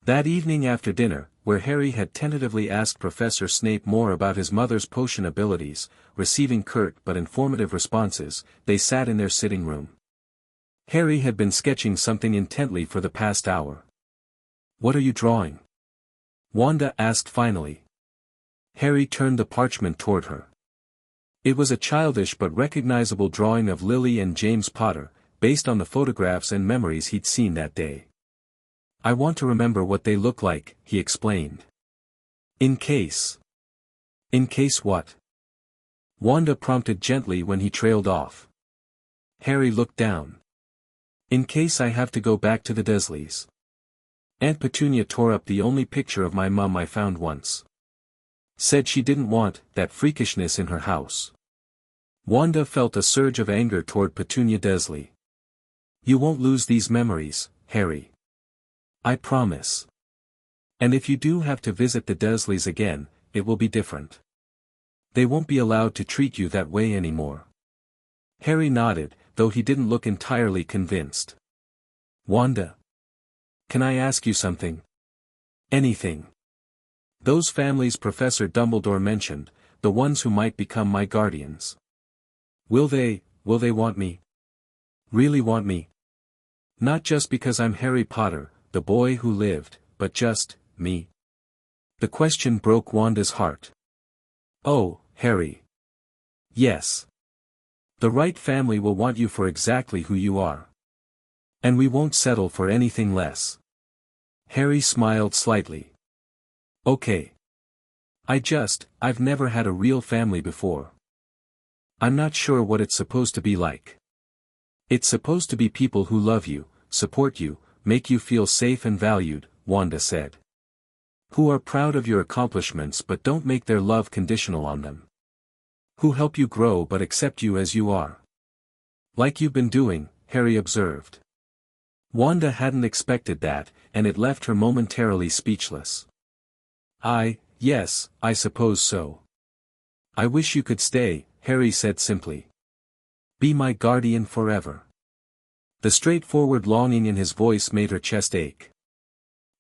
That evening after dinner, where Harry had tentatively asked Professor Snape more about his mother's potion abilities, receiving curt but informative responses, they sat in their sitting room. Harry had been sketching something intently for the past hour. "What are you drawing?" Wanda asked finally. Harry turned the parchment toward her. It was a childish but recognizable drawing of Lily and James Potter, based on the photographs and memories he'd seen that day. "I want to remember what they look like," he explained. In case what?" Wanda prompted gently when he trailed off. Harry looked down. "In case I have to go back to the Dursleys. Aunt Petunia tore up the only picture of my mum I found once. Said she didn't want that freakishness in her house." Wanda felt a surge of anger toward Petunia Dursley. "You won't lose these memories, Harry. I promise. And if you do have to visit the Dursleys again, it will be different. They won't be allowed to treat you that way anymore." Harry nodded, though he didn't look entirely convinced. "Wanda. Can I ask you something?" "Anything. Those families Professor Dumbledore mentioned, the ones who might become my guardians. Will they want me? Really want me? Not just because I'm Harry Potter, the boy who lived, but just, me?" The question broke Wanda's heart. "Oh, Harry. Yes. The right family will want you for exactly who you are. And we won't settle for anything less." Harry smiled slightly. "Okay. I've never had a real family before. I'm not sure what it's supposed to be like." "It's supposed to be people who love you, support you, make you feel safe and valued," Wanda said. "Who are proud of your accomplishments but don't make their love conditional on them. Who help you grow but accept you as you are. Like you've been doing," Harry observed. Wanda hadn't expected that, and it left her momentarily speechless. Yes, I suppose so. I wish you could stay," Harry said simply. "Be my guardian forever." The straightforward longing in his voice made her chest ache.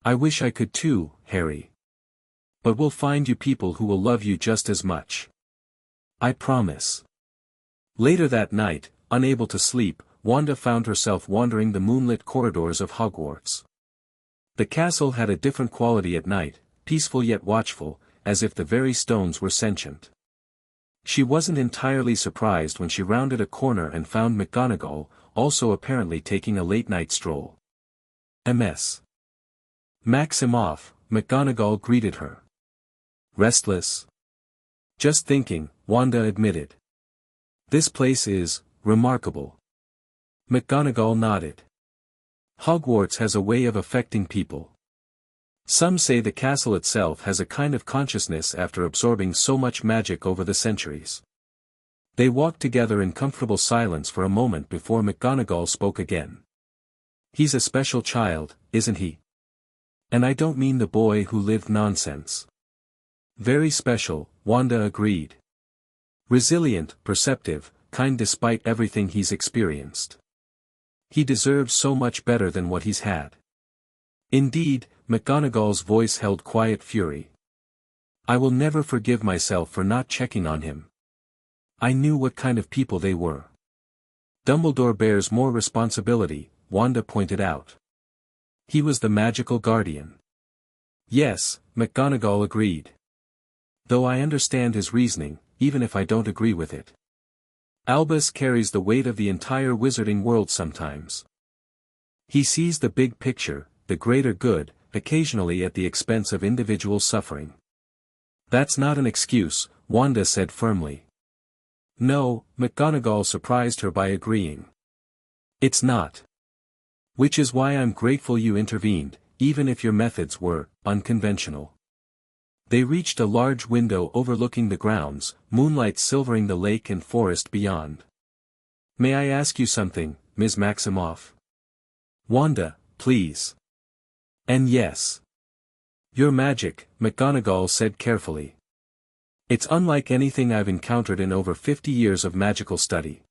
"I wish I could too, Harry. But we'll find you people who will love you just as much. I promise." Later that night, unable to sleep, Wanda found herself wandering the moonlit corridors of Hogwarts. The castle had a different quality at night, peaceful yet watchful, as if the very stones were sentient. She wasn't entirely surprised when she rounded a corner and found McGonagall, also apparently taking a late-night stroll. Maximoff, McGonagall greeted her. "Restless?" "Just thinking," Wanda admitted. "This place is remarkable." McGonagall nodded. "Hogwarts has a way of affecting people. Some say the castle itself has a kind of consciousness after absorbing so much magic over the centuries." They walked together in comfortable silence for a moment before McGonagall spoke again. "He's a special child, isn't he? And I don't mean the boy who lived nonsense." "Very special," Wanda agreed. "Resilient, perceptive, kind despite everything he's experienced. He deserves so much better than what he's had." "Indeed," McGonagall's voice held quiet fury. "I will never forgive myself for not checking on him. I knew what kind of people they were." "Dumbledore bears more responsibility," Wanda pointed out. "He was the magical guardian." "Yes," McGonagall agreed. "Though I understand his reasoning, even if I don't agree with it. Albus carries the weight of the entire wizarding world sometimes. He sees the big picture, the greater good, occasionally at the expense of individual suffering. That's not an excuse, Wanda said firmly. No, McGonagall surprised her by agreeing. It's not. Which is why I'm grateful you intervened, even if your methods were unconventional. They reached a large window overlooking the grounds, moonlight silvering the lake and forest beyond. May I ask you something, Ms. Maximoff? Wanda, please. And yes. Your magic, McGonagall said carefully. It's unlike anything I've encountered in over 50 years of magical study.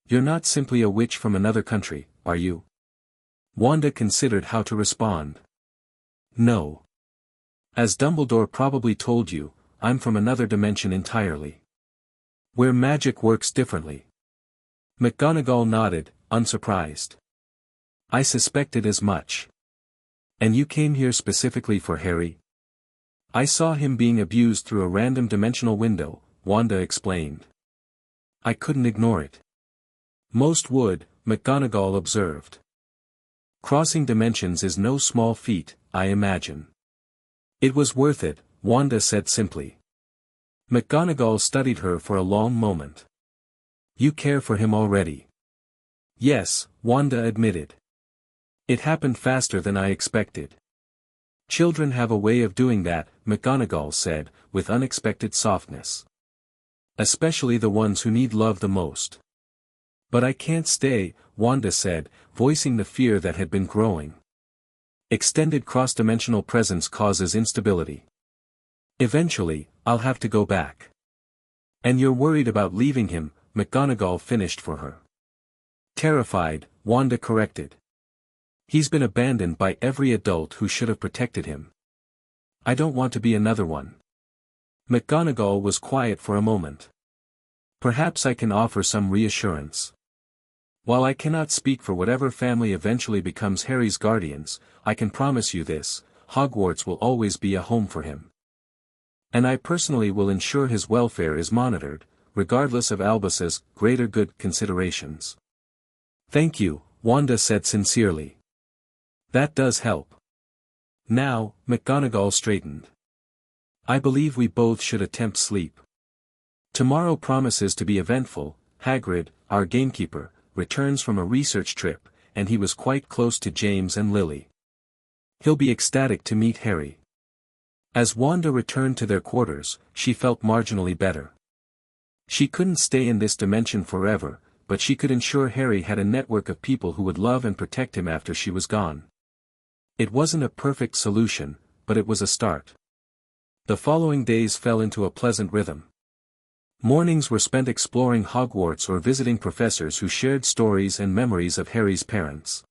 You're not simply a witch from another country, are you? Wanda considered how to respond. No. As Dumbledore probably told you, I'm from another dimension entirely. Where magic works differently. McGonagall nodded, unsurprised. I suspected as much. And you came here specifically for Harry? I saw him being abused through a random dimensional window, Wanda explained. I couldn't ignore it. Most would, McGonagall observed. Crossing dimensions is no small feat, I imagine. It was worth it, Wanda said simply. McGonagall studied her for a long moment. You care for him already. Yes, Wanda admitted. It happened faster than I expected. Children have a way of doing that, McGonagall said, with unexpected softness. Especially the ones who need love the most. But I can't stay, Wanda said, voicing the fear that had been growing. Extended cross-dimensional presence causes instability. Eventually, I'll have to go back. And you're worried about leaving him, McGonagall finished for her. Terrified, Wanda corrected. He's been abandoned by every adult who should have protected him. I don't want to be another one. McGonagall was quiet for a moment. Perhaps I can offer some reassurance. While I cannot speak for whatever family eventually becomes Harry's guardians, I can promise you this, Hogwarts will always be a home for him. And I personally will ensure his welfare is monitored, regardless of Albus's greater good considerations. Thank you, Wanda said sincerely. That does help. Now, McGonagall straightened. I believe we both should attempt sleep. Tomorrow promises to be eventful. Hagrid, our gamekeeper, returns from a research trip, and he was quite close to James and Lily. He'll be ecstatic to meet Harry. As Wanda returned to their quarters, she felt marginally better. She couldn't stay in this dimension forever, but she could ensure Harry had a network of people who would love and protect him after she was gone. It wasn't a perfect solution, but it was a start. The following days fell into a pleasant rhythm. Mornings were spent exploring Hogwarts or visiting professors who shared stories and memories of Harry's parents.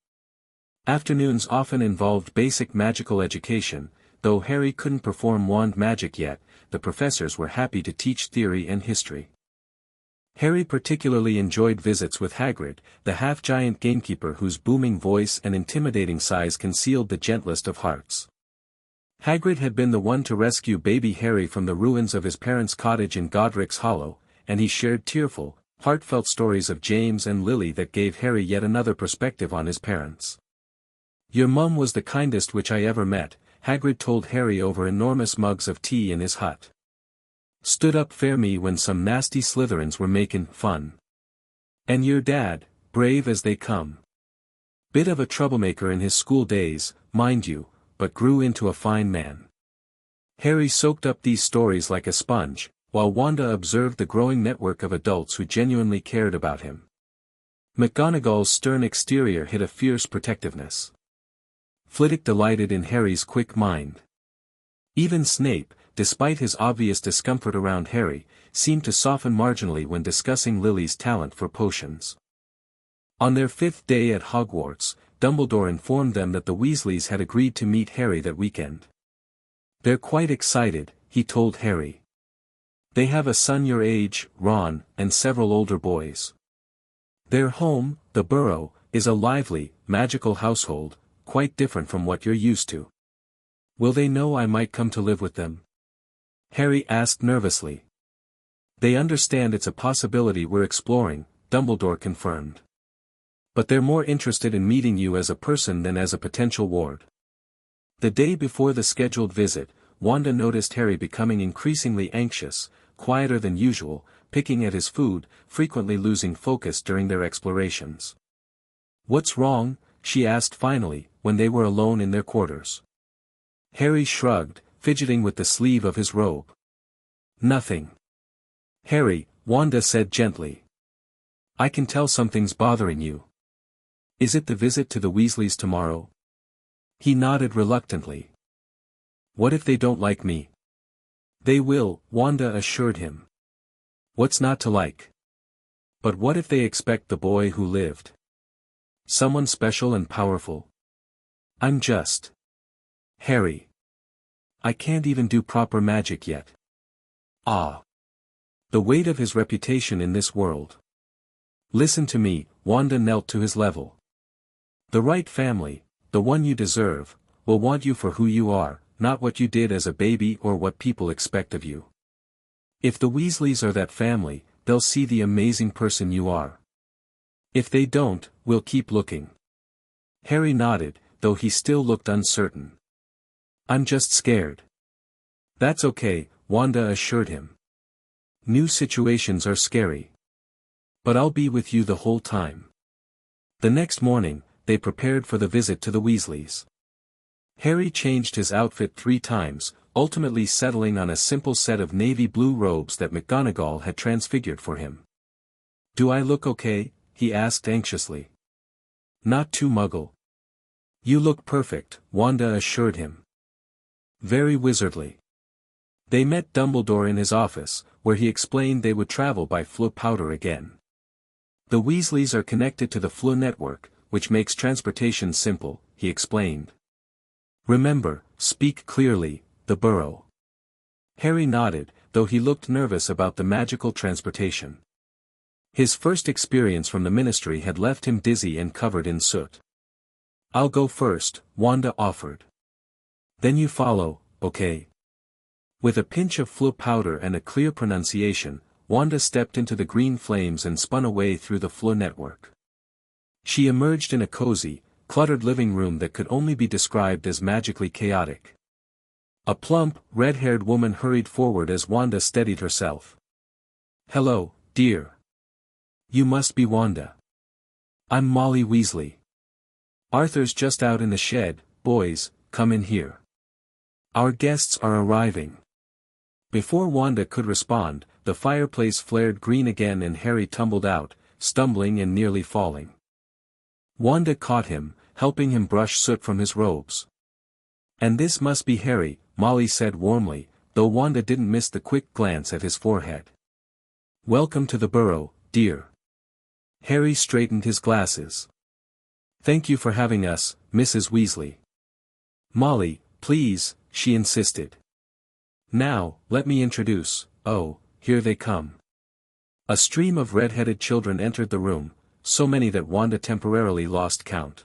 Afternoons often involved basic magical education. Though Harry couldn't perform wand magic yet, the professors were happy to teach theory and history. Harry particularly enjoyed visits with Hagrid, the half-giant gamekeeper whose booming voice and intimidating size concealed the gentlest of hearts. Hagrid had been the one to rescue baby Harry from the ruins of his parents' cottage in Godric's Hollow, and he shared tearful, heartfelt stories of James and Lily that gave Harry yet another perspective on his parents. Your mum was the kindest witch I ever met, Hagrid told Harry over enormous mugs of tea in his hut. Stood up for me when some nasty Slytherins were making fun. And your dad, brave as they come. Bit of a troublemaker in his school days, mind you, but grew into a fine man. Harry soaked up these stories like a sponge, while Wanda observed the growing network of adults who genuinely cared about him. McGonagall's stern exterior hid a fierce protectiveness. Flitwick delighted in Harry's quick mind. Even Snape, despite his obvious discomfort around Harry, seemed to soften marginally when discussing Lily's talent for potions. On their 5th day at Hogwarts, Dumbledore informed them that the Weasleys had agreed to meet Harry that weekend. They're quite excited, he told Harry. They have a son your age, Ron, and several older boys. Their home, the Burrow, is a lively, magical household, quite different from what you're used to. Will they know I might come to live with them? Harry asked nervously. They understand it's a possibility we're exploring, Dumbledore confirmed. But they're more interested in meeting you as a person than as a potential ward. The day before the scheduled visit, Wanda noticed Harry becoming increasingly anxious, quieter than usual, picking at his food, frequently losing focus during their explorations. "What's wrong?" she asked finally, when they were alone in their quarters. Harry shrugged, fidgeting with the sleeve of his robe. "Nothing." "Harry," Wanda said gently. "I can tell something's bothering you. Is it the visit to the Weasleys tomorrow?" He nodded reluctantly. "What if they don't like me?" "They will," Wanda assured him. "What's not to like?" "But what if they expect the boy who lived? Someone special and powerful? I'm just Harry. I can't even do proper magic yet." "Ah. The weight of his reputation in this world." "Listen to me," Wanda knelt to his level. "The right family, the one you deserve, will want you for who you are, not what you did as a baby or what people expect of you. If the Weasleys are that family, they'll see the amazing person you are. If they don't, we'll keep looking." Harry nodded, though he still looked uncertain. "I'm just scared." "That's okay," Wanda assured him. "New situations are scary. But I'll be with you the whole time." The next morning, they prepared for the visit to the Weasleys. Harry changed his outfit 3 times, ultimately settling on a simple set of navy blue robes that McGonagall had transfigured for him. "Do I look okay?" he asked anxiously. "Not too muggle." "You look perfect," Wanda assured him. "Very wizardly." They met Dumbledore in his office, where he explained they would travel by Floo powder again. "The Weasleys are connected to the Floo network, which makes transportation simple," he explained. "Remember, speak clearly, the Burrow." Harry nodded, though he looked nervous about the magical transportation. His first experience from the Ministry had left him dizzy and covered in soot. "I'll go first," Wanda offered. "Then you follow, okay?" With a pinch of Floo powder and a clear pronunciation, Wanda stepped into the green flames and spun away through the Floo network. She emerged in a cozy, cluttered living room that could only be described as magically chaotic. A plump, red-haired woman hurried forward as Wanda steadied herself. "Hello, dear. You must be Wanda. I'm Molly Weasley. Arthur's just out in the shed, boys, come in here. Our guests are arriving." Before Wanda could respond, the fireplace flared green again and Harry tumbled out, stumbling and nearly falling. Wanda caught him, helping him brush soot from his robes. "And this must be Harry," Molly said warmly, though Wanda didn't miss the quick glance at his forehead. "Welcome to the Burrow, dear." Harry straightened his glasses. "Thank you for having us, Mrs. Weasley." "Molly, please," she insisted. "Now, let me introduce, oh, here they come." A stream of red-headed children entered the room, so many that Wanda temporarily lost count.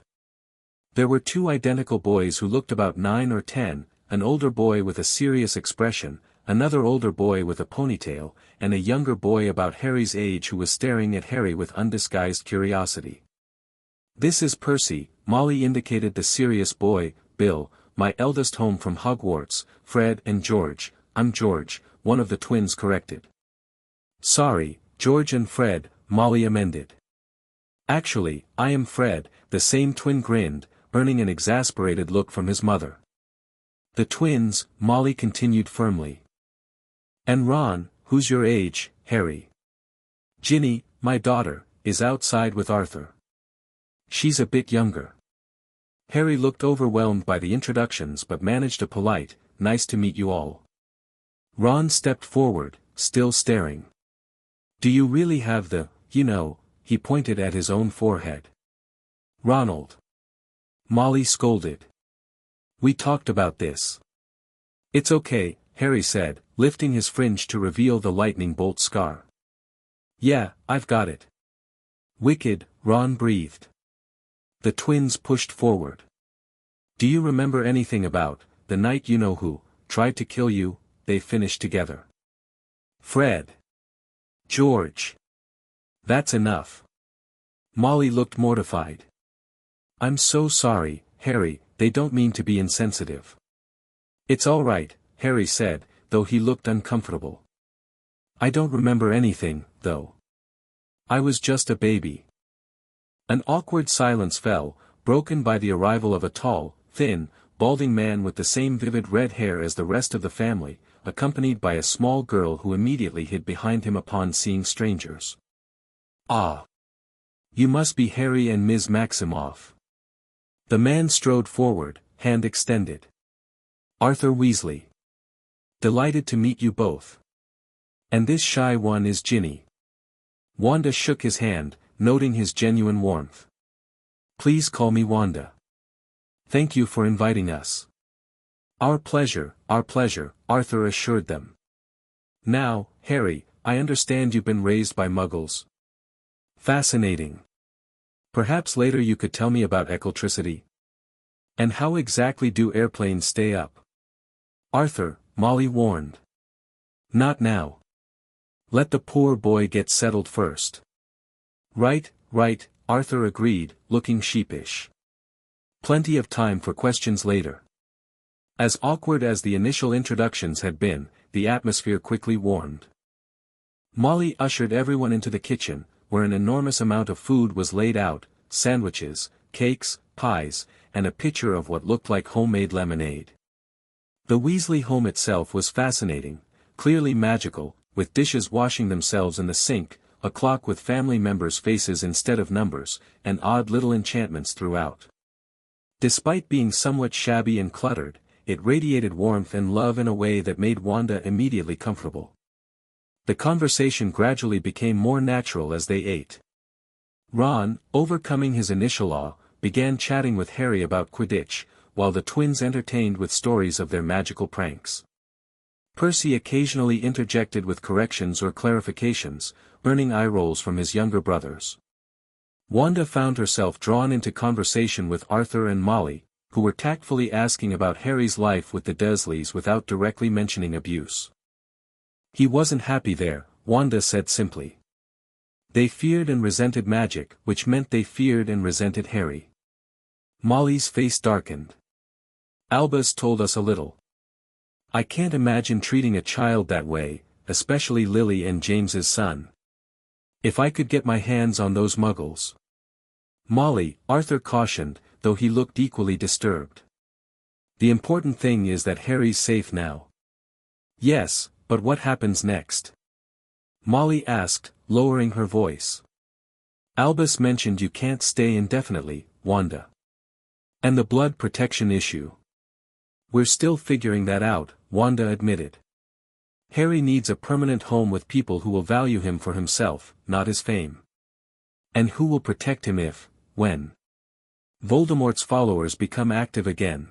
There were 2 identical boys who looked about 9 or 10, an older boy with a serious expression, another older boy with a ponytail, and a younger boy about Harry's age who was staring at Harry with undisguised curiosity. "This is Percy," Molly indicated the serious boy, "Bill, my eldest home from Hogwarts, Fred and George." "I'm George," one of the twins corrected. "Sorry, George and Fred," Molly amended. "Actually, I am Fred," the same twin grinned, earning an exasperated look from his mother. "The twins," Molly continued firmly. "And Ron, who's your age, Harry?" "Ginny, my daughter, is outside with Arthur. She's a bit younger." Harry looked overwhelmed by the introductions but managed a polite, "Nice to meet you all." Ron stepped forward, still staring. "Do you really have the, he pointed at his own forehead. "Ronald." Molly scolded. "We talked about this." "It's okay," Harry said, lifting his fringe to reveal the lightning bolt scar. "Yeah, I've got it." "Wicked," Ron breathed. The twins pushed forward. "Do you remember anything about the night you-know-who tried to kill you?" they finished together. "Fred." George. That's enough. Molly looked mortified. I'm so sorry, Harry, they don't mean to be insensitive. It's all right, Harry said, though he looked uncomfortable. I don't remember anything, though. I was just a baby. An awkward silence fell, broken by the arrival of a tall, thin, balding man with the same vivid red hair as the rest of the family, accompanied by a small girl who immediately hid behind him upon seeing strangers. Ah! You must be Harry and Ms. Maximoff. The man strode forward, hand extended. Arthur Weasley. Delighted to meet you both. And this shy one is Ginny. Wanda shook his hand, noting his genuine warmth. Please call me Wanda. Thank you for inviting us. Our pleasure, Arthur assured them. Now, Harry, I understand you've been raised by Muggles. Fascinating. Perhaps later you could tell me about eccentricity. And how exactly do airplanes stay up? Arthur, Molly warned. Not now. Let the poor boy get settled first. Right, Arthur agreed, looking sheepish. Plenty of time for questions later. As awkward as the initial introductions had been, the atmosphere quickly warmed. Molly ushered everyone into the kitchen, where an enormous amount of food was laid out, sandwiches, cakes, pies, and a pitcher of what looked like homemade lemonade. The Weasley home itself was fascinating, clearly magical, with dishes washing themselves in the sink, a clock with family members' faces instead of numbers, and odd little enchantments throughout. Despite being somewhat shabby and cluttered, it radiated warmth and love in a way that made Wanda immediately comfortable. The conversation gradually became more natural as they ate. Ron, overcoming his initial awe, began chatting with Harry about Quidditch, while the twins entertained with stories of their magical pranks. Percy occasionally interjected with corrections or clarifications, earning eye rolls from his younger brothers. Wanda found herself drawn into conversation with Arthur and Molly, who were tactfully asking about Harry's life with the Dursleys without directly mentioning abuse. He wasn't happy there, Wanda said simply. They feared and resented magic, which meant they feared and resented Harry. Molly's face darkened. Albus told us a little. I can't imagine treating a child that way, especially Lily and James's son. If I could get my hands on those muggles. Molly, Arthur cautioned, though he looked equally disturbed. The important thing is that Harry's safe now. Yes, but what happens next? Molly asked, lowering her voice. Albus mentioned you can't stay indefinitely, Wanda. And the blood protection issue. We're still figuring that out, Wanda admitted. Harry needs a permanent home with people who will value him for himself, not his fame. And who will protect him if, when Voldemort's followers become active again.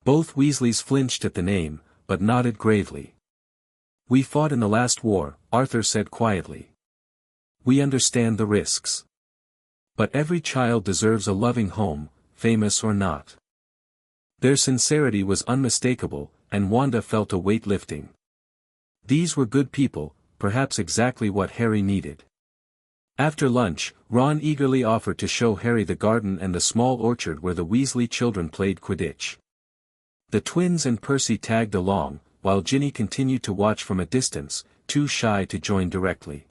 Both Weasleys flinched at the name, but nodded gravely. We fought in the last war, Arthur said quietly. We understand the risks. But every child deserves a loving home, famous or not. Their sincerity was unmistakable, and Wanda felt a weight lifting. These were good people, perhaps exactly what Harry needed. After lunch, Ron eagerly offered to show Harry the garden and the small orchard where the Weasley children played Quidditch. The twins and Percy tagged along, while Ginny continued to watch from a distance, too shy to join directly.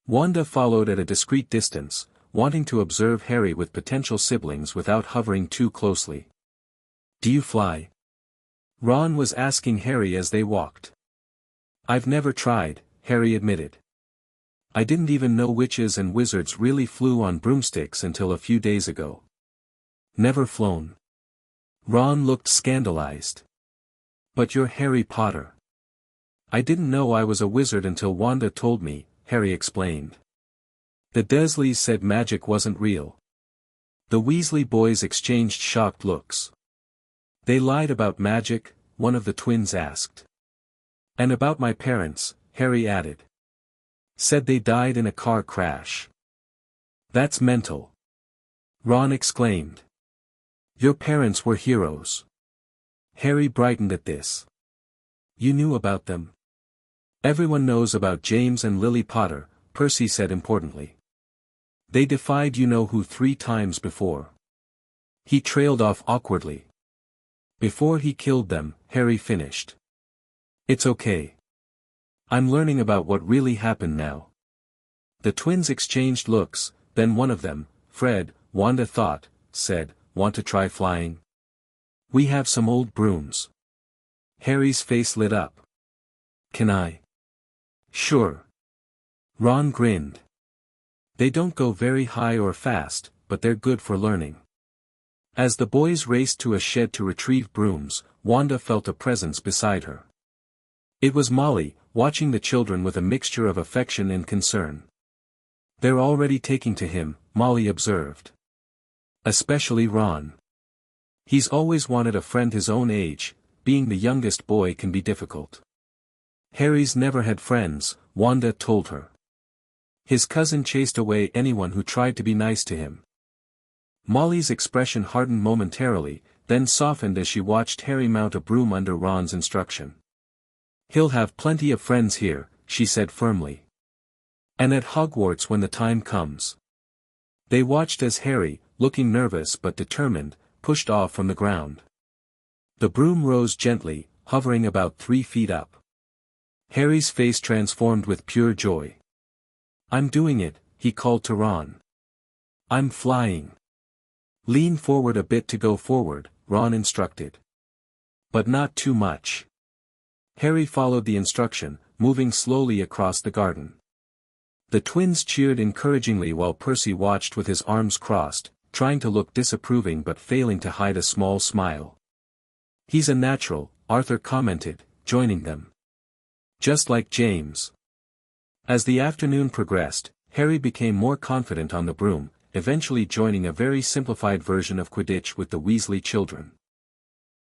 Wanda followed at a discreet distance, wanting to observe Harry with potential siblings without hovering too closely. Do you fly? Ron was asking Harry as they walked. I've never tried, Harry admitted. I didn't even know witches and wizards really flew on broomsticks until a few days ago. Never flown. Ron looked scandalized. But you're Harry Potter. I didn't know I was a wizard until Wanda told me, Harry explained. The Dursleys said magic wasn't real. The Weasley boys exchanged shocked looks. They lied about magic, one of the twins asked. And about my parents, Harry added. Said they died in a car crash. That's mental. Ron exclaimed. Your parents were heroes. Harry brightened at this. You knew about them? Everyone knows about James and Lily Potter, Percy said importantly. They defied you-know-who 3 times before. He trailed off awkwardly. Before he killed them, Harry finished. It's okay. I'm learning about what really happened now. The twins exchanged looks, then one of them, Fred, Wanda thought, said, "Want to try flying? We have some old brooms." Harry's face lit up. "Can I?" "Sure." Ron grinned. They don't go very high or fast, but they're good for learning. As the boys raced to a shed to retrieve brooms, Wanda felt a presence beside her. It was Molly, watching the children with a mixture of affection and concern. "They're already taking to him," Molly observed. "Especially Ron. He's always wanted a friend his own age, being the youngest boy can be difficult." "Harry's never had friends," Wanda told her. "His cousin chased away anyone who tried to be nice to him." Molly's expression hardened momentarily, then softened as she watched Harry mount a broom under Ron's instruction. "He'll have plenty of friends here," she said firmly. "And at Hogwarts when the time comes." They watched as Harry, looking nervous but determined, pushed off from the ground. The broom rose gently, hovering about 3 feet up. Harry's face transformed with pure joy. "I'm doing it," he called to Ron. "I'm flying." "Lean forward a bit to go forward," Ron instructed. "But not too much." Harry followed the instruction, moving slowly across the garden. The twins cheered encouragingly while Percy watched with his arms crossed, trying to look disapproving but failing to hide a small smile. "He's a natural," Arthur commented, joining them. "Just like James." As the afternoon progressed, Harry became more confident on the broom, eventually joining a very simplified version of Quidditch with the Weasley children.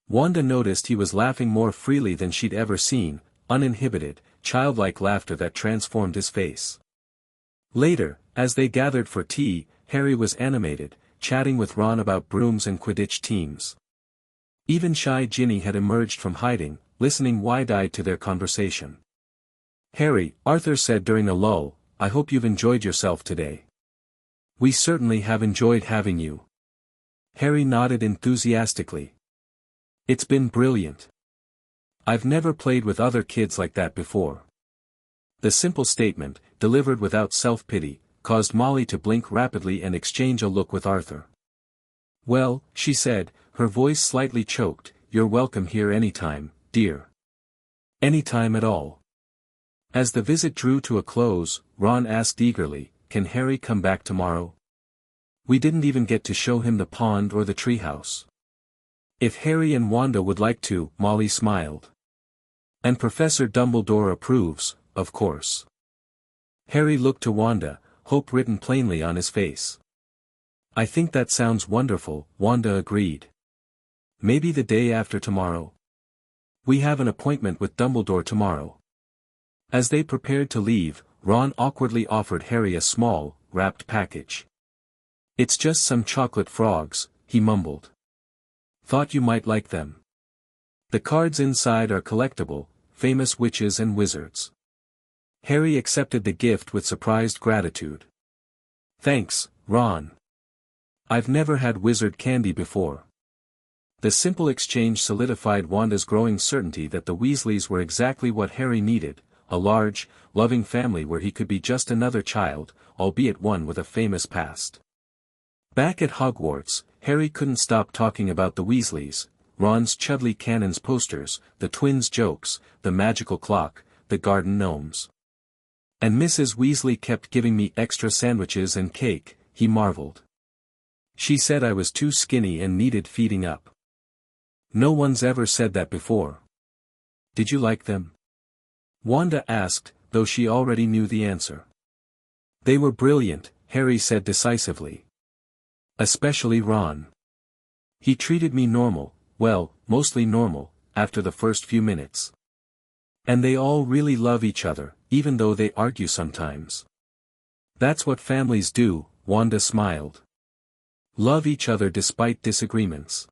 Wanda noticed he was laughing more freely than she'd ever seen, uninhibited, childlike laughter that transformed his face. Later, as they gathered for tea, Harry was animated, chatting with Ron about brooms and Quidditch teams. Even shy Ginny had emerged from hiding, listening wide-eyed to their conversation. "Harry," Arthur said during a lull, "I hope you've enjoyed yourself today." "We certainly have enjoyed having you." Harry nodded enthusiastically. "It's been brilliant. I've never played with other kids like that before." The simple statement, delivered without self-pity, caused Molly to blink rapidly and exchange a look with Arthur. "Well," she said, her voice slightly choked, "you're welcome here anytime, dear. Anytime at all." As the visit drew to a close, Ron asked eagerly, "Can Harry come back tomorrow? We didn't even get to show him the pond or the treehouse." "If Harry and Wanda would like to," Molly smiled. "And Professor Dumbledore approves, of course." Harry looked to Wanda, hope written plainly on his face. "I think that sounds wonderful," Wanda agreed. "Maybe the day after tomorrow. We have an appointment with Dumbledore tomorrow." As they prepared to leave, Ron awkwardly offered Harry a small, wrapped package. "It's just some chocolate frogs," he mumbled. "Thought you might like them. The cards inside are collectible, famous witches and wizards." Harry accepted the gift with surprised gratitude. "Thanks, Ron. I've never had wizard candy before." The simple exchange solidified Wanda's growing certainty that the Weasleys were exactly what Harry needed, a large, loving family where he could be just another child, albeit one with a famous past. Back at Hogwarts, Harry couldn't stop talking about the Weasleys, Ron's Chudley Cannon's posters, the twins' jokes, the magical clock, the garden gnomes. "And Mrs. Weasley kept giving me extra sandwiches and cake," he marveled. "She said I was too skinny and needed feeding up." "No one's ever said that before." "Did you like them?" Wanda asked, though she already knew the answer. "They were brilliant," Harry said decisively. "Especially Ron. He treated me normal, well, mostly normal, after the first few minutes. And they all really love each other, even though they argue sometimes." "That's what families do," Wanda smiled. "Love each other despite disagreements."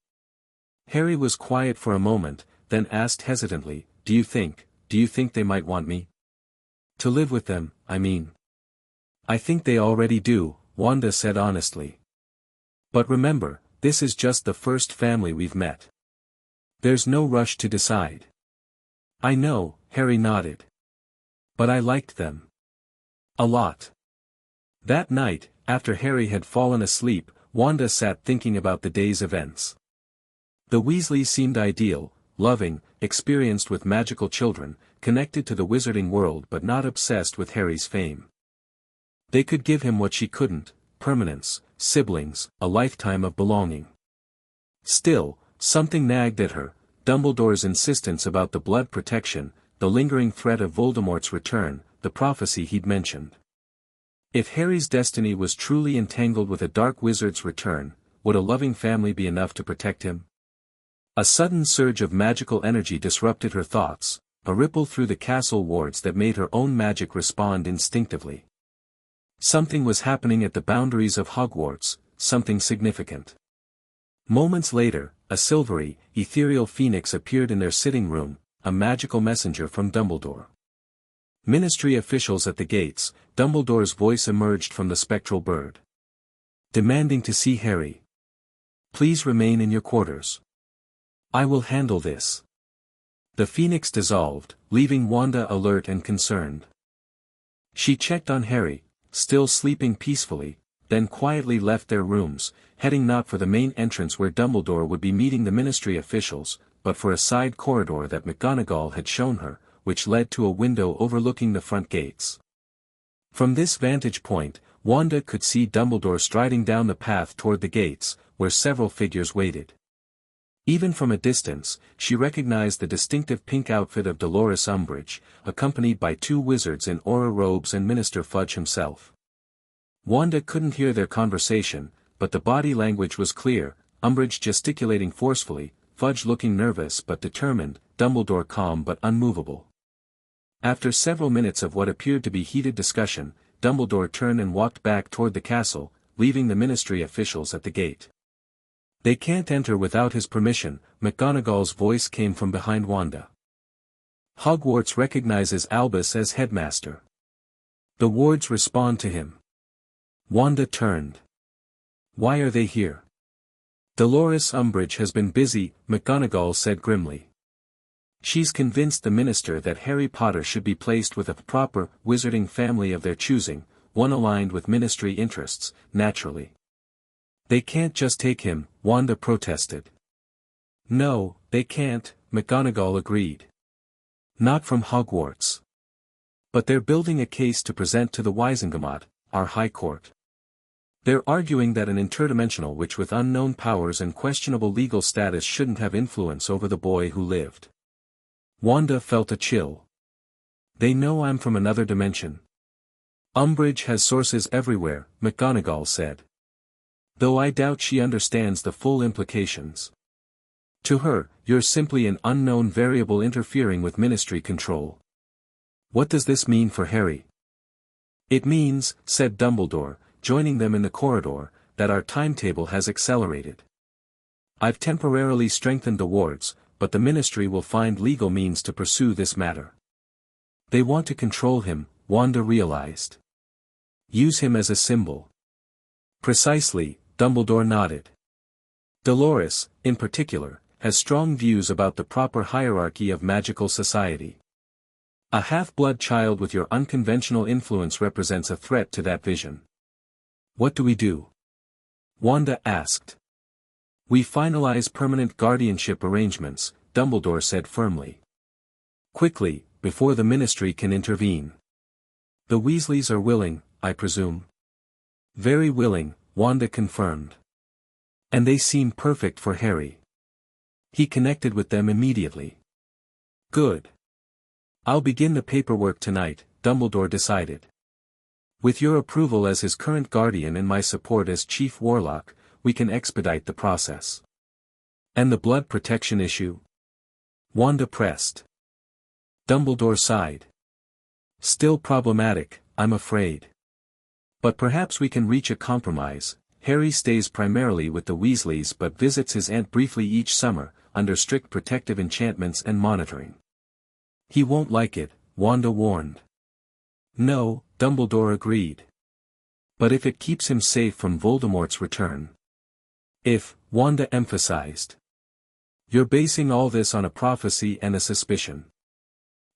Harry was quiet for a moment, then asked hesitantly, Do you think they might want me?" To live with them, I mean. I think they already do, Wanda said honestly. But remember, this is just the first family we've met. There's no rush to decide. I know, Harry nodded. But I liked them. A lot. That night, after Harry had fallen asleep, Wanda sat thinking about the day's events. The Weasleys seemed ideal, loving, experienced with magical children, connected to the wizarding world but not obsessed with Harry's fame. They could give him what she couldn't: permanence, siblings, a lifetime of belonging. Still, something nagged at her: Dumbledore's insistence about the blood protection, the lingering threat of Voldemort's return, the prophecy he'd mentioned. If Harry's destiny was truly entangled with a dark wizard's return, would a loving family be enough to protect him? A sudden surge of magical energy disrupted her thoughts, a ripple through the castle wards that made her own magic respond instinctively. Something was happening at the boundaries of Hogwarts, something significant. Moments later, a silvery, ethereal phoenix appeared in their sitting room, a magical messenger from Dumbledore. Ministry officials at the gates, Dumbledore's voice emerged from the spectral bird. Demanding to see Harry. Please remain in your quarters. I will handle this. The phoenix dissolved, leaving Wanda alert and concerned. She checked on Harry, still sleeping peacefully, then quietly left their rooms, heading not for the main entrance where Dumbledore would be meeting the ministry officials, but for a side corridor that McGonagall had shown her, which led to a window overlooking the front gates. From this vantage point, Wanda could see Dumbledore striding down the path toward the gates, where several figures waited. Even from a distance, she recognized the distinctive pink outfit of Dolores Umbridge, accompanied by two wizards in aura robes and Minister Fudge himself. Wanda couldn't hear their conversation, but the body language was clear: Umbridge gesticulating forcefully, Fudge looking nervous but determined, Dumbledore calm but unmovable. After several minutes of what appeared to be heated discussion, Dumbledore turned and walked back toward the castle, leaving the ministry officials at the gate. They can't enter without his permission, McGonagall's voice came from behind Wanda. Hogwarts recognizes Albus as headmaster. The wards respond to him. Wanda turned. Why are they here? Dolores Umbridge has been busy, McGonagall said grimly. She's convinced the minister that Harry Potter should be placed with a proper, wizarding family of their choosing, one aligned with ministry interests, naturally. They can't just take him, Wanda protested. No, they can't, McGonagall agreed. Not from Hogwarts. But they're building a case to present to the Wizengamot, our High Court. They're arguing that an interdimensional witch with unknown powers and questionable legal status shouldn't have influence over the boy who lived. Wanda felt a chill. They know I'm from another dimension. Umbridge has sources everywhere, McGonagall said. Though I doubt she understands the full implications. To her, you're simply an unknown variable interfering with ministry control. What does this mean for Harry? It means, said Dumbledore, joining them in the corridor, that our timetable has accelerated. I've temporarily strengthened the wards, but the ministry will find legal means to pursue this matter. They want to control him, Wanda realized. Use him as a symbol. Precisely, Dumbledore nodded. Dolores, in particular, has strong views about the proper hierarchy of magical society. A half-blood child with your unconventional influence represents a threat to that vision. What do we do? Wanda asked. We finalize permanent guardianship arrangements, Dumbledore said firmly. Quickly, before the ministry can intervene. The Weasleys are willing, I presume. Very willing, Wanda confirmed. And they seem perfect for Harry. He connected with them immediately. Good. I'll begin the paperwork tonight, Dumbledore decided. With your approval as his current guardian and my support as chief warlock, we can expedite the process. And the blood protection issue? Wanda pressed. Dumbledore sighed. Still problematic, I'm afraid. But perhaps we can reach a compromise. Harry stays primarily with the Weasleys but visits his aunt briefly each summer, under strict protective enchantments and monitoring. He won't like it, Wanda warned. No, Dumbledore agreed. But if it keeps him safe from Voldemort's return. If, Wanda emphasized. You're basing all this on a prophecy and a suspicion.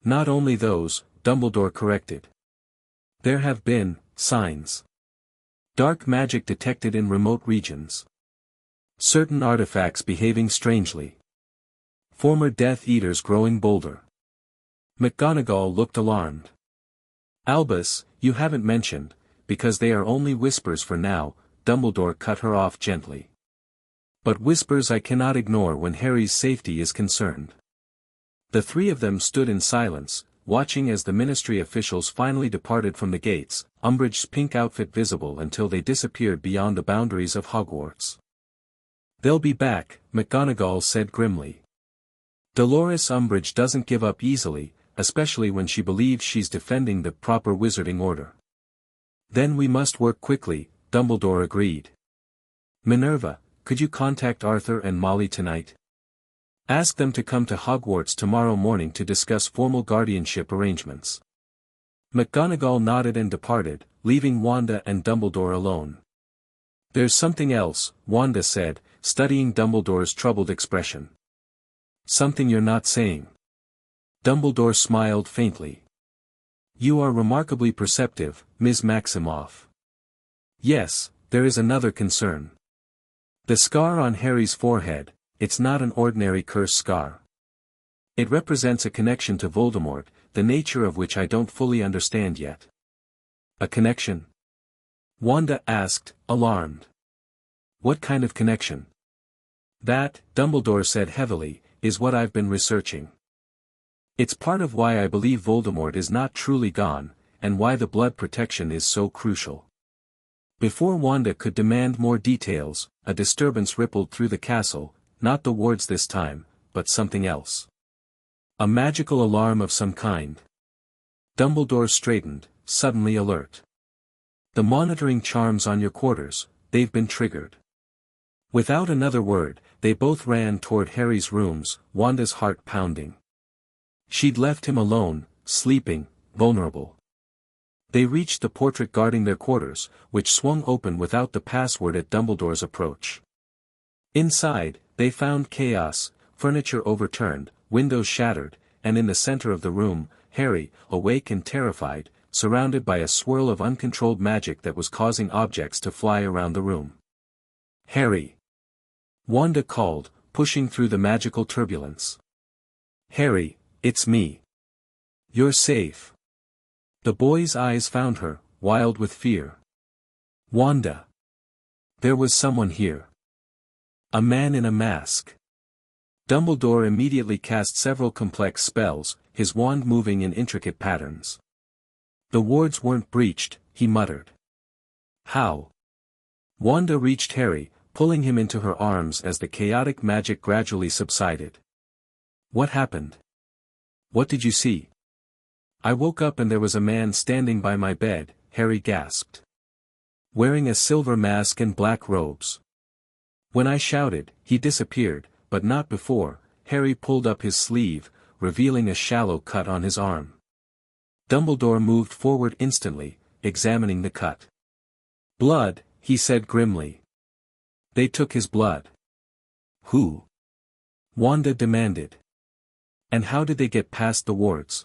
Not only those, Dumbledore corrected. There have been signs. Dark magic detected in remote regions. Certain artifacts behaving strangely. Former Death Eaters growing bolder. McGonagall looked alarmed. Albus, you haven't mentioned, because they are only whispers for now, Dumbledore cut her off gently. But whispers I cannot ignore when Harry's safety is concerned. The three of them stood in silence, watching as the Ministry officials finally departed from the gates, Umbridge's pink outfit visible until they disappeared beyond the boundaries of Hogwarts. They'll be back, McGonagall said grimly. Dolores Umbridge doesn't give up easily, especially when she believes she's defending the proper wizarding order. Then we must work quickly, Dumbledore agreed. Minerva, could you contact Arthur and Molly tonight? Ask them to come to Hogwarts tomorrow morning to discuss formal guardianship arrangements. McGonagall nodded and departed, leaving Wanda and Dumbledore alone. There's something else, Wanda said, studying Dumbledore's troubled expression. Something you're not saying. Dumbledore smiled faintly. You are remarkably perceptive, Ms. Maximoff. Yes, there is another concern. The scar on Harry's forehead, it's not an ordinary curse scar. It represents a connection to Voldemort, the nature of which I don't fully understand yet. A connection? Wanda asked, alarmed. What kind of connection? That, Dumbledore said heavily, is what I've been researching. It's part of why I believe Voldemort is not truly gone, and why the blood protection is so crucial. Before Wanda could demand more details, a disturbance rippled through the castle, not the wards this time, but something else. A magical alarm of some kind. Dumbledore straightened, suddenly alert. The monitoring charms on your quarters, they've been triggered. Without another word, they both ran toward Harry's rooms, Wanda's heart pounding. She'd left him alone, sleeping, vulnerable. They reached the portrait guarding their quarters, which swung open without the password at Dumbledore's approach. Inside, they found chaos, furniture overturned, windows shattered, and in the center of the room, Harry, awake and terrified, surrounded by a swirl of uncontrolled magic that was causing objects to fly around the room. Harry! Wanda called, pushing through the magical turbulence. Harry, it's me. You're safe. The boy's eyes found her, wild with fear. Wanda! There was someone here. A man in a mask. Dumbledore immediately cast several complex spells, his wand moving in intricate patterns. The wards weren't breached, he muttered. How? Wanda reached Harry, pulling him into her arms as the chaotic magic gradually subsided. What happened? What did you see? I woke up and there was a man standing by my bed, Harry gasped. Wearing a silver mask and black robes. When I shouted, he disappeared, but not before. Harry pulled up his sleeve, revealing a shallow cut on his arm. Dumbledore moved forward instantly, examining the cut. Blood, he said grimly. They took his blood. Who? Wanda demanded. And how did they get past the wards?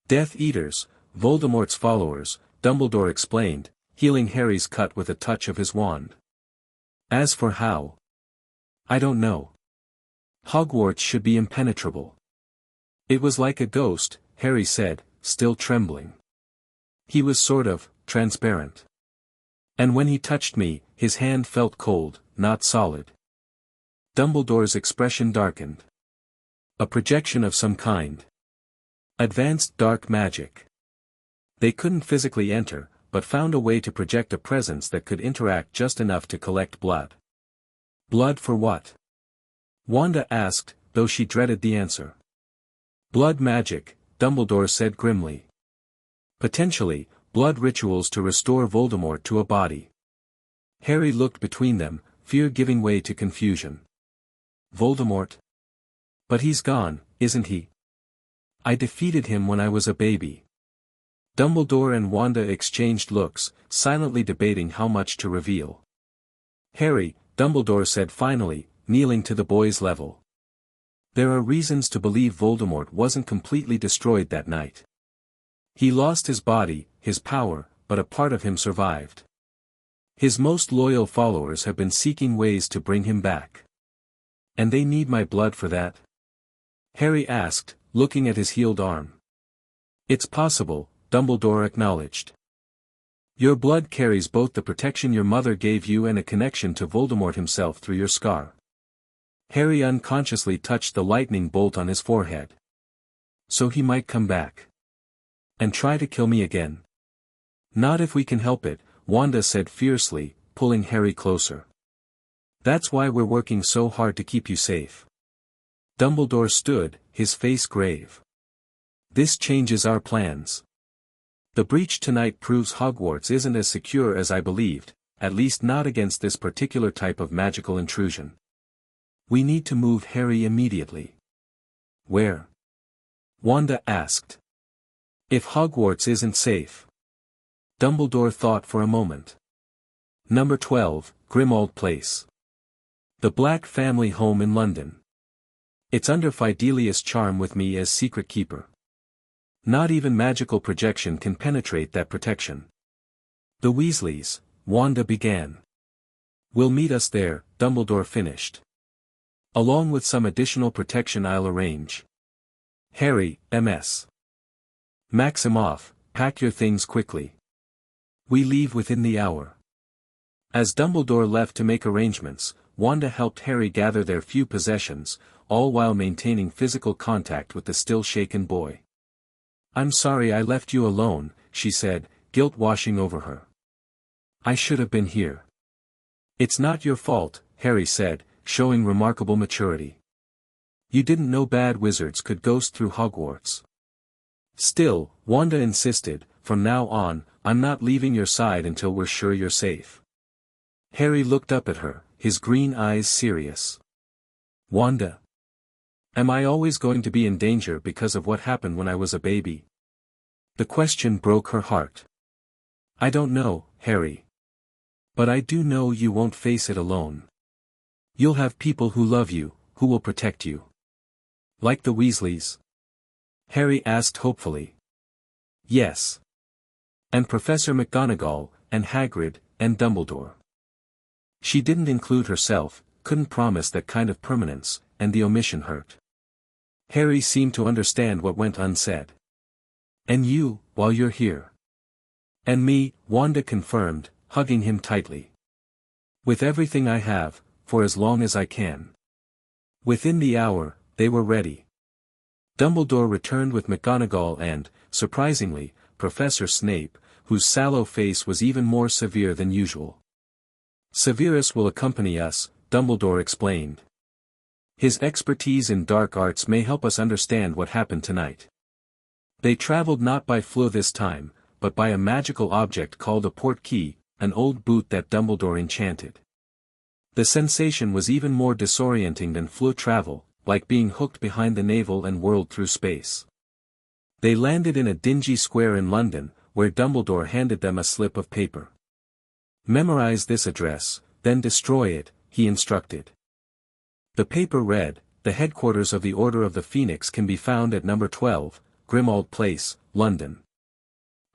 Death Eaters, Voldemort's followers, Dumbledore explained, healing Harry's cut with a touch of his wand. As for how? I don't know. Hogwarts should be impenetrable. It was like a ghost, Harry said, still trembling. He was sort of transparent. And when he touched me, his hand felt cold, not solid. Dumbledore's expression darkened. A projection of some kind. Advanced dark magic. They couldn't physically enter, but found a way to project a presence that could interact just enough to collect blood. Blood for what? Wanda asked, though she dreaded the answer. Blood magic, Dumbledore said grimly. Potentially, blood rituals to restore Voldemort to a body. Harry looked between them, fear giving way to confusion. Voldemort? But he's gone, isn't he? I defeated him when I was a baby. Dumbledore and Wanda exchanged looks, silently debating how much to reveal. "Harry," Dumbledore said finally, kneeling to the boy's level. "There are reasons to believe Voldemort wasn't completely destroyed that night. He lost his body, his power, but a part of him survived. His most loyal followers have been seeking ways to bring him back. And they need my blood for that?" Harry asked, looking at his healed arm. "It's possible," Dumbledore acknowledged. "Your blood carries both the protection your mother gave you and a connection to Voldemort himself through your scar." Harry unconsciously touched the lightning bolt on his forehead. "So he might come back. And try to kill me again?" "Not if we can help it," Wanda said fiercely, pulling Harry closer. "That's why we're working so hard to keep you safe." Dumbledore stood, his face grave. "This changes our plans. The breach tonight proves Hogwarts isn't as secure as I believed, at least not against this particular type of magical intrusion. We need to move Harry immediately." "Where?" Wanda asked. "If Hogwarts isn't safe." Dumbledore thought for a moment. "Number 12, Grimmauld Place. The Black family home in London. It's under Fidelius' charm with me as secret keeper. Not even magical projection can penetrate that protection." "The Weasleys," Wanda began. "Will meet us there," Dumbledore finished. "Along with some additional protection I'll arrange. Harry, Ms. Maximoff, pack your things quickly. We leave within the hour." As Dumbledore left to make arrangements, Wanda helped Harry gather their few possessions, all while maintaining physical contact with the still shaken boy. "I'm sorry I left you alone," she said, guilt washing over her. "I should have been here." "It's not your fault," Harry said, showing remarkable maturity. "You didn't know bad wizards could ghost through Hogwarts." Still, Wanda insisted, "From now on, I'm not leaving your side until we're sure you're safe." Harry looked up at her, his green eyes serious. "Wanda? Am I always going to be in danger because of what happened when I was a baby?" The question broke her heart. "I don't know, Harry. But I do know you won't face it alone. You'll have people who love you, who will protect you." "Like the Weasleys?" Harry asked hopefully. "Yes. And Professor McGonagall, and Hagrid, and Dumbledore." She didn't include herself, couldn't promise that kind of permanence, and the omission hurt. Harry seemed to understand what went unsaid. "And you, while you're here." "And me," Wanda confirmed, hugging him tightly. "With everything I have, for as long as I can." Within the hour, they were ready. Dumbledore returned with McGonagall and, surprisingly, Professor Snape, whose sallow face was even more severe than usual. "Severus will accompany us," Dumbledore explained. "His expertise in dark arts may help us understand what happened tonight." They traveled not by Floo this time, but by a magical object called a portkey, an old boot that Dumbledore enchanted. The sensation was even more disorienting than Floo travel, like being hooked behind the navel and whirled through space. They landed in a dingy square in London, where Dumbledore handed them a slip of paper. "Memorize this address, then destroy it," he instructed. The paper read, "The headquarters of the Order of the Phoenix can be found at number 12, Grimmauld Place, London."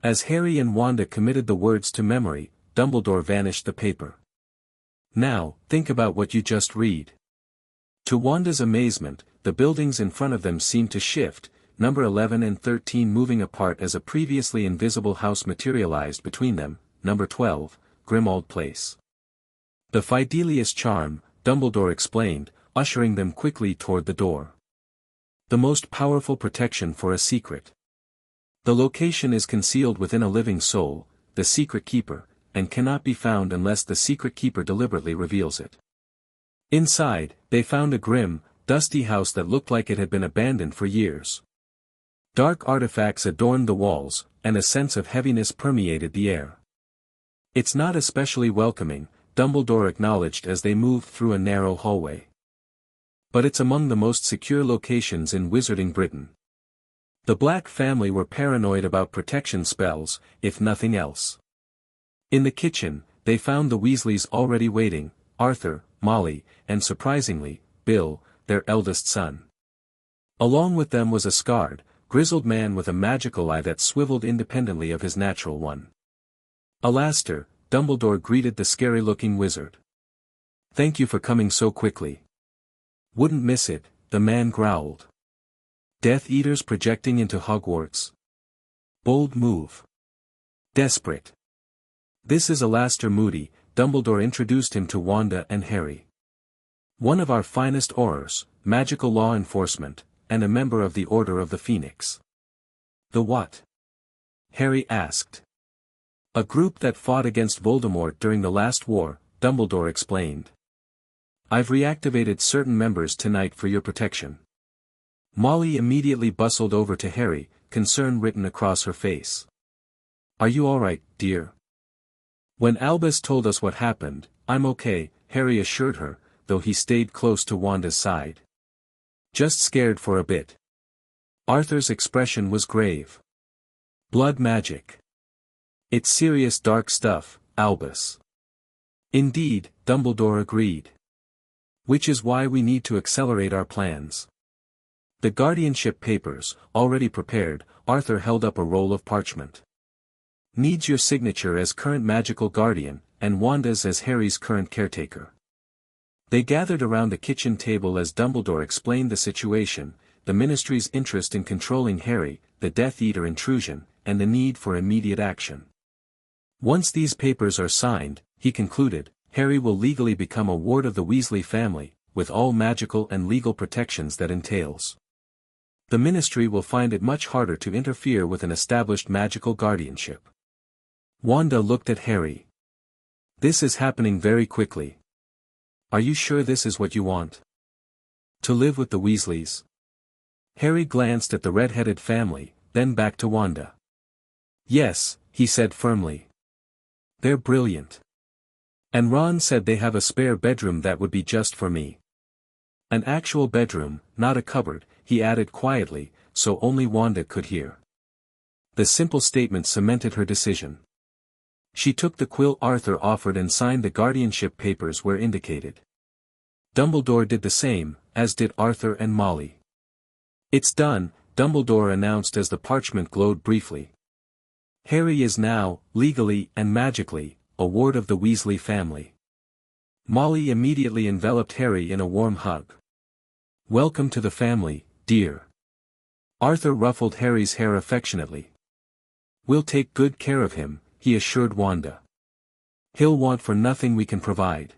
As Harry and Wanda committed the words to memory, Dumbledore vanished the paper. "Now, think about what you just read." To Wanda's amazement, the buildings in front of them seemed to shift, number 11 and 13 moving apart as a previously invisible house materialized between them, number 12, Grimmauld Place. "The Fidelius charm," Dumbledore explained, ushering them quickly toward the door. "The most powerful protection for a secret. The location is concealed within a living soul, the secret keeper, and cannot be found unless the secret keeper deliberately reveals it." Inside, they found a grim, dusty house that looked like it had been abandoned for years. Dark artifacts adorned the walls, and a sense of heaviness permeated the air. "It's not especially welcoming," Dumbledore acknowledged as they moved through a narrow hallway. "But it's among the most secure locations in Wizarding Britain." The Black family were paranoid about protection spells, if nothing else. In the kitchen, they found the Weasleys already waiting, Arthur, Molly, and surprisingly, Bill, their eldest son. Along with them was a scarred, grizzled man with a magical eye that swiveled independently of his natural one. Alastair, Dumbledore greeted the scary-looking wizard. "Thank you for coming so quickly." "Wouldn't miss it," the man growled. "Death Eaters projecting into Hogwarts? Bold move. Desperate." "This is Alastair Moody," Dumbledore introduced him to Wanda and Harry. "One of our finest Aurors, magical law enforcement, and a member of the Order of the Phoenix." "The what?" Harry asked. "A group that fought against Voldemort during the last war," Dumbledore explained. "I've reactivated certain members tonight for your protection." Molly immediately bustled over to Harry, concern written across her face. "Are you alright, dear?" "When Albus told us what happened, I'm okay," Harry assured her, though he stayed close to Wanda's side. "Just scared for a bit." Arthur's expression was grave. "Blood magic. It's serious dark stuff, Albus." "Indeed," Dumbledore agreed. "Which is why we need to accelerate our plans." The guardianship papers, already prepared, Arthur held up a roll of parchment. "Needs your signature as current magical guardian, and Wanda's as Harry's current caretaker." They gathered around the kitchen table as Dumbledore explained the situation, the Ministry's interest in controlling Harry, the Death Eater intrusion, and the need for immediate action. "Once these papers are signed," he concluded, "Harry will legally become a ward of the Weasley family, with all magical and legal protections that entails. The Ministry will find it much harder to interfere with an established magical guardianship." Wanda looked at Harry. "This is happening very quickly. Are you sure this is what you want? To live with the Weasleys?" Harry glanced at the red-headed family, then back to Wanda. "Yes," he said firmly. "They're brilliant. And Ron said they have a spare bedroom that would be just for me. An actual bedroom, not a cupboard," he added quietly, so only Wanda could hear. The simple statement cemented her decision. She took the quill Arthur offered and signed the guardianship papers where indicated. Dumbledore did the same, as did Arthur and Molly. "It's done," Dumbledore announced as the parchment glowed briefly. "Harry is now, legally and magically, a ward of the Weasley family." Molly immediately enveloped Harry in a warm hug. "Welcome to the family, dear." Arthur ruffled Harry's hair affectionately. "We'll take good care of him," he assured Wanda. "He'll want for nothing we can provide."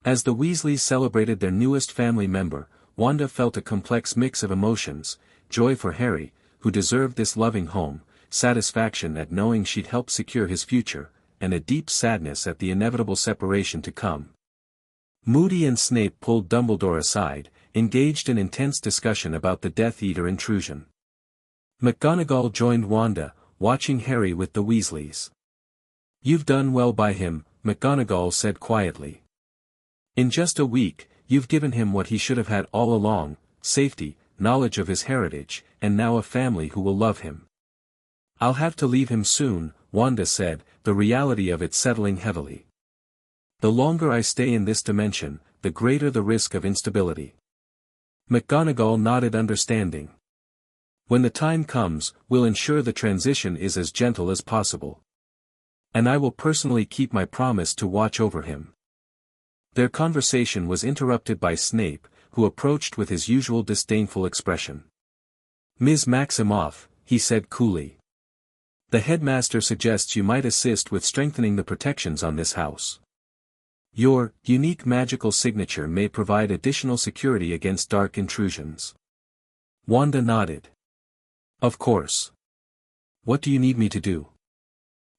As the Weasleys celebrated their newest family member, Wanda felt a complex mix of emotions, joy for Harry, who deserved this loving home, satisfaction at knowing she'd helped secure his future, and a deep sadness at the inevitable separation to come. Moody and Snape pulled Dumbledore aside, engaged in intense discussion about the Death Eater intrusion. McGonagall joined Wanda, watching Harry with the Weasleys. "You've done well by him," McGonagall said quietly. "In just a week, you've given him what he should have had all along, safety, knowledge of his heritage, and now a family who will love him." "I'll have to leave him soon," Wanda said, the reality of it settling heavily. "The longer I stay in this dimension, the greater the risk of instability." McGonagall nodded understanding. "When the time comes, we'll ensure the transition is as gentle as possible. And I will personally keep my promise to watch over him." Their conversation was interrupted by Snape, who approached with his usual disdainful expression. "Ms. Maximoff," he said coolly. "The headmaster suggests you might assist with strengthening the protections on this house. Your unique magical signature may provide additional security against dark intrusions." Wanda nodded. "Of course. What do you need me to do?"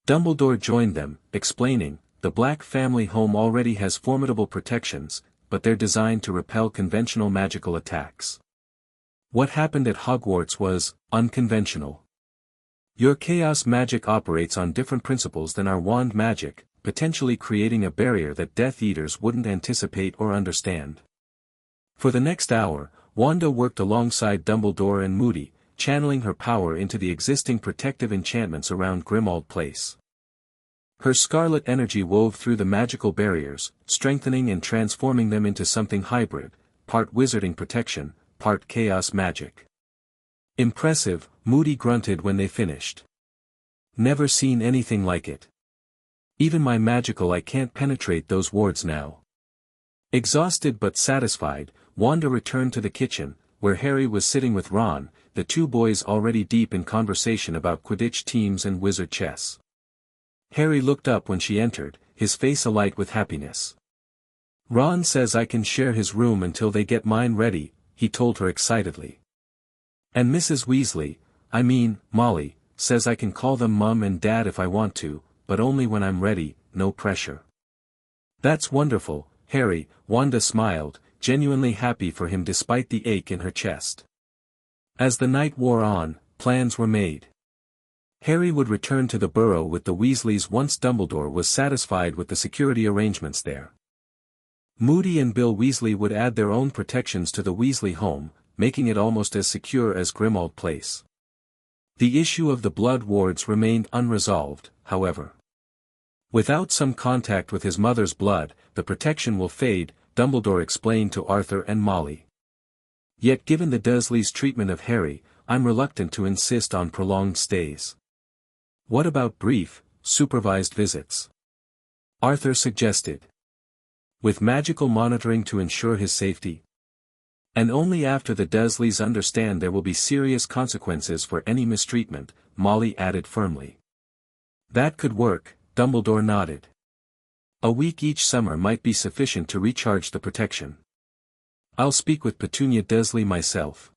Dumbledore joined them, explaining, "The Black family home already has formidable protections, but they're designed to repel conventional magical attacks. What happened at Hogwarts was unconventional. Your chaos magic operates on different principles than our wand magic, potentially creating a barrier that Death Eaters wouldn't anticipate or understand." For the next hour, Wanda worked alongside Dumbledore and Moody, channeling her power into the existing protective enchantments around Grimmauld Place. Her scarlet energy wove through the magical barriers, strengthening and transforming them into something hybrid, part wizarding protection, part chaos magic. Impressive, Moody grunted when they finished. Never seen anything like it. Even my magical eye can't penetrate those wards now. Exhausted but satisfied, Wanda returned to the kitchen, where Harry was sitting with Ron, the two boys already deep in conversation about Quidditch teams and wizard chess. Harry looked up when she entered, his face alight with happiness. Ron says I can share his room until they get mine ready, he told her excitedly. And Mrs. Weasley, Molly, says I can call them Mum and Dad if I want to, but only when I'm ready, no pressure. That's wonderful, Harry, Wanda smiled, genuinely happy for him despite the ache in her chest. As the night wore on, plans were made. Harry would return to the Burrow with the Weasleys once Dumbledore was satisfied with the security arrangements there. Moody and Bill Weasley would add their own protections to the Weasley home, making it almost as secure as Grimmauld Place. The issue of the blood wards remained unresolved, however. Without some contact with his mother's blood, the protection will fade, Dumbledore explained to Arthur and Molly. Yet given the Dursleys' treatment of Harry, I'm reluctant to insist on prolonged stays. What about brief, supervised visits? Arthur suggested. With magical monitoring to ensure his safety? And only after the Dursleys understand there will be serious consequences for any mistreatment, Molly added firmly. That could work, Dumbledore nodded. A week each summer might be sufficient to recharge the protection. I'll speak with Petunia Dursley myself.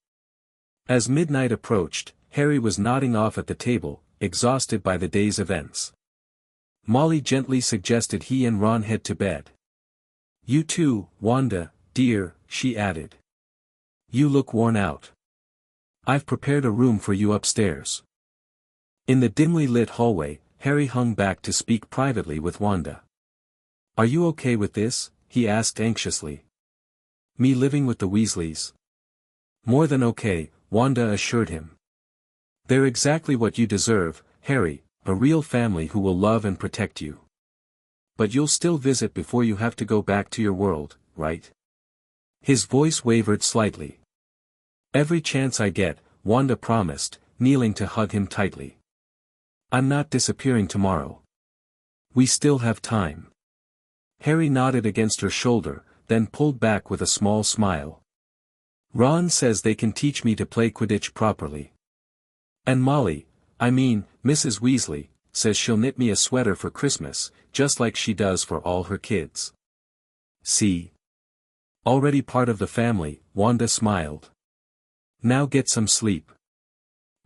As midnight approached, Harry was nodding off at the table, exhausted by the day's events. Molly gently suggested he and Ron head to bed. You too, Wanda, dear, she added. You look worn out. I've prepared a room for you upstairs. In the dimly lit hallway, Harry hung back to speak privately with Wanda. Are you okay with this? He asked anxiously. Me living with the Weasleys? More than okay, Wanda assured him. They're exactly what you deserve, Harry, a real family who will love and protect you. But you'll still visit before you have to go back to your world, right? His voice wavered slightly. Every chance I get, Wanda promised, kneeling to hug him tightly. I'm not disappearing tomorrow. We still have time. Harry nodded against her shoulder, then pulled back with a small smile. Ron says they can teach me to play Quidditch properly. And Molly, Mrs. Weasley, says she'll knit me a sweater for Christmas, just like she does for all her kids. See? Already part of the family, Wanda smiled. Now get some sleep.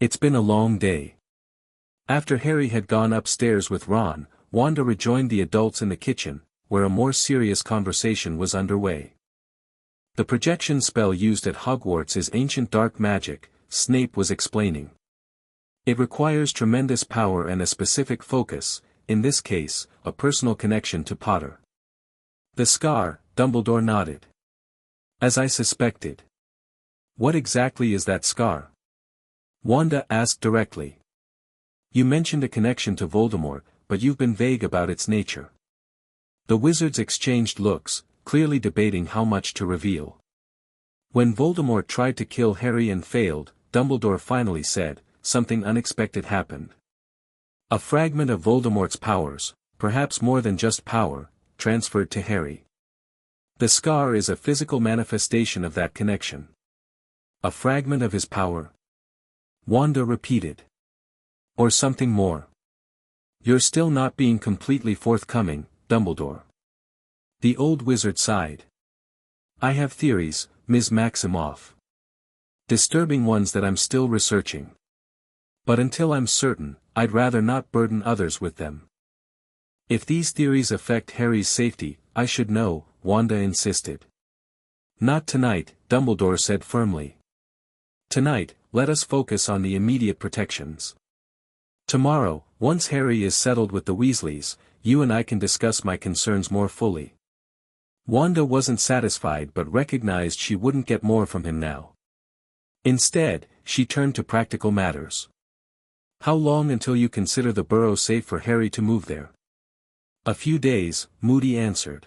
It's been a long day. After Harry had gone upstairs with Ron, Wanda rejoined the adults in the kitchen, where a more serious conversation was underway. The projection spell used at Hogwarts is ancient dark magic, Snape was explaining. It requires tremendous power and a specific focus, in this case, a personal connection to Potter. The scar, Dumbledore nodded. As I suspected. What exactly is that scar? Wanda asked directly. You mentioned a connection to Voldemort, but you've been vague about its nature. The wizards exchanged looks, clearly debating how much to reveal. When Voldemort tried to kill Harry and failed, Dumbledore finally said, something unexpected happened. A fragment of Voldemort's powers, perhaps more than just power, transferred to Harry. The scar is a physical manifestation of that connection. A fragment of his power? Wanda repeated. Or something more. You're still not being completely forthcoming, Dumbledore. The old wizard sighed. I have theories, Ms. Maximoff. Disturbing ones that I'm still researching. But until I'm certain, I'd rather not burden others with them. If these theories affect Harry's safety, I should know, Wanda insisted. Not tonight, Dumbledore said firmly. Tonight, let us focus on the immediate protections. Tomorrow, once Harry is settled with the Weasleys, you and I can discuss my concerns more fully. Wanda wasn't satisfied but recognized she wouldn't get more from him now. Instead, she turned to practical matters. How long until you consider the burrow safe for Harry to move there? A few days, Moody answered.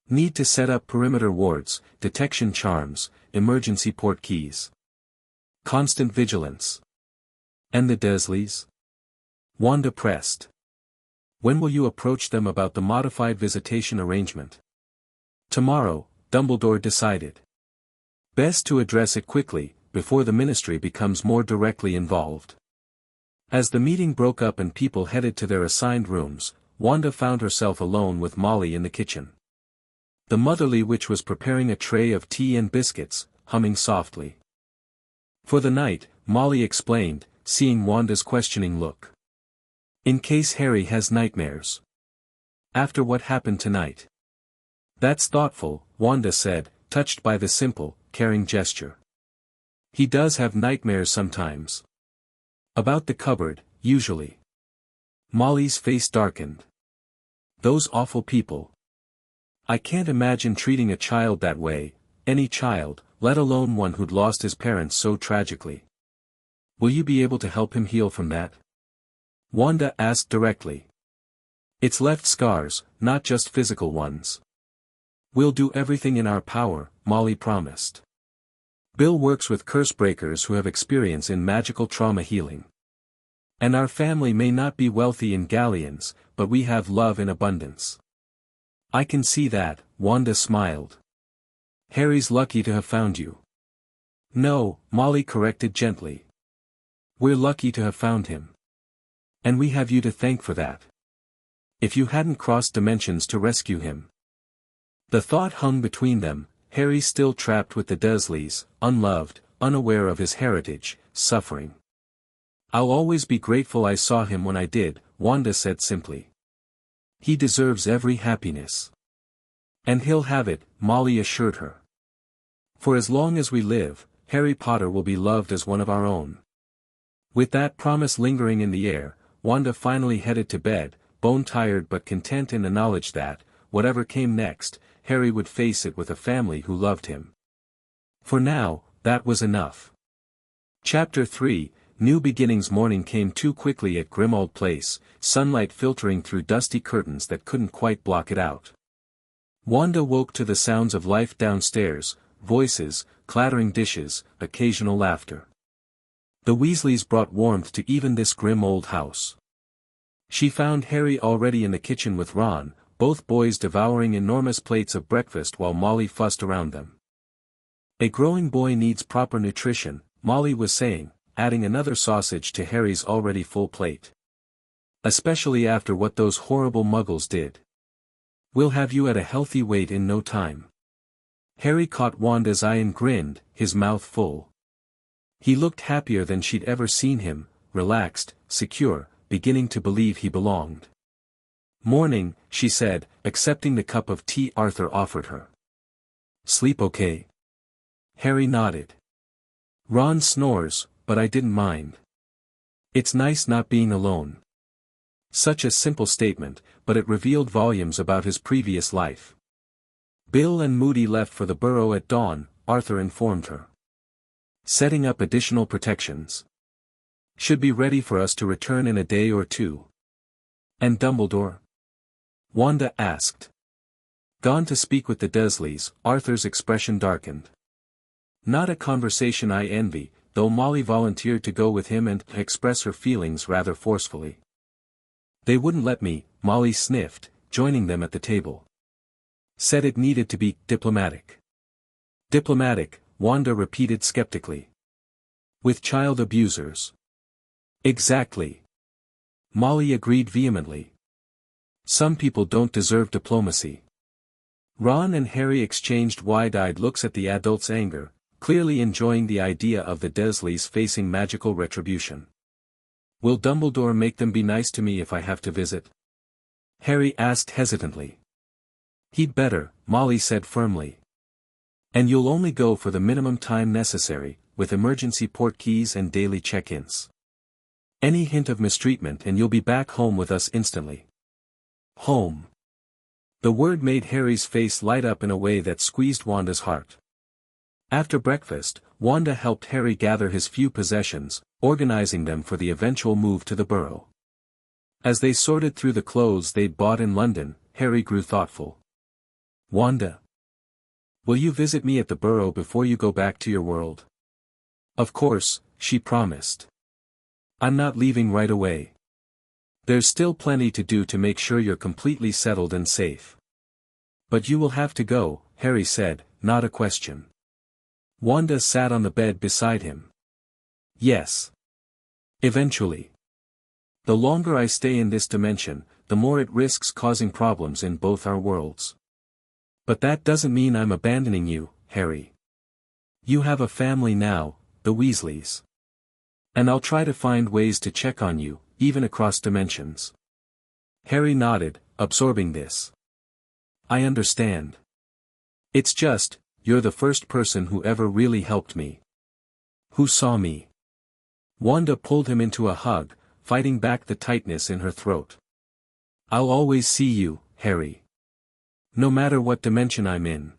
Need to set up perimeter wards, detection charms, emergency port keys. Constant vigilance. And the Dursleys? Wanda pressed. When will you approach them about the modified visitation arrangement? Tomorrow, Dumbledore decided. Best to address it quickly, before the Ministry becomes more directly involved. As the meeting broke up and people headed to their assigned rooms, Wanda found herself alone with Molly in the kitchen. The motherly witch was preparing a tray of tea and biscuits, humming softly. For the night, Molly explained, seeing Wanda's questioning look. In case Harry has nightmares. After what happened tonight. That's thoughtful, Wanda said, touched by the simple, caring gesture. He does have nightmares sometimes. About the cupboard, usually. Molly's face darkened. Those awful people. I can't imagine treating a child that way, any child, let alone one who'd lost his parents so tragically. Will you be able to help him heal from that? Wanda asked directly. It's left scars, not just physical ones. We'll do everything in our power, Molly promised. Bill works with curse breakers who have experience in magical trauma healing. And our family may not be wealthy in galleons, but we have love in abundance. I can see that, Wanda smiled. Harry's lucky to have found you. No, Molly corrected gently. We're lucky to have found him. And we have you to thank for that. If you hadn't crossed dimensions to rescue him. The thought hung between them, Harry still trapped with the Dursleys, unloved, unaware of his heritage, suffering. I'll always be grateful I saw him when I did, Wanda said simply. He deserves every happiness. And he'll have it, Molly assured her. For as long as we live, Harry Potter will be loved as one of our own. With that promise lingering in the air, Wanda finally headed to bed, bone-tired but content in the knowledge that, whatever came next, Harry would face it with a family who loved him. For now, that was enough. Chapter 3, New Beginnings. Morning came too quickly at Grimmauld Place, sunlight filtering through dusty curtains that couldn't quite block it out. Wanda woke to the sounds of life downstairs, voices, clattering dishes, occasional laughter. The Weasleys brought warmth to even this grim old house. She found Harry already in the kitchen with Ron, both boys devouring enormous plates of breakfast while Molly fussed around them. A growing boy needs proper nutrition, Molly was saying, adding another sausage to Harry's already full plate. Especially after what those horrible muggles did. We'll have you at a healthy weight in no time. Harry caught Wanda's eye and grinned, his mouth full. He looked happier than she'd ever seen him, relaxed, secure, beginning to believe he belonged. Morning, she said, accepting the cup of tea Arthur offered her. Sleep okay? Harry nodded. Ron snores, but I didn't mind. It's nice not being alone. Such a simple statement, but it revealed volumes about his previous life. Bill and Moody left for the burrow at dawn, Arthur informed her. Setting up additional protections. Should be ready for us to return in a day or two. And Dumbledore? Wanda asked. Gone to speak with the Dursleys, Arthur's expression darkened. Not a conversation I envy, though Molly volunteered to go with him and express her feelings rather forcefully. They wouldn't let me, Molly sniffed, joining them at the table. Said it needed to be diplomatic. Diplomatic, Wanda repeated skeptically. With child abusers. Exactly. Molly agreed vehemently. Some people don't deserve diplomacy. Ron and Harry exchanged wide-eyed looks at the adult's anger, clearly enjoying the idea of the Dursleys facing magical retribution. Will Dumbledore make them be nice to me if I have to visit? Harry asked hesitantly. He'd better, Molly said firmly. And you'll only go for the minimum time necessary, with emergency port keys and daily check-ins. Any hint of mistreatment and you'll be back home with us instantly. Home. The word made Harry's face light up in a way that squeezed Wanda's heart. After breakfast, Wanda helped Harry gather his few possessions, organizing them for the eventual move to the Burrow. As they sorted through the clothes they'd bought in London, Harry grew thoughtful. "Wanda, will you visit me at the Burrow before you go back to your world?" "Of course," she promised. "I'm not leaving right away. There's still plenty to do to make sure you're completely settled and safe." "But you will have to go," Harry said, not a question. Wanda sat on the bed beside him. "Yes. Eventually. The longer I stay in this dimension, the more it risks causing problems in both our worlds. But that doesn't mean I'm abandoning you, Harry. You have a family now, the Weasleys. And I'll try to find ways to check on you, even across dimensions." Harry nodded, absorbing this. "I understand. It's just, you're the first person who ever really helped me. Who saw me." Wanda pulled him into a hug, fighting back the tightness in her throat. "I'll always see you, Harry. No matter what dimension I'm in."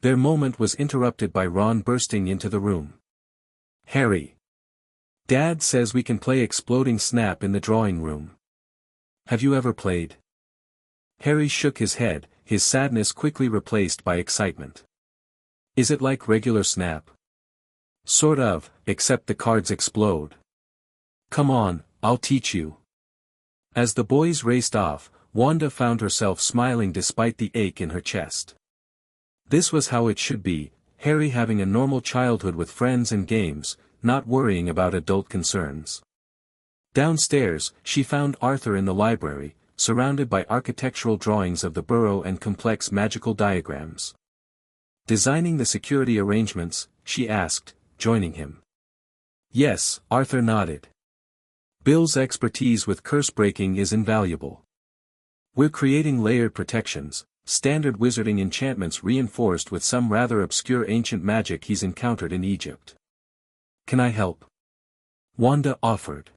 Their moment was interrupted by Ron bursting into the room. "Harry. Dad says we can play Exploding Snap in the drawing room. Have you ever played?" Harry shook his head, his sadness quickly replaced by excitement. "Is it like regular Snap?" "Sort of, except the cards explode. Come on, I'll teach you." As the boys raced off, Wanda found herself smiling despite the ache in her chest. This was how it should be, Harry having a normal childhood with friends and games, not worrying about adult concerns. Downstairs, she found Arthur in the library, surrounded by architectural drawings of the Burrow and complex magical diagrams. "Designing the security arrangements?" she asked, joining him. "Yes," Arthur nodded. "Bill's expertise with curse breaking is invaluable. We're creating layered protections, standard wizarding enchantments reinforced with some rather obscure ancient magic he's encountered in Egypt." "Can I help?" Wanda offered.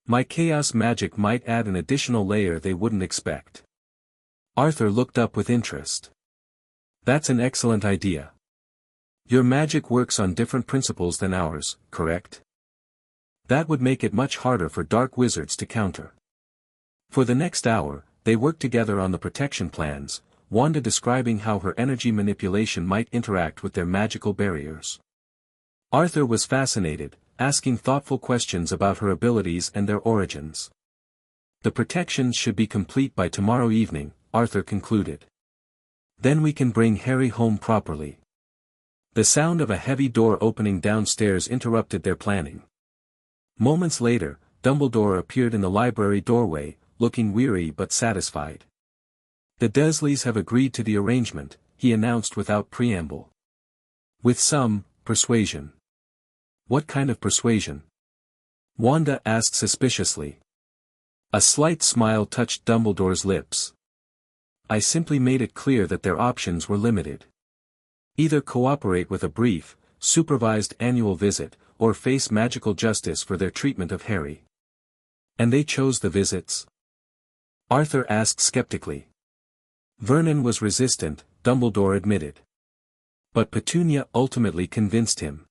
"My chaos magic might add an additional layer they wouldn't expect." Arthur looked up with interest. "That's an excellent idea. Your magic works on different principles than ours, correct? That would make it much harder for dark wizards to counter." For the next hour, they worked together on the protection plans, Wanda describing how her energy manipulation might interact with their magical barriers. Arthur was fascinated, asking thoughtful questions about her abilities and their origins. "The protections should be complete by tomorrow evening," Arthur concluded. "Then we can bring Harry home properly." The sound of a heavy door opening downstairs interrupted their planning. Moments later, Dumbledore appeared in the library doorway, looking weary but satisfied. "The Dursleys have agreed to the arrangement," he announced without preamble. "With some persuasion." "What kind of persuasion?" Wanda asked suspiciously. A slight smile touched Dumbledore's lips. "I simply made it clear that their options were limited. Either cooperate with a brief, supervised annual visit, or face magical justice for their treatment of Harry." "And they chose the visits?" Arthur asked skeptically. "Vernon was resistant," Dumbledore admitted. "But Petunia ultimately convinced him.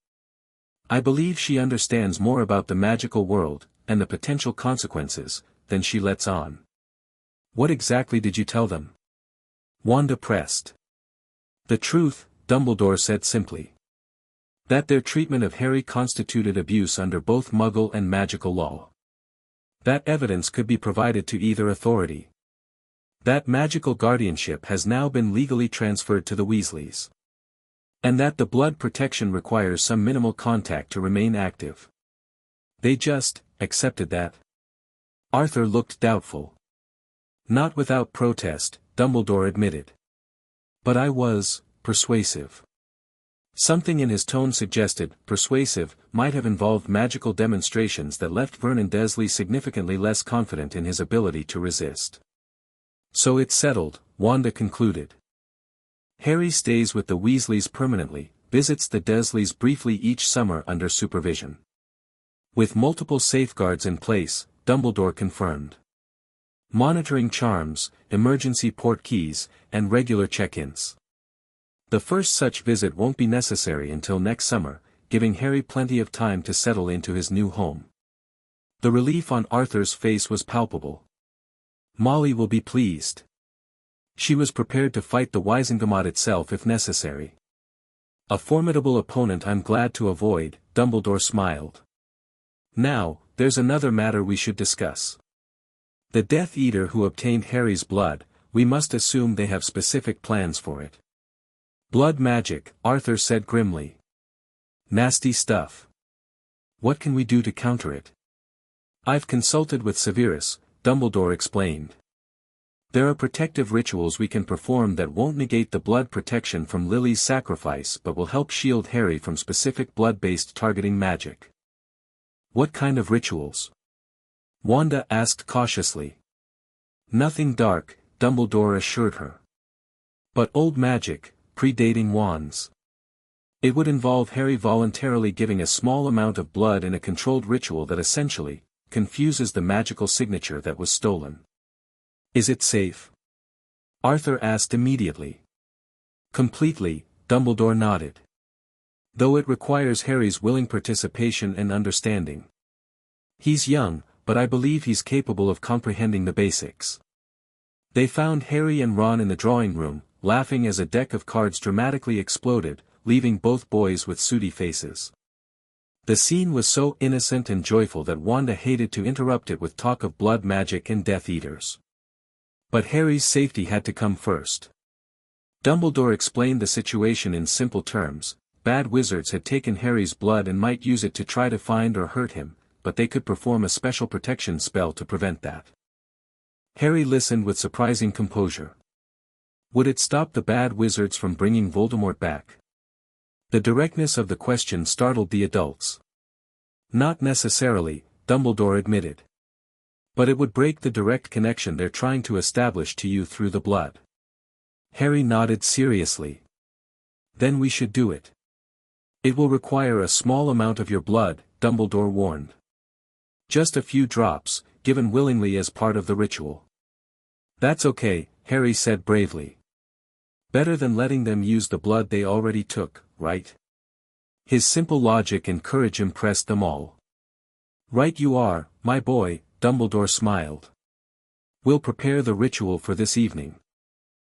I believe she understands more about the magical world, and the potential consequences, than she lets on." "What exactly did you tell them?" Wanda pressed. "The truth," Dumbledore said simply. "That their treatment of Harry constituted abuse under both Muggle and magical law. That evidence could be provided to either authority. That magical guardianship has now been legally transferred to the Weasleys. And that the blood protection requires some minimal contact to remain active. They just accepted that." Arthur looked doubtful. "Not without protest," Dumbledore admitted. "But I was persuasive." Something in his tone suggested persuasive might have involved magical demonstrations that left Vernon Dursley significantly less confident in his ability to resist. "So it's settled," Wanda concluded. "Harry stays with the Weasleys permanently, visits the Dursleys briefly each summer under supervision. With multiple safeguards in place," Dumbledore confirmed. "Monitoring charms, emergency port keys, and regular check-ins. The first such visit won't be necessary until next summer, giving Harry plenty of time to settle into his new home. The relief on Arthur's face was palpable. Molly will be pleased. She was prepared to fight the Gringotts itself if necessary. A formidable opponent I'm glad to avoid, Dumbledore smiled. Now, there's another matter we should discuss. The Death Eater who obtained Harry's blood, we must assume they have specific plans for it. Blood magic, Arthur said grimly. Nasty stuff. What can we do to counter it? I've consulted with Severus, Dumbledore explained. There are protective rituals we can perform that won't negate the blood protection from Lily's sacrifice but will help shield Harry from specific blood-based targeting magic. What kind of rituals? Wanda asked cautiously. Nothing dark, Dumbledore assured her. But old magic, predating wands. It would involve Harry voluntarily giving a small amount of blood in a controlled ritual that essentially confuses the magical signature that was stolen. Is it safe? Arthur asked immediately. Completely, Dumbledore nodded. Though it requires Harry's willing participation and understanding. He's young, but I believe he's capable of comprehending the basics. They found Harry and Ron in the drawing room, laughing as a deck of cards dramatically exploded, leaving both boys with sooty faces. The scene was so innocent and joyful that Wanda hated to interrupt it with talk of blood magic and Death Eaters. But Harry's safety had to come first. Dumbledore explained the situation in simple terms. Bad wizards had taken Harry's blood and might use it to try to find or hurt him, but they could perform a special protection spell to prevent that. Harry listened with surprising composure. Would it stop the bad wizards from bringing Voldemort back? The directness of the question startled the adults. Not necessarily, Dumbledore admitted. But it would break the direct connection they're trying to establish to you through the blood. Harry nodded seriously. Then we should do it. It will require a small amount of your blood, Dumbledore warned. Just a few drops, given willingly as part of the ritual. That's okay, Harry said bravely. Better than letting them use the blood they already took, right? His simple logic and courage impressed them all. Right you are, my boy, Dumbledore smiled. We'll prepare the ritual for this evening.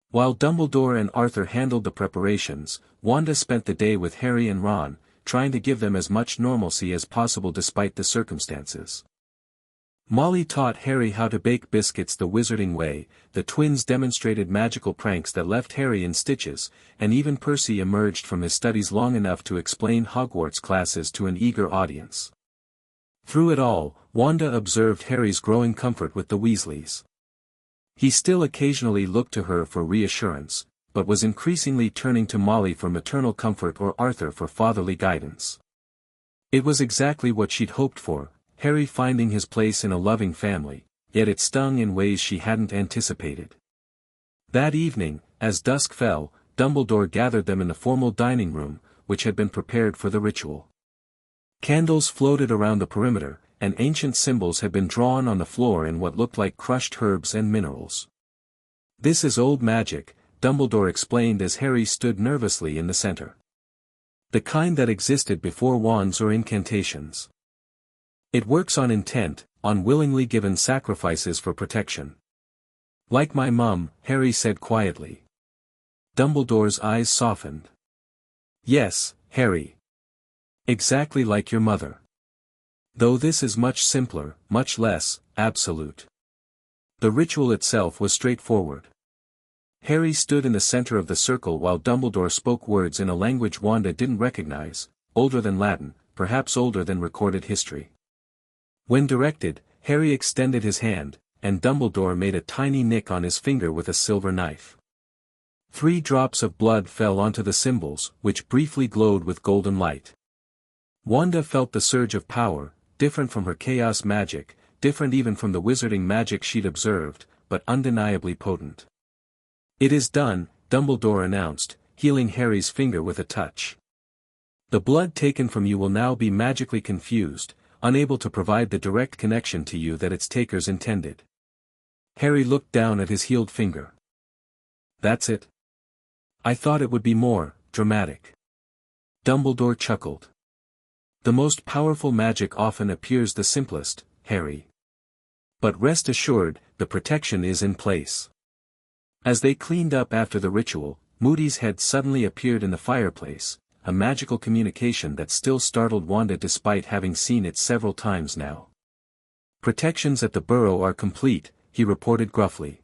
While Dumbledore and Arthur handled the preparations, Wanda spent the day with Harry and Ron, trying to give them as much normalcy as possible despite the circumstances. Molly taught Harry how to bake biscuits the wizarding way, the twins demonstrated magical pranks that left Harry in stitches, and even Percy emerged from his studies long enough to explain Hogwarts classes to an eager audience. Through it all, Wanda observed Harry's growing comfort with the Weasleys. He still occasionally looked to her for reassurance, but was increasingly turning to Molly for maternal comfort or Arthur for fatherly guidance. It was exactly what she'd hoped for, Harry finding his place in a loving family, yet it stung in ways she hadn't anticipated. That evening, as dusk fell, Dumbledore gathered them in the formal dining room, which had been prepared for the ritual. Candles floated around the perimeter, and ancient symbols had been drawn on the floor in what looked like crushed herbs and minerals. This is old magic, Dumbledore explained as Harry stood nervously in the center. The kind that existed before wands or incantations. It works on intent, on willingly given sacrifices for protection. Like my mum, Harry said quietly. Dumbledore's eyes softened. Yes, Harry. Exactly like your mother. Though this is much simpler, much less absolute. The ritual itself was straightforward. Harry stood in the center of the circle while Dumbledore spoke words in a language Wanda didn't recognize, older than Latin, perhaps older than recorded history. When directed, Harry extended his hand, and Dumbledore made a tiny nick on his finger with a silver knife. 3 drops of blood fell onto the symbols, which briefly glowed with golden light. Wanda felt the surge of power, different from her chaos magic, different even from the wizarding magic she'd observed, but undeniably potent. It is done, Dumbledore announced, healing Harry's finger with a touch. The blood taken from you will now be magically confused, unable to provide the direct connection to you that its takers intended. Harry looked down at his healed finger. That's it? I thought it would be more dramatic. Dumbledore chuckled. The most powerful magic often appears the simplest, Harry. But rest assured, the protection is in place. As they cleaned up after the ritual, Moody's head suddenly appeared in the fireplace, a magical communication that still startled Wanda despite having seen it several times now. Protections at the burrow are complete, he reported gruffly.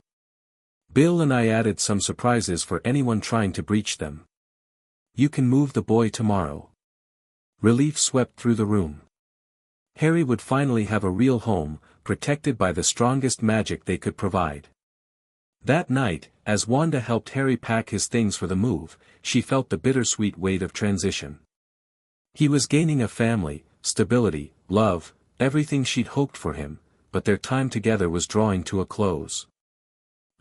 Bill and I added some surprises for anyone trying to breach them. You can move the boy tomorrow. Relief swept through the room. Harry would finally have a real home, protected by the strongest magic they could provide. That night, as Wanda helped Harry pack his things for the move, she felt the bittersweet weight of transition. He was gaining a family, stability, love, everything she'd hoped for him, but their time together was drawing to a close.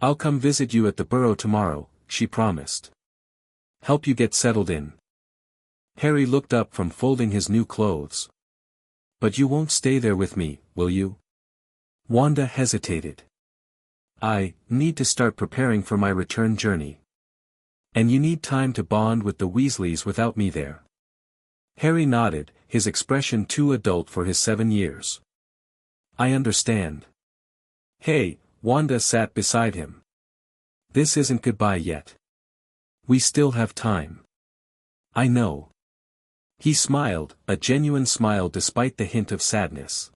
I'll come visit you at the burrow tomorrow, she promised. Help you get settled in. Harry looked up from folding his new clothes. But you won't stay there with me, will you? Wanda hesitated. I need to start preparing for my return journey. And you need time to bond with the Weasleys without me there. Harry nodded, his expression too adult for his 7 years. I understand. Hey, Wanda sat beside him. This isn't goodbye yet. We still have time. I know. He smiled, a genuine smile despite the hint of sadness.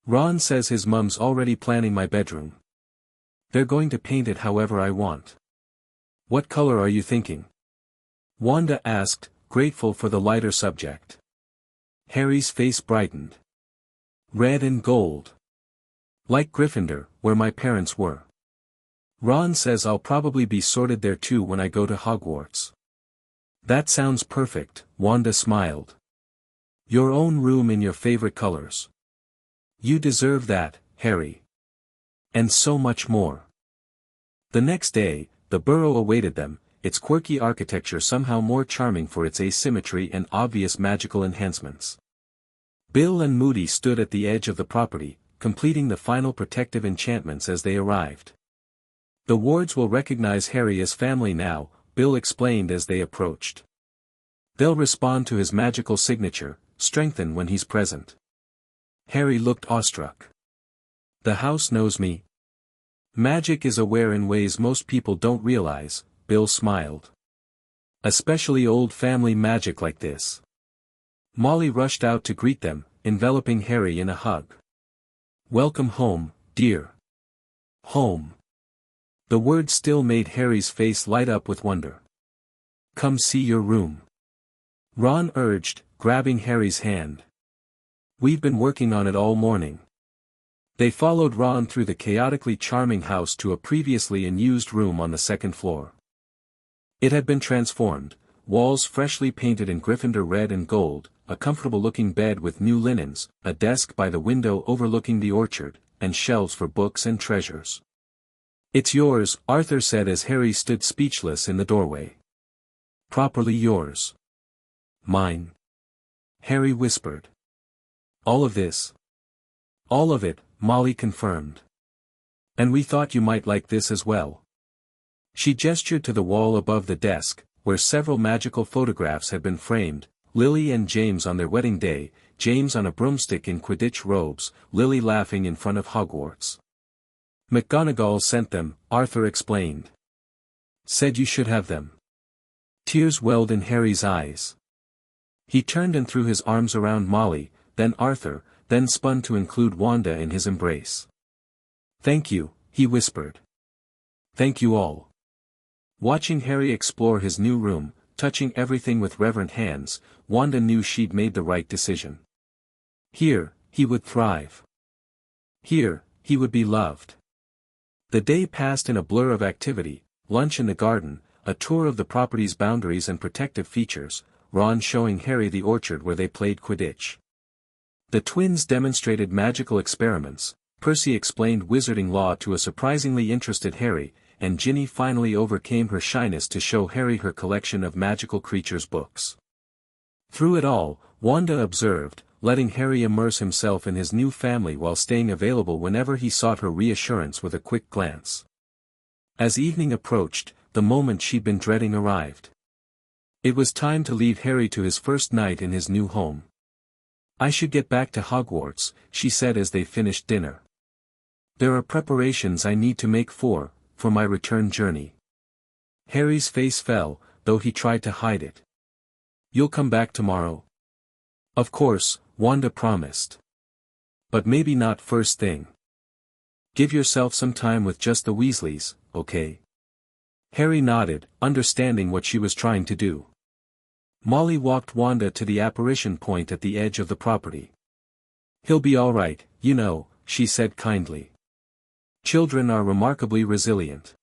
Ron says his mum's already planning my bedroom. They're going to paint it however I want. What color are you thinking? Wanda asked, grateful for the lighter subject. Harry's face brightened. Red and gold. Like Gryffindor, where my parents were. Ron says I'll probably be sorted there too when I go to Hogwarts. That sounds perfect, Wanda smiled. Your own room in your favorite colors. You deserve that, Harry. And so much more. The next day, the burrow awaited them, its quirky architecture somehow more charming for its asymmetry and obvious magical enhancements. Bill and Moody stood at the edge of the property, completing the final protective enchantments as they arrived. The wards will recognize Harry as family now, Bill explained as they approached. They'll respond to his magical signature, strengthen when he's present. Harry looked awestruck. The house knows me. Magic is aware in ways most people don't realize, Bill smiled. Especially old family magic like this. Molly rushed out to greet them, enveloping Harry in a hug. Welcome home, dear. Home. The word still made Harry's face light up with wonder. Come see your room. Ron urged, grabbing Harry's hand. We've been working on it all morning. They followed Ron through the chaotically charming house to a previously unused room on the second floor. It had been transformed, walls freshly painted in Gryffindor red and gold, a comfortable-looking bed with new linens, a desk by the window overlooking the orchard, and shelves for books and treasures. It's yours, Arthur said as Harry stood speechless in the doorway. Properly yours. Mine. Harry whispered. All of this? All of it, Molly confirmed. And we thought you might like this as well. She gestured to the wall above the desk, where several magical photographs had been framed, Lily and James on their wedding day, James on a broomstick in Quidditch robes, Lily laughing in front of Hogwarts. McGonagall sent them, Arthur explained. Said you should have them. Tears welled in Harry's eyes. He turned and threw his arms around Molly, then Arthur, then spun to include Wanda in his embrace. Thank you, he whispered. Thank you all. Watching Harry explore his new room, touching everything with reverent hands, Wanda knew she'd made the right decision. Here, he would thrive. Here, he would be loved. The day passed in a blur of activity, lunch in the garden, a tour of the property's boundaries and protective features, Ron showing Harry the orchard where they played Quidditch. The twins demonstrated magical experiments, Percy explained wizarding law to a surprisingly interested Harry, and Ginny finally overcame her shyness to show Harry her collection of magical creatures books. Through it all, Wanda observed, letting Harry immerse himself in his new family while staying available whenever he sought her reassurance with a quick glance. As evening approached, the moment she'd been dreading arrived. It was time to leave Harry to his first night in his new home. "I should get back to Hogwarts," she said as they finished dinner. "There are preparations I need to make for my return journey." Harry's face fell, though he tried to hide it. "You'll come back tomorrow?" "Of course," Wanda promised. "But maybe not first thing. Give yourself some time with just the Weasleys, okay?" Harry nodded, understanding what she was trying to do. Molly walked Wanda to the apparition point at the edge of the property. "He'll be all right, you know," she said kindly. "Children are remarkably resilient.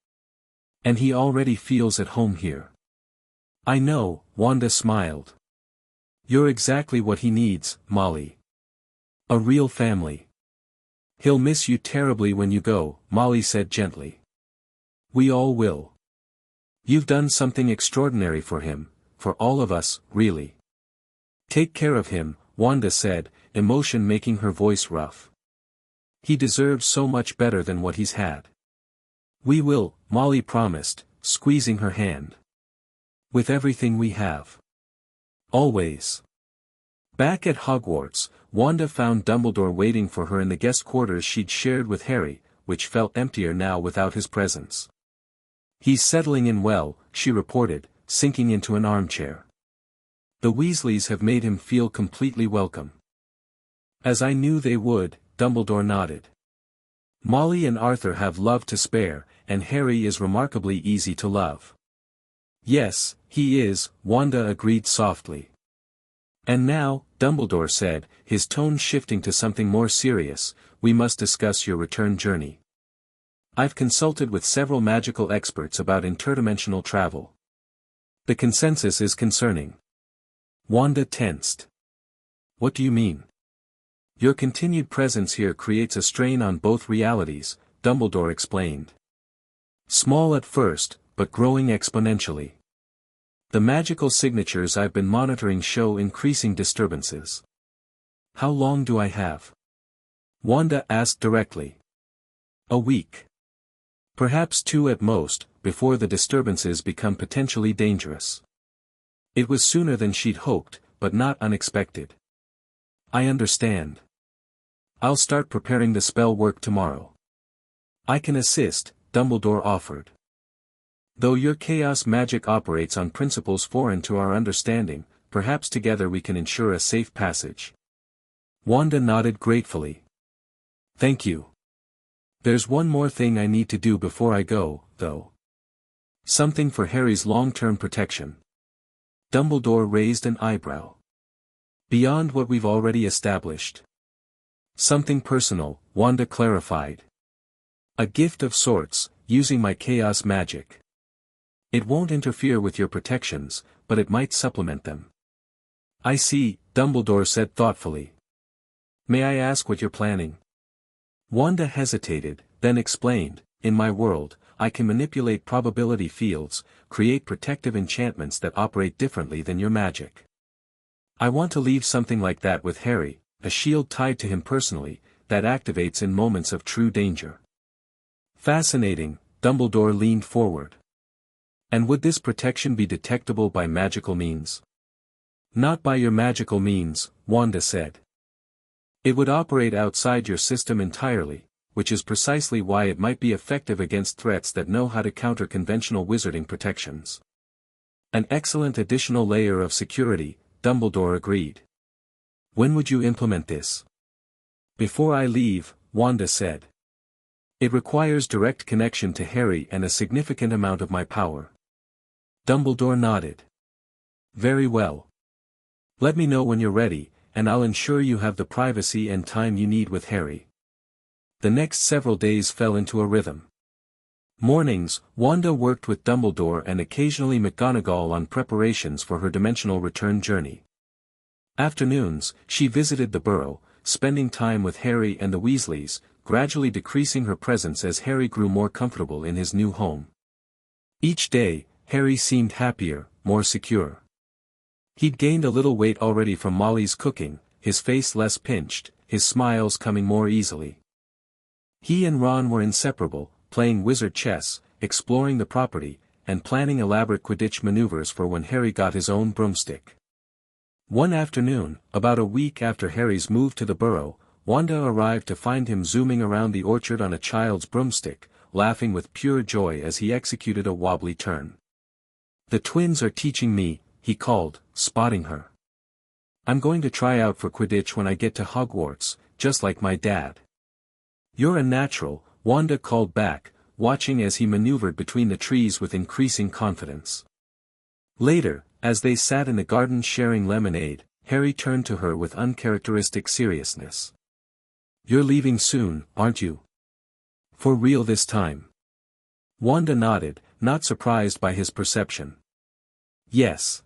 And he already feels at home here." "I know," Wanda smiled. "You're exactly what he needs, Molly. A real family." "He'll miss you terribly when you go," Molly said gently. "We all will. You've done something extraordinary for him, for all of us, really." "Take care of him," Wanda said, emotion making her voice rough. "He deserves so much better than what he's had." "We will," Molly promised, squeezing her hand. "With everything we have. Always." Back at Hogwarts, Wanda found Dumbledore waiting for her in the guest quarters she'd shared with Harry, which felt emptier now without his presence. "He's settling in well," she reported, sinking into an armchair. "The Weasleys have made him feel completely welcome." "As I knew they would," Dumbledore nodded. "Molly and Arthur have love to spare, and Harry is remarkably easy to love." "Yes, he is," Wanda agreed softly. "And now," Dumbledore said, his tone shifting to something more serious, "we must discuss your return journey. I've consulted with several magical experts about interdimensional travel. The consensus is concerning." Wanda tensed. "What do you mean?" "Your continued presence here creates a strain on both realities," Dumbledore explained. "Small at first, but growing exponentially. The magical signatures I've been monitoring show increasing disturbances." "How long do I have?" Wanda asked directly. "A week. Perhaps 2 at most, before the disturbances become potentially dangerous." It was sooner than she'd hoped, but not unexpected. "I understand. I'll start preparing the spell work tomorrow." "I can assist," Dumbledore offered. "Though your chaos magic operates on principles foreign to our understanding, perhaps together we can ensure a safe passage." Wanda nodded gratefully. "Thank you. There's one more thing I need to do before I go, though. Something for Harry's long-term protection." Dumbledore raised an eyebrow. "Beyond what we've already established." "Something personal," Wanda clarified. "A gift of sorts, using my chaos magic. It won't interfere with your protections, but it might supplement them." "I see," Dumbledore said thoughtfully. "May I ask what you're planning?" Wanda hesitated, then explained, "In my world, I can manipulate probability fields, create protective enchantments that operate differently than your magic. I want to leave something like that with Harry, a shield tied to him personally, that activates in moments of true danger." "Fascinating," Dumbledore leaned forward. "And would this protection be detectable by magical means?" "Not by your magical means," Wanda said. "It would operate outside your system entirely, which is precisely why it might be effective against threats that know how to counter conventional wizarding protections." "An excellent additional layer of security," Dumbledore agreed. "When would you implement this?" "Before I leave," Wanda said. "It requires direct connection to Harry and a significant amount of my power." Dumbledore nodded. "Very well. Let me know when you're ready, and I'll ensure you have the privacy and time you need with Harry." The next several days fell into a rhythm. Mornings, Wanda worked with Dumbledore and occasionally McGonagall on preparations for her dimensional return journey. Afternoons, she visited the Burrow, spending time with Harry and the Weasleys, gradually decreasing her presence as Harry grew more comfortable in his new home. Each day, Harry seemed happier, more secure. He'd gained a little weight already from Molly's cooking, his face less pinched, his smiles coming more easily. He and Ron were inseparable, playing wizard chess, exploring the property, and planning elaborate Quidditch maneuvers for when Harry got his own broomstick. One afternoon, about a week after Harry's move to the burrow, Wanda arrived to find him zooming around the orchard on a child's broomstick, laughing with pure joy as he executed a wobbly turn. "The twins are teaching me," he called, spotting her. "I'm going to try out for Quidditch when I get to Hogwarts, just like my dad." "You're a natural," Wanda called back, watching as he maneuvered between the trees with increasing confidence. Later, as they sat in the garden sharing lemonade, Harry turned to her with uncharacteristic seriousness. "You're leaving soon, aren't you? For real this time?" Wanda nodded, not surprised by his perception. "Yes.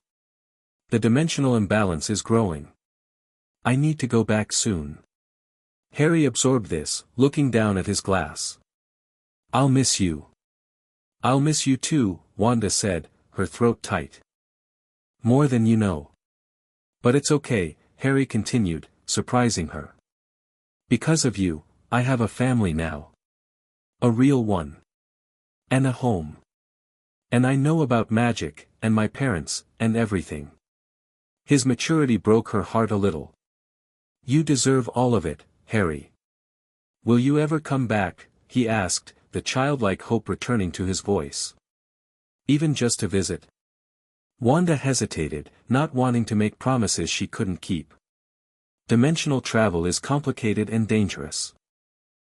The dimensional imbalance is growing. I need to go back soon." Harry absorbed this, looking down at his glass. "I'll miss you." "I'll miss you too," Wanda said, her throat tight. "More than you know." "But it's okay," Harry continued, surprising her. "Because of you, I have a family now. A real one. And a home. And I know about magic, and my parents, and everything." His maturity broke her heart a little. "You deserve all of it, Harry. Will you ever come back?" he asked, the childlike hope returning to his voice. "Even just to visit?" Wanda hesitated, not wanting to make promises she couldn't keep. "Dimensional travel is complicated and dangerous.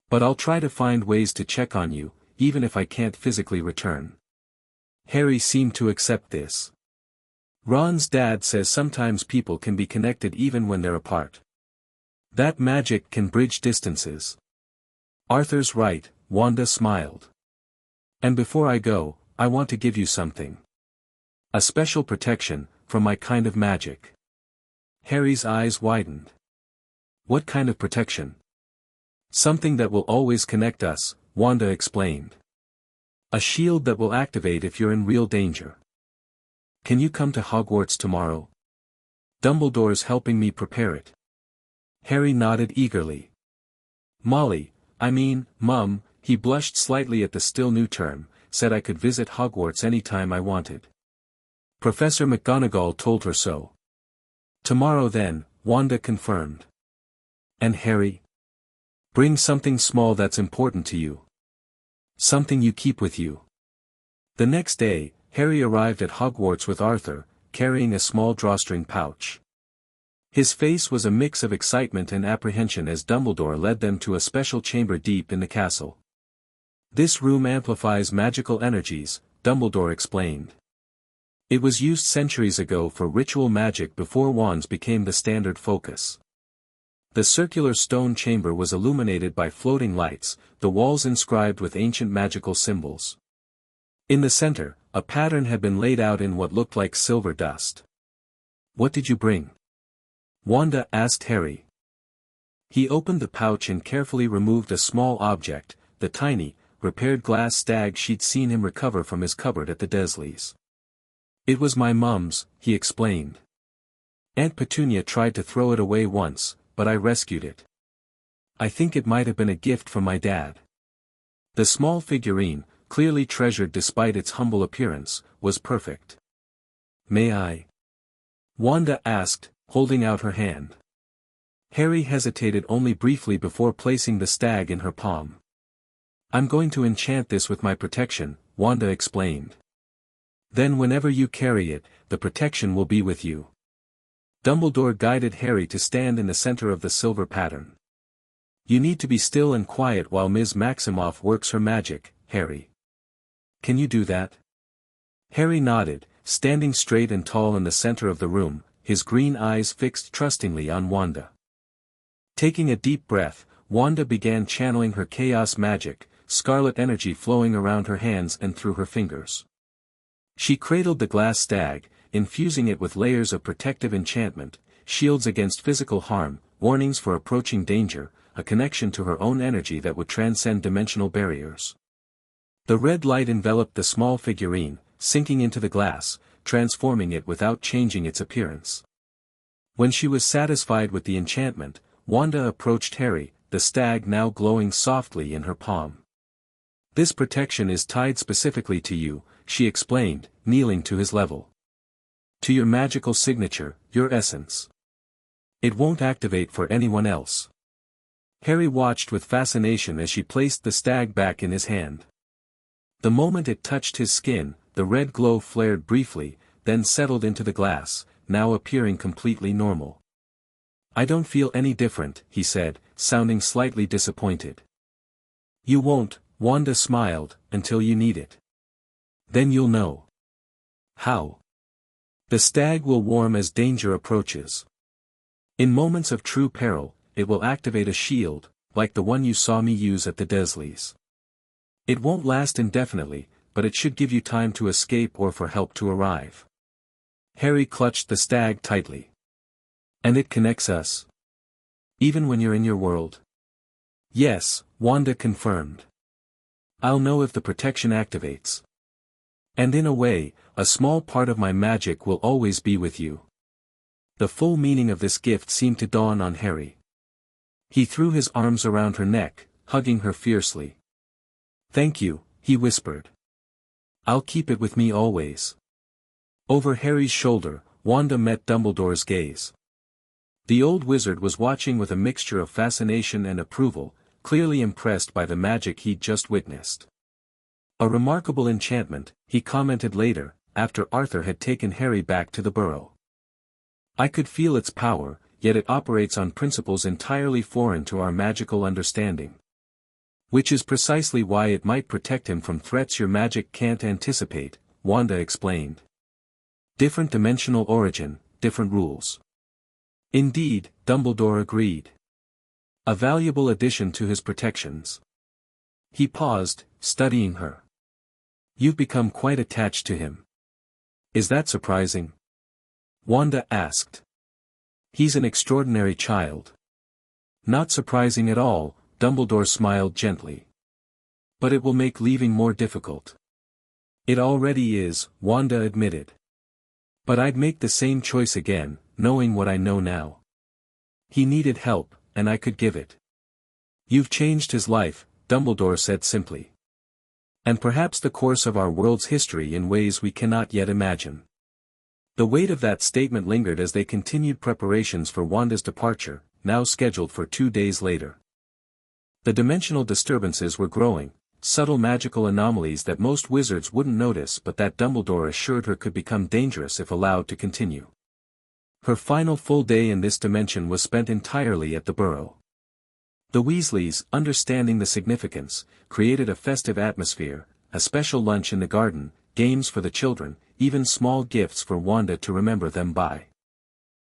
But I'll try to find ways to check on you, even if I can't physically return." Harry seemed to accept this. "Ron's dad says sometimes people can be connected even when they're apart. That magic can bridge distances." "Arthur's right," Wanda smiled. "And before I go, I want to give you something. A special protection, from my kind of magic." Harry's eyes widened. "What kind of protection?" "Something that will always connect us," Wanda explained. "A shield that will activate if you're in real danger. Can you come to Hogwarts tomorrow? Dumbledore's helping me prepare it." Harry nodded eagerly. Mum," he blushed slightly at the still new term, "said I could visit Hogwarts anytime I wanted. Professor McGonagall told her so." "Tomorrow then," Wanda confirmed. "And Harry? Bring something small that's important to you. Something you keep with you." The next day, Harry arrived at Hogwarts with Arthur, carrying a small drawstring pouch. His face was a mix of excitement and apprehension as Dumbledore led them to a special chamber deep in the castle. "This room amplifies magical energies," Dumbledore explained. "It was used centuries ago for ritual magic before wands became the standard focus." The circular stone chamber was illuminated by floating lights, the walls inscribed with ancient magical symbols. In the center, a pattern had been laid out in what looked like silver dust. "What did you bring?" Wanda asked Harry. He opened the pouch and carefully removed a small object, the tiny, repaired glass stag she'd seen him recover from his cupboard at the Dursleys. "It was my mum's," he explained. "Aunt Petunia tried to throw it away once, but I rescued it. I think it might have been a gift from my dad." The small figurine, clearly treasured despite its humble appearance, was perfect. "May I?" Wanda asked, holding out her hand. Harry hesitated only briefly before placing the stag in her palm. "I'm going to enchant this with my protection," Wanda explained. "Then whenever you carry it, the protection will be with you." Dumbledore guided Harry to stand in the center of the silver pattern. "You need to be still and quiet while Ms. Maximoff works her magic, Harry. Can you do that?" Harry nodded, standing straight and tall in the center of the room, his green eyes fixed trustingly on Wanda. Taking a deep breath, Wanda began channeling her chaos magic, scarlet energy flowing around her hands and through her fingers. She cradled the glass stag, infusing it with layers of protective enchantment, shields against physical harm, warnings for approaching danger, a connection to her own energy that would transcend dimensional barriers. The red light enveloped the small figurine, sinking into the glass, transforming it without changing its appearance. When she was satisfied with the enchantment, Wanda approached Harry, the stag now glowing softly in her palm. "This protection is tied specifically to you," she explained, kneeling to his level. To your magical signature, your essence. It won't activate for anyone else. Harry watched with fascination as she placed the stag back in his hand. The moment it touched his skin, the red glow flared briefly, then settled into the glass, now appearing completely normal. I don't feel any different, he said, sounding slightly disappointed. You won't, Wanda smiled, until you need it. Then you'll know. How? The stag will warm as danger approaches. In moments of true peril, it will activate a shield, like the one you saw me use at the Dursleys. It won't last indefinitely, but it should give you time to escape or for help to arrive. Harry clutched the stag tightly. And it connects us? Even when you're in your world? Yes, Wanda confirmed. I'll know if the protection activates. And in a way, a small part of my magic will always be with you. The full meaning of this gift seemed to dawn on Harry. He threw his arms around her neck, hugging her fiercely. Thank you, he whispered. I'll keep it with me always. Over Harry's shoulder, Wanda met Dumbledore's gaze. The old wizard was watching with a mixture of fascination and approval, clearly impressed by the magic he'd just witnessed. A remarkable enchantment, he commented later, after Arthur had taken Harry back to the burrow. I could feel its power, yet it operates on principles entirely foreign to our magical understanding. Which is precisely why it might protect him from threats your magic can't anticipate, Wanda explained. Different dimensional origin, different rules. Indeed, Dumbledore agreed. A valuable addition to his protections. He paused, studying her. You've become quite attached to him. Is that surprising? Wanda asked. He's an extraordinary child. Not surprising at all, Dumbledore smiled gently. But it will make leaving more difficult. It already is, Wanda admitted. But I'd make the same choice again, knowing what I know now. He needed help, and I could give it. You've changed his life, Dumbledore said simply. And perhaps the course of our world's history in ways we cannot yet imagine. The weight of that statement lingered as they continued preparations for Wanda's departure, now scheduled for 2 days later. The dimensional disturbances were growing, subtle magical anomalies that most wizards wouldn't notice but that Dumbledore assured her could become dangerous if allowed to continue. Her final full day in this dimension was spent entirely at the burrow. The Weasleys, understanding the significance, created a festive atmosphere, a special lunch in the garden, games for the children, even small gifts for Wanda to remember them by.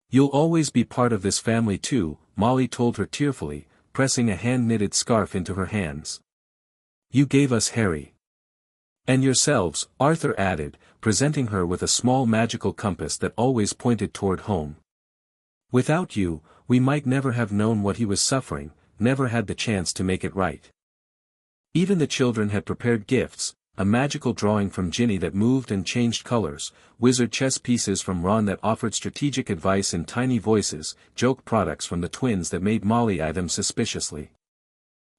You'll always be part of this family too, Molly told her tearfully, pressing a hand-knitted scarf into her hands. You gave us Harry. And yourselves, Arthur added, presenting her with a small magical compass that always pointed toward home. Without you, we might never have known what he was suffering, never had the chance to make it right. Even the children had prepared gifts, a magical drawing from Ginny that moved and changed colors, wizard chess pieces from Ron that offered strategic advice in tiny voices, joke products from the twins that made Molly eye them suspiciously.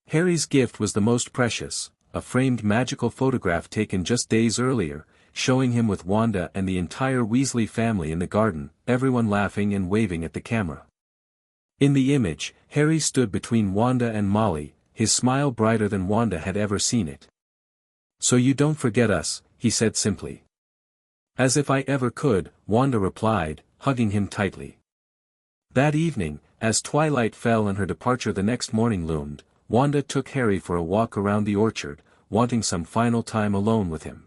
Harry's gift was the most precious, a framed magical photograph taken just days earlier, showing him with Wanda and the entire Weasley family in the garden, everyone laughing and waving at the camera. In the image, Harry stood between Wanda and Molly, his smile brighter than Wanda had ever seen it. So you don't forget us, he said simply. As if I ever could, Wanda replied, hugging him tightly. That evening, as twilight fell and her departure the next morning loomed, Wanda took Harry for a walk around the orchard, wanting some final time alone with him.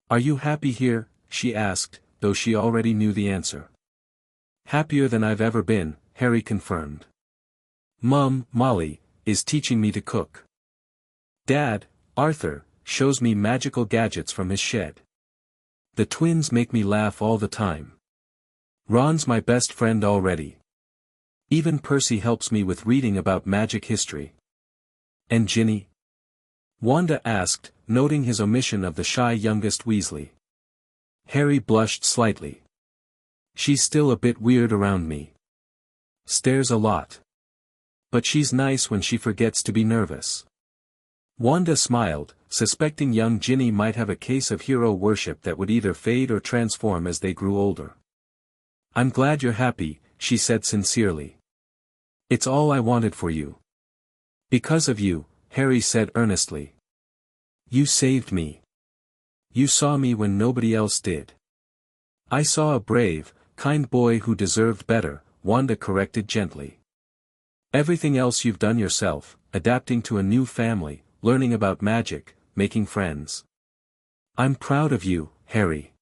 Are you happy here? She asked, though she already knew the answer. Happier than I've ever been, Harry confirmed. Mum, Molly, is teaching me to cook. Dad, Arthur, shows me magical gadgets from his shed. The twins make me laugh all the time. Ron's my best friend already. Even Percy helps me with reading about magic history. And Ginny? Wanda asked, noting his omission of the shy youngest Weasley. Harry blushed slightly. She's still a bit weird around me. Stares a lot. But she's nice when she forgets to be nervous. Wanda smiled, suspecting young Ginny might have a case of hero worship that would either fade or transform as they grew older. "I'm glad you're happy," she said sincerely. "It's all I wanted for you." "Because of you," Harry said earnestly. "You saved me. You saw me when nobody else did." "I saw a brave, kind boy who deserved better," Wanda corrected gently. "Everything else you've done yourself, adapting to a new family, learning about magic, making friends. I'm proud of you, Harry."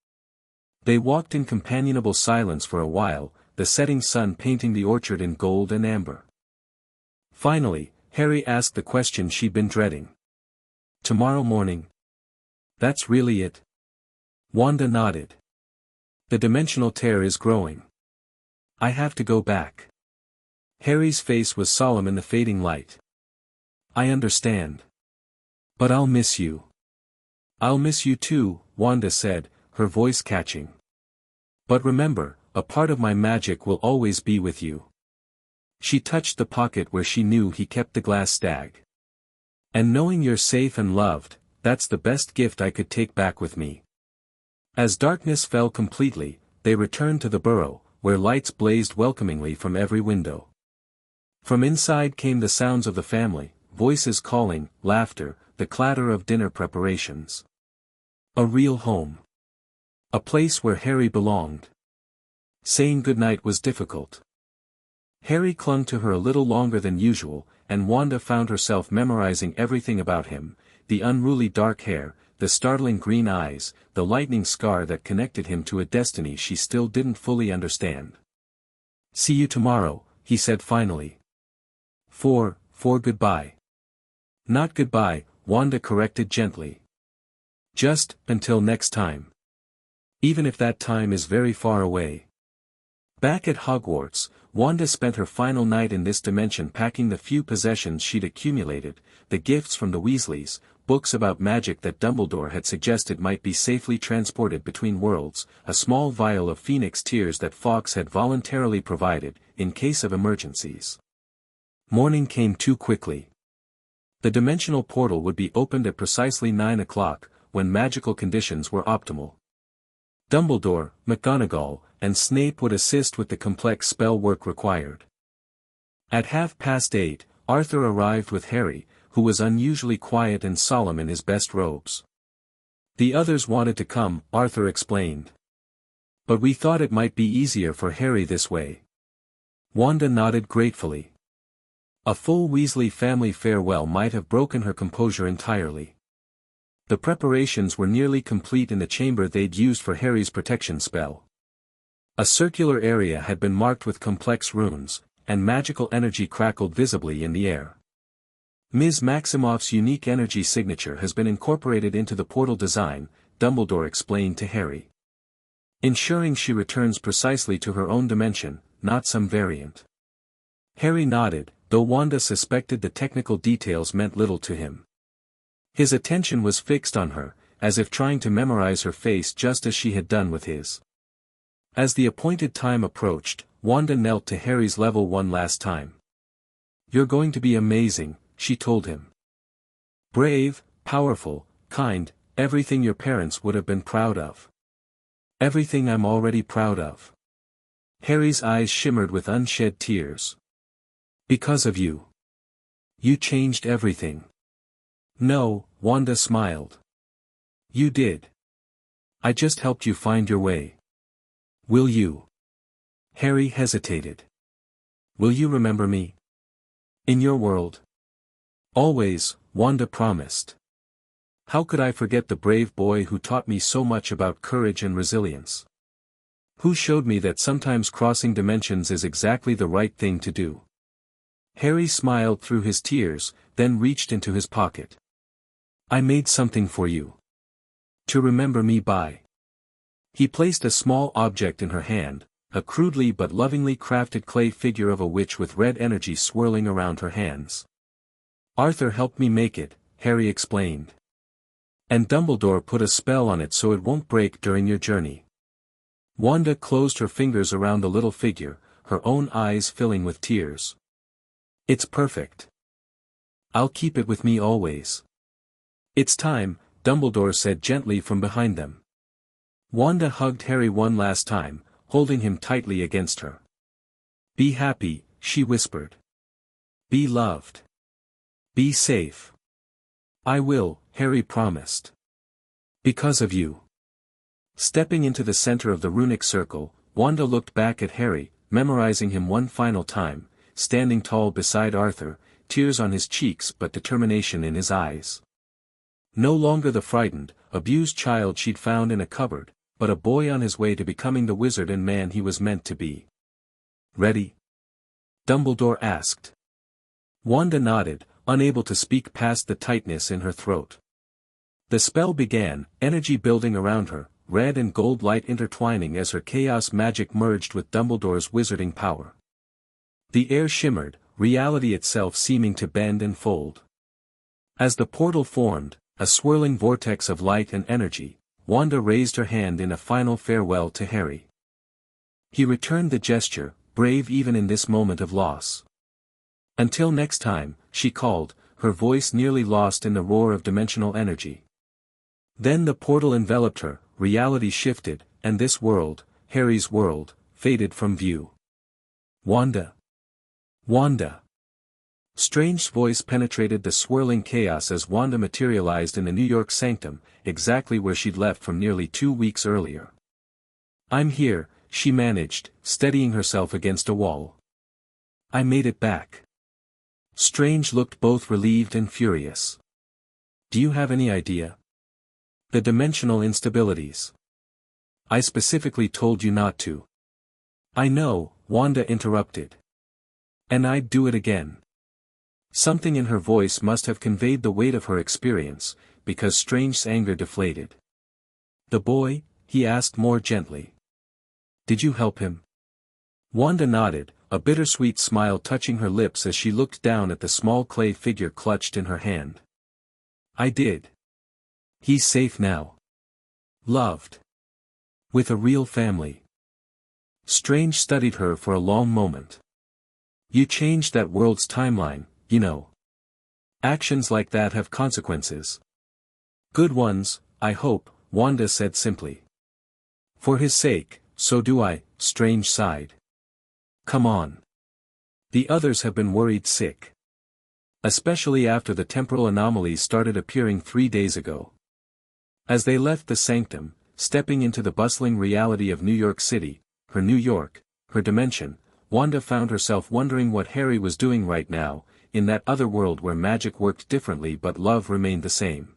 They walked in companionable silence for a while, the setting sun painting the orchard in gold and amber. Finally, Harry asked the question she'd been dreading. "Tomorrow morning? That's really it?" Wanda nodded. "The dimensional tear is growing. I have to go back." Harry's face was solemn in the fading light. "I understand. But I'll miss you." "I'll miss you too," Wanda said, her voice catching. "But remember, a part of my magic will always be with you." She touched the pocket where she knew he kept the glass stag. "And knowing you're safe and loved, that's the best gift I could take back with me." As darkness fell completely, they returned to the burrow, where lights blazed welcomingly from every window. From inside came the sounds of the family, voices calling, laughter, the clatter of dinner preparations. A real home. A place where Harry belonged. Saying goodnight was difficult. Harry clung to her a little longer than usual, and Wanda found herself memorizing everything about him: the unruly dark hair, the startling green eyes, the lightning scar that connected him to a destiny she still didn't fully understand. "See you tomorrow," he said finally. For goodbye." "Not goodbye," Wanda corrected gently. "Just, until next time. Even if that time is very far away." Back at Hogwarts, Wanda spent her final night in this dimension packing the few possessions she'd accumulated, the gifts from the Weasleys, books about magic that Dumbledore had suggested might be safely transported between worlds, a small vial of phoenix tears that Fawkes had voluntarily provided, in case of emergencies. Morning came too quickly. The dimensional portal would be opened at precisely 9 o'clock, when magical conditions were optimal. Dumbledore, McGonagall, and Snape would assist with the complex spell work required. At 8:30, Arthur arrived with Harry, who was unusually quiet and solemn in his best robes. "The others wanted to come," Arthur explained. "But we thought it might be easier for Harry this way." Wanda nodded gratefully. A full Weasley family farewell might have broken her composure entirely. The preparations were nearly complete in the chamber they'd used for Harry's protection spell. A circular area had been marked with complex runes, and magical energy crackled visibly in the air. "Ms. Maximoff's unique energy signature has been incorporated into the portal design," Dumbledore explained to Harry. "Ensuring she returns precisely to her own dimension, not some variant." Harry nodded, though Wanda suspected the technical details meant little to him. His attention was fixed on her, as if trying to memorize her face just as she had done with his. As the appointed time approached, Wanda knelt to Harry's level one last time. "You're going to be amazing," she told him. "Brave, powerful, kind, everything your parents would have been proud of. Everything I'm already proud of." Harry's eyes shimmered with unshed tears. "Because of you. You changed everything." "No," Wanda smiled. "You did. I just helped you find your way. Will you?" Harry hesitated. "Will you remember me? In your world?" "Always," Wanda promised. "How could I forget the brave boy who taught me so much about courage and resilience? Who showed me that sometimes crossing dimensions is exactly the right thing to do?" Harry smiled through his tears, then reached into his pocket. "I made something for you. To remember me by." He placed a small object in her hand, a crudely but lovingly crafted clay figure of a witch with red energy swirling around her hands. "Arthur helped me make it," Harry explained. "And Dumbledore put a spell on it so it won't break during your journey." Wanda closed her fingers around the little figure, her own eyes filling with tears. "It's perfect. I'll keep it with me always." "It's time," Dumbledore said gently from behind them. Wanda hugged Harry one last time, holding him tightly against her. "Be happy," she whispered. "Be loved. Be safe." "I will," Harry promised. "Because of you." Stepping into the center of the runic circle, Wanda looked back at Harry, memorizing him one final time, standing tall beside Arthur, tears on his cheeks but determination in his eyes. No longer the frightened, abused child she'd found in a cupboard, but a boy on his way to becoming the wizard and man he was meant to be. "Ready?" Dumbledore asked. Wanda nodded, unable to speak past the tightness in her throat. The spell began, energy building around her, red and gold light intertwining as her chaos magic merged with Dumbledore's wizarding power. The air shimmered, reality itself seeming to bend and fold. As the portal formed, a swirling vortex of light and energy, Wanda raised her hand in a final farewell to Harry. He returned the gesture, brave even in this moment of loss. "Until next time," she called, her voice nearly lost in the roar of dimensional energy. Then the portal enveloped her, reality shifted, and this world, Harry's world, faded from view. "Wanda! Wanda!" Strange's voice penetrated the swirling chaos as Wanda materialized in the New York sanctum, exactly where she'd left from nearly 2 weeks earlier. "I'm here," she managed, steadying herself against a wall. "I made it back." Strange looked both relieved and furious. "Do you have any idea?" "The dimensional instabilities. I specifically told you not to." "I know," Wanda interrupted. "And I'd do it again." Something in her voice must have conveyed the weight of her experience, because Strange's anger deflated. "The boy?" he asked more gently. "Did you help him?" Wanda nodded, a bittersweet smile touching her lips as she looked down at the small clay figure clutched in her hand. "I did. He's safe now. Loved. With a real family." Strange studied her for a long moment. "You changed that world's timeline, you know. Actions like that have consequences. Good ones, I hope," Wanda said simply. "For his sake, so do I," Strange sighed. "Come on. The others have been worried sick. Especially after the temporal anomalies started appearing 3 days ago." As they left the sanctum, stepping into the bustling reality of New York City, her New York, her dimension, Wanda found herself wondering what Harry was doing right now, in that other world where magic worked differently but love remained the same.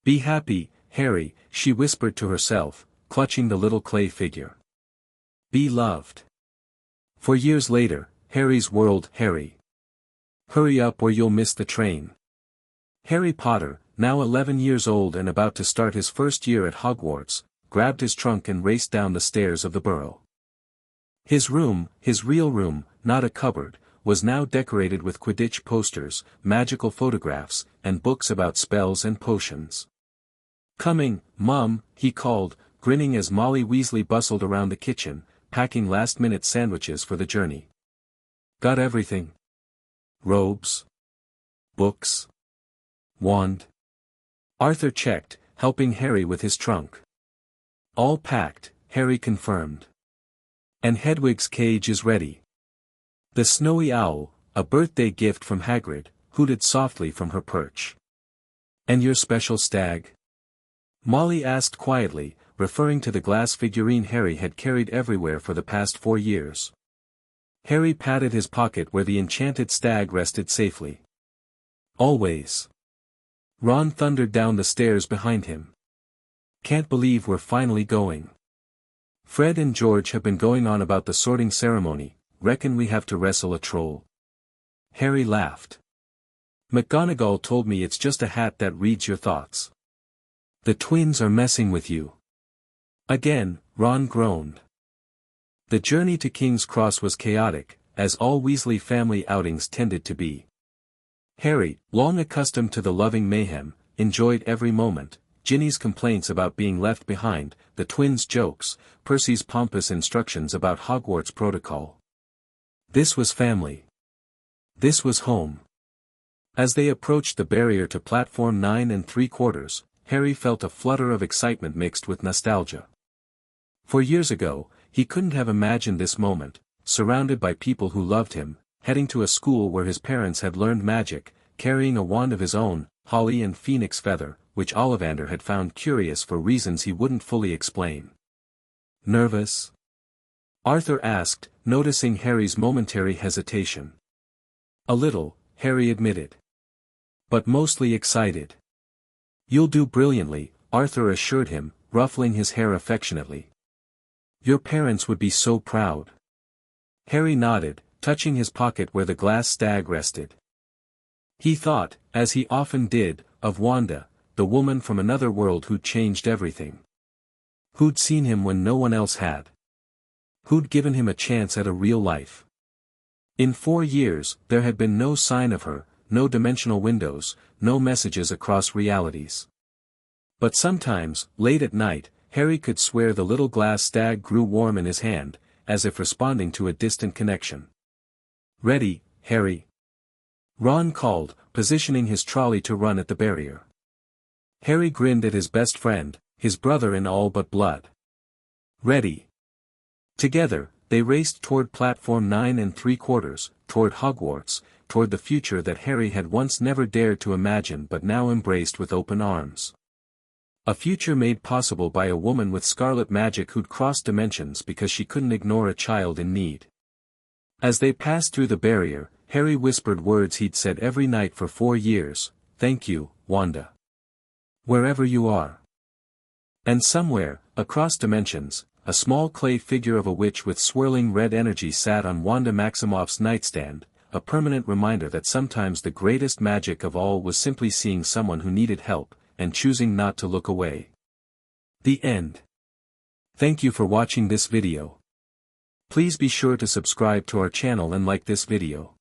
"Be happy, Harry," she whispered to herself, clutching the little clay figure. "Be loved." For years later, Harry's world. "Harry. Hurry up or you'll miss the train." Harry Potter, now 11 years old and about to start his first year at Hogwarts, grabbed his trunk and raced down the stairs of the burrow. His room, his real room, not a cupboard, was now decorated with Quidditch posters, magical photographs, and books about spells and potions. "Coming, Mum," he called, grinning as Molly Weasley bustled around the kitchen, packing last-minute sandwiches for the journey. "Got everything? Robes? Books? Wand?" Arthur checked, helping Harry with his trunk. "All packed," Harry confirmed. "And Hedwig's cage is ready." The snowy owl, a birthday gift from Hagrid, hooted softly from her perch. "And your special stag?" Molly asked quietly, referring to the glass figurine Harry had carried everywhere for the past 4 years. Harry patted his pocket where the enchanted stag rested safely. "Always." Ron thundered down the stairs behind him. "Can't believe we're finally going. Fred and George have been going on about the sorting ceremony. Reckon we have to wrestle a troll." Harry laughed. "McGonagall told me it's just a hat that reads your thoughts." "The twins are messing with you." Again, Ron groaned. The journey to King's Cross was chaotic, as all Weasley family outings tended to be. Harry, long accustomed to the loving mayhem, enjoyed every moment. Ginny's complaints about being left behind, the twins' jokes, Percy's pompous instructions about Hogwarts protocol. This was family. This was home. As they approached the barrier to platform 9 3/4, Harry felt a flutter of excitement mixed with nostalgia. For years ago, he couldn't have imagined this moment, surrounded by people who loved him, heading to a school where his parents had learned magic, carrying a wand of his own, holly and phoenix feather, which Ollivander had found curious for reasons he wouldn't fully explain. "Nervous?" Arthur asked, noticing Harry's momentary hesitation. "A little," Harry admitted. "But mostly excited." "You'll do brilliantly," Arthur assured him, ruffling his hair affectionately. "Your parents would be so proud." Harry nodded, touching his pocket where the glass stag rested. He thought, as he often did, of Wanda, the woman from another world who'd changed everything. Who'd seen him when no one else had. Who'd given him a chance at a real life. In 4 years, there had been no sign of her, no dimensional windows, no messages across realities. But sometimes, late at night, Harry could swear the little glass stag grew warm in his hand, as if responding to a distant connection. "Ready, Harry?" Ron called, positioning his trolley to run at the barrier. Harry grinned at his best friend, his brother in all but blood. "Ready." Together, they raced toward platform 9 3/4, toward Hogwarts, toward the future that Harry had once never dared to imagine but now embraced with open arms. A future made possible by a woman with scarlet magic who'd crossed dimensions because she couldn't ignore a child in need. As they passed through the barrier, Harry whispered words he'd said every night for 4 years, "Thank you, Wanda. Wherever you are." And somewhere, across dimensions, a small clay figure of a witch with swirling red energy sat on Wanda Maximoff's nightstand, a permanent reminder that sometimes the greatest magic of all was simply seeing someone who needed help, and choosing not to look away. The end. Thank you for watching this video. Please be sure to subscribe to our channel and like this video.